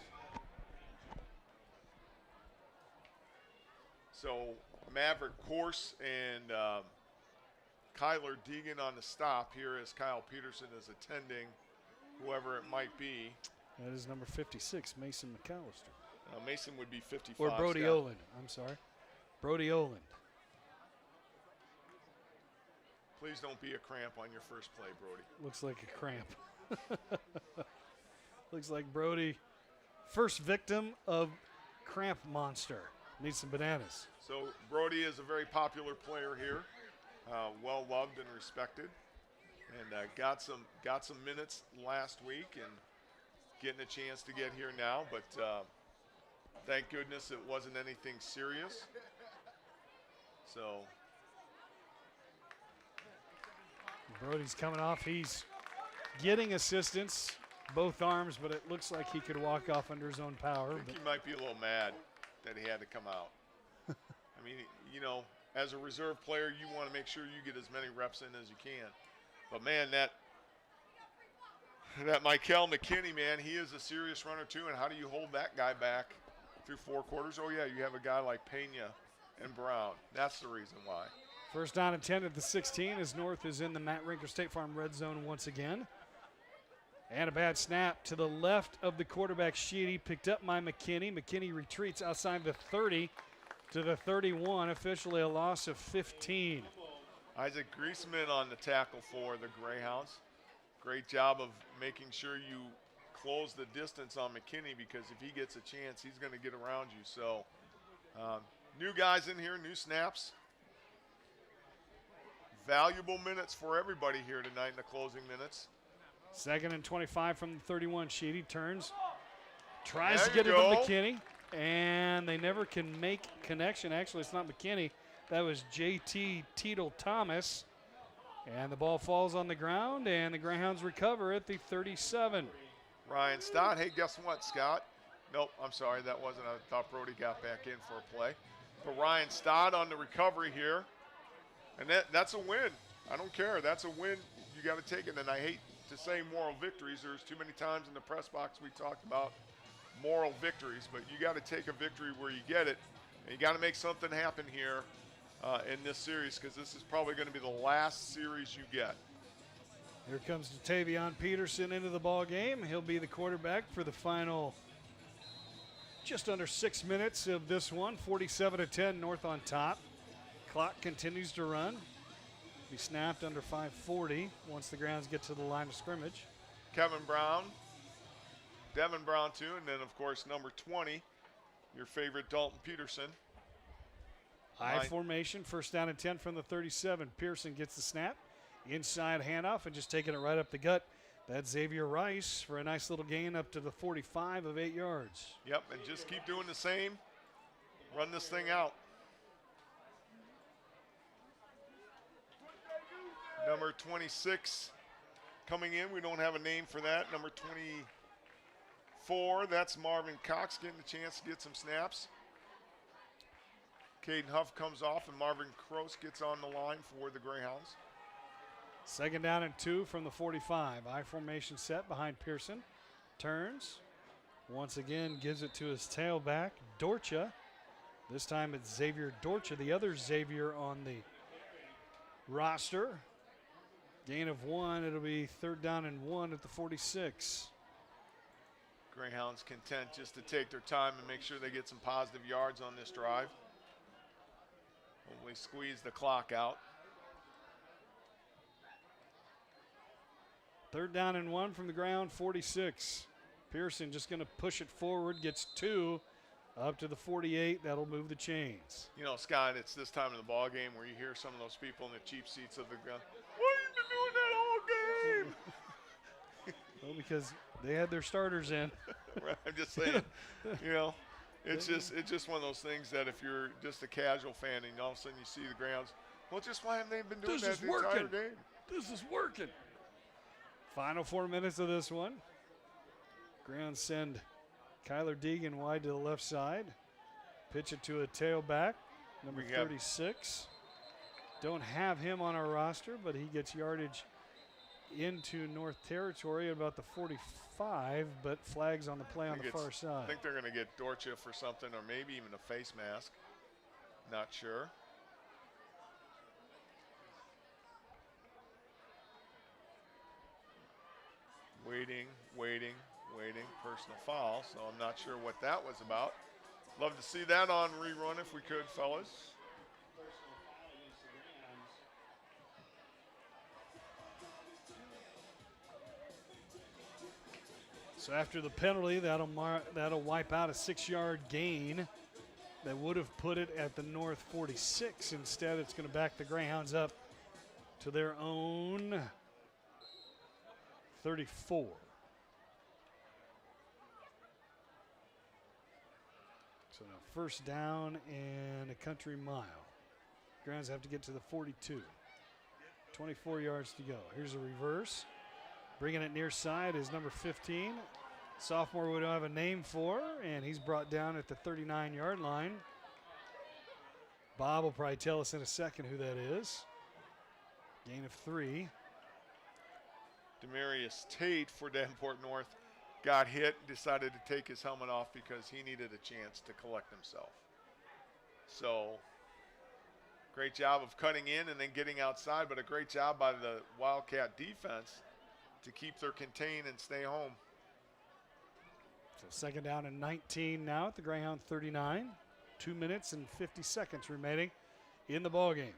So Maverick Course and Kyler Deegan on the stop here as Kyle Peterson is attending whoever it might be. That is number 56, Mason McAllister. Mason would be 55. Or Brody Scott. Oland, I'm sorry. Brody Oland. Please don't be a cramp on your first play, Brody. Looks like a cramp. Looks like Brody, first victim of cramp monster. Needs some bananas. So Brody is a very popular player here, well loved and respected, and got some minutes last week and getting a chance to get here now. But thank goodness it wasn't anything serious. So Brody's coming off. He's getting assistance, both arms, but it looks like he could walk off under his own power. I think he might be a little mad that he had to come out. I mean, you know, as a reserve player, you want to make sure you get as many reps in as you can. But, man, that Michael McKinney, man, he is a serious runner, too. And how do you hold that guy back through 4 quarters? Oh, yeah, you have a guy like Pena and Brown. That's the reason why. First down and 10 at the 16 as North is in the Matt Rinker State Farm red zone once again. And a bad snap to the left of the quarterback, Sheedy, picked up by McKinney. McKinney retreats outside the 30 to the 31, officially a loss of 15. Isaac Griezmann on the tackle for the Greyhounds. Great job of making sure you close the distance on McKinney because if he gets a chance, he's going to get around you. So new guys in here, new snaps. Valuable minutes for everybody here tonight in the closing minutes. 2nd and 25 from the 31. Sheedy turns, tries There to get it you to go. McKinney, and they never can make connection. Actually, it's not McKinney. That was JT Teetle Thomas. And the ball falls on the ground, and the Greyhounds recover at the 37. Ryan Stott. Hey, guess what, Scott? Nope, I'm sorry, that wasn't. I thought Brody got back in for a play. But Ryan Stott on the recovery here. And that's a win. I don't care. That's a win. You got to take it. And I hate to say moral victories. There's too many times in the press box we talked about moral victories. But you got to take a victory where you get it. And you got to make something happen here in this series because this is probably going to be the last series you get. Here comes Tavion Peterson into the ball game. He'll be the quarterback for the final just under 6 minutes of this one. 47-10, North on top. Clock continues to run. Be snapped under 5:40 once the Grounds get to the line of scrimmage. Kevin Brown, Devin Brown too, and then of course number 20, your favorite Dalton Peterson. I formation, first down and 10 from the 37. Pearson gets the snap. Inside handoff and just taking it right up the gut. That's Xavier Rice for a nice little gain up to the 45 of 8 yards. Yep, and just keep doing the same. Run this thing out. Number 26 coming in. We don't have a name for that. Number 24, that's Marvin Cox getting a chance to get some snaps. Caden Huff comes off and Marvin Kroos gets on the line for the Greyhounds. Second down and 2 from the 45. I formation set behind Pearson. Turns. Once again gives it to his tailback, Dorcha. This time it's Xavier Dorcha, the other Xavier on the roster. Gain of 1. It'll be third down and 1 at the 46. Greyhounds content just to take their time and make sure they get some positive yards on this drive. Hopefully squeeze the clock out. Third down and 1 from the ground, 46. Pearson just going to push it forward, gets 2 up to the 48. That'll move the chains. You know, Scott, it's this time of the ball game where you hear some of those people in the cheap seats of the gun. Why have you been doing that all game? Well, because they had their starters in. Right, I'm just saying, you know, it's just one of those things that if you're just a casual fan and all of a sudden you see the Greyhounds, well, just why haven't they been doing that the entire game? This is working. Final 4 minutes of this one. Greyhounds send Kyler Deegan wide to the left side. Pitch it to a tailback, number 36. Don't have him on our roster, but he gets yardage into North Territory at about the 45, but flags on the play on the far side. I think they're going to get Dorcha for something, or maybe even a face mask. Not sure. Waiting. Personal foul, so I'm not sure what that was about. Love to see that on rerun if we could, fellas. So after the penalty, that'll wipe out a 6-yard gain that would have put it at the North 46. Instead, it's going to back the Greyhounds up to their own 34. So now first down and a country mile. Greyhounds have to get to the 42. 24 yards to go. Here's a reverse. Bringing it near side is number 15. Sophomore we don't have a name for, and he's brought down at the 39-yard line. Bob will probably tell us in a second who that is. Gain of 3. Demarius Tate for Davenport North got hit, decided to take his helmet off because he needed a chance to collect himself. So great job of cutting in and then getting outside, but a great job by the Wildcat defense to keep their contain and stay home. So second down and 19 now at the Greyhound 39. 2 minutes and 50 seconds remaining in the ballgame.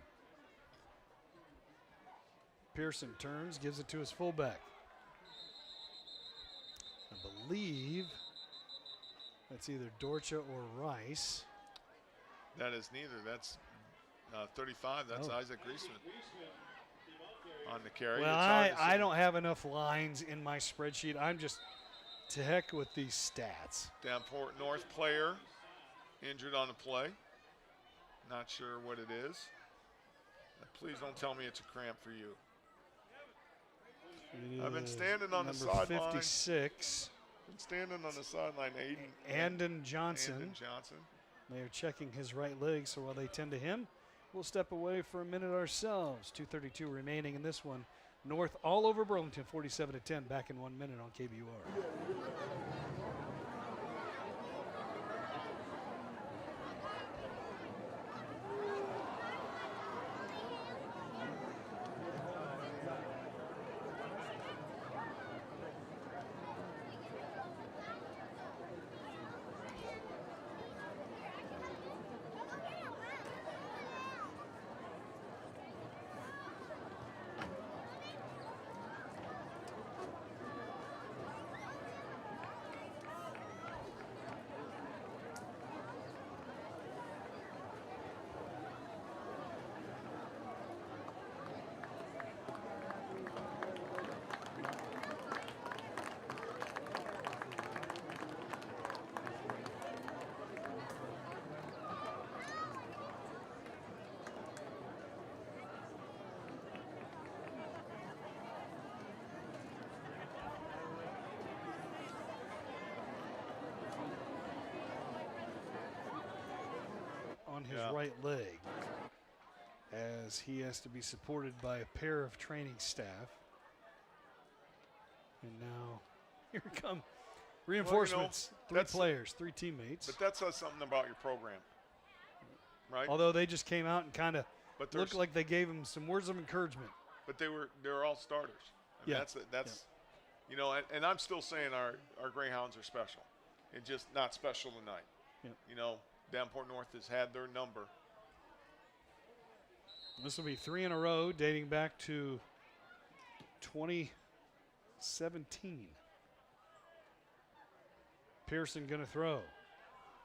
Pearson turns, gives it to his fullback. I believe that's either Dorcha or Rice. That is neither. That's 35. That's Isaac Griezmann on the carry. Well, I don't have enough lines in my spreadsheet. I'm just to heck with these stats. Davenport North player injured on the play. Not sure what it is. Please don't tell me it's a cramp for you. I've been standing on the sideline. 56. Been standing on the sideline. Andon Johnson. Andon Johnson. They are checking his right leg, so while they tend to him, we'll step away for a minute ourselves. 2:32 remaining in this one. North all over Burlington, 47-10. Back in 1 minute on KBUR. On his right leg. as he has to be supported by a pair of training staff. And now here come reinforcements. Well, 3 players, 3 teammates. But that says something about your program, right? Although they just came out and kind of looked like they gave him some words of encouragement. But they're all starters. I mean, that's you know, and I'm still saying our Greyhounds are special, and just not special tonight. Yep. You know, Davenport North has had their number. This will be 3 in a row, dating back to 2017. Pearson going to throw.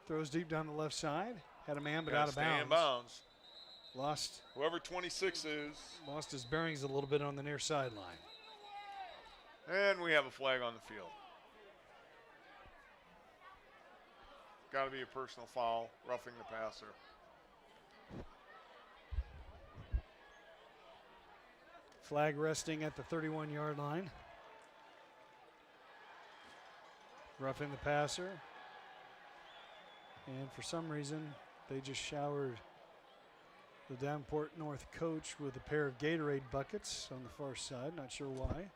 Throws deep down the left side. Had a man, but out of bounds. Lost. Whoever 26 is. Lost his bearings a little bit on the near sideline. And we have a flag on the field. Got to be a personal foul, roughing the passer. Flag resting at the 31-yard line. Roughing the passer. And for some reason, they just showered the Davenport North coach with a pair of Gatorade buckets on the far side. Not sure why.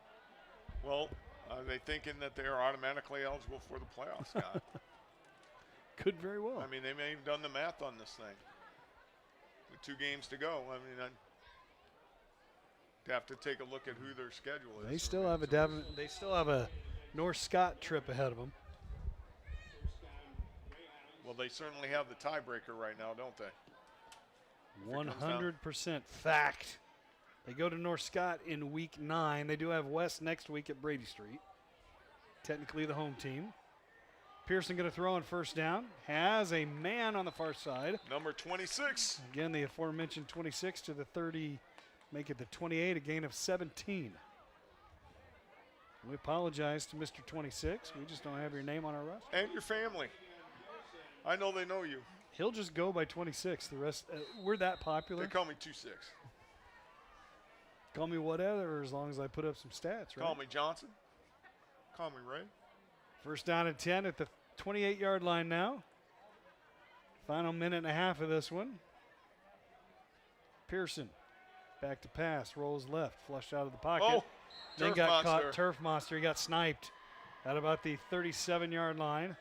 Well, are they thinking that they are automatically eligible for the playoffs, Scott? Could very well. I mean, they may have done the math on this thing. With 2 games to go, I mean, I'd have to take a look at who their schedule is. They still have a North Scott trip ahead of them. Well, they certainly have the tiebreaker right now, don't they? 100% fact. They go to North Scott in week 9. They do have West next week at Brady Street. Technically the home team. Pearson going to throw on first down. Has a man on the far side. Number 26. Again, the aforementioned 26 to the 30. Make it the 28, a gain of 17. We apologize to Mr. 26. We just don't have your name on our roster. And your family. I know they know you. He'll just go by 26. The rest, we're that popular. They call me 2-6. Call me whatever as long as I put up some stats, right? Call me Johnson. Call me Ray. First down and 10 at the 28-yard line now. Final minute and a half of this one. Pearson back to pass, rolls left, flushed out of the pocket. Oh, then got caught, turf monster. He got sniped at about the 37-yard line.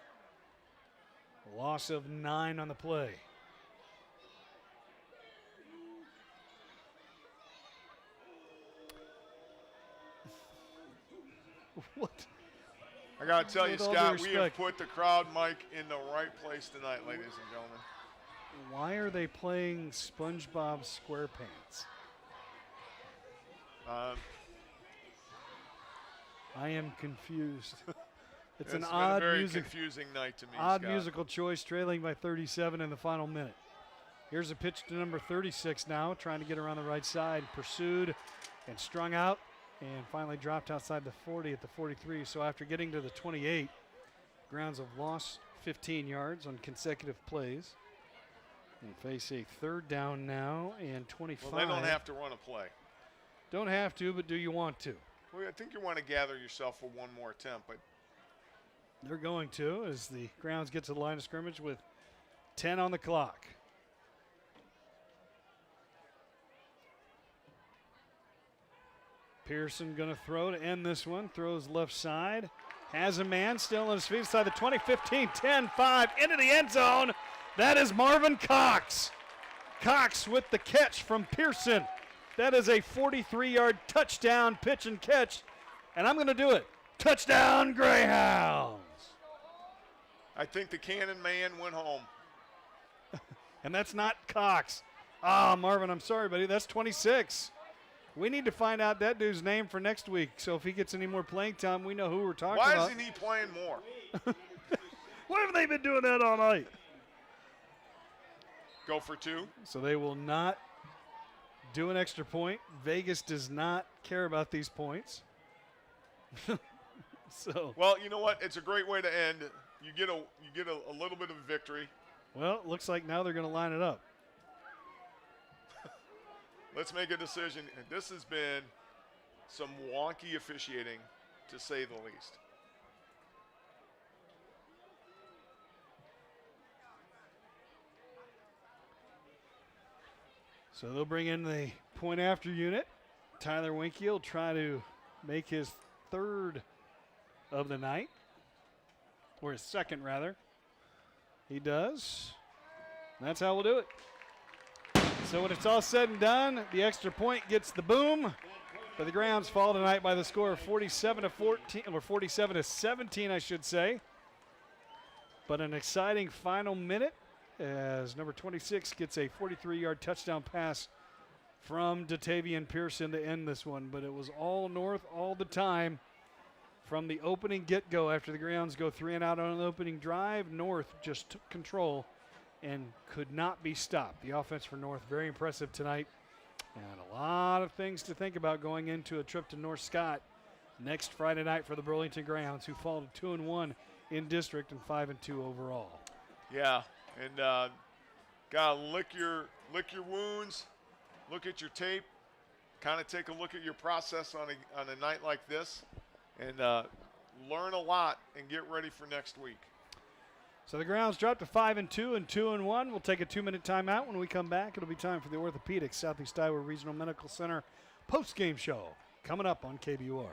Loss of 9 on the play. What? I got to tell you, Scott, we have put the crowd mic in the right place tonight, ladies and gentlemen. Why are they playing SpongeBob SquarePants? I am confused. It's an odd confusing night to me, Odd Scott. musical choice, trailing by 37 in the final minute. Here's a pitch to number 36 now, trying to get around the right side. Pursued and strung out, and finally dropped outside the 40 at the 43. So after getting to the 28, Grounds have lost 15 yards on consecutive plays. And face a third down now and 25. Well, they don't have to run a play. Don't have to, but do you want to? Well, I think you want to gather yourself for one more attempt, but they're going to as the Grounds get to the line of scrimmage with 10 on the clock. Pearson going to throw to end this one. Throws left side. Has a man still on his feet inside the 20, 15, 10, 5, into the end zone. That is Marvin Cox. Cox with the catch from Pearson. That is a 43-yard touchdown pitch and catch. And I'm going to do it. Touchdown, Greyhounds. I think the Cannon man went home. And that's not Cox. Ah, Marvin, I'm sorry, buddy. That's 26. We need to find out that dude's name for next week. So if he gets any more playing time, we know who we're talking about. Why isn't he playing more? Why have they been doing that all night? Go for 2. So they will not do an extra point. Vegas does not care about these points. So well, you know what? It's a great way to end. You get a little bit of a victory. Well, it looks like now they're going to line it up. Let's make a decision. This has been some wonky officiating, to say the least. So they'll bring in the point after unit. Tyler Winkie will try to make his third of the night, or his second rather. He does. And that's how we'll do it. So when it's all said and done, the extra point gets the boom. But the Greyhounds fall tonight by the score of 47-14, or 47-17, I should say. But an exciting final minute as number 26 gets a 43-yard touchdown pass from Datavian Pearson to end this one. But it was all North all the time from the opening get-go. After the Greyhounds go 3 and out on an opening drive, North just took control and could not be stopped. The offense for North, very impressive tonight. And a lot of things to think about going into a trip to North Scott next Friday night for the Burlington Greyhounds, who fall to 2-1 in district and 5-2 overall. Yeah, and gotta lick your wounds, look at your tape, kind of take a look at your process on a night like this, and learn a lot and get ready for next week. So the Greyhounds drop to 5-2 and 2-1. We'll take a 2-minute timeout. When we come back, it'll be time for the Orthopedics Southeast Iowa Regional Medical Center post-game show coming up on KBUR.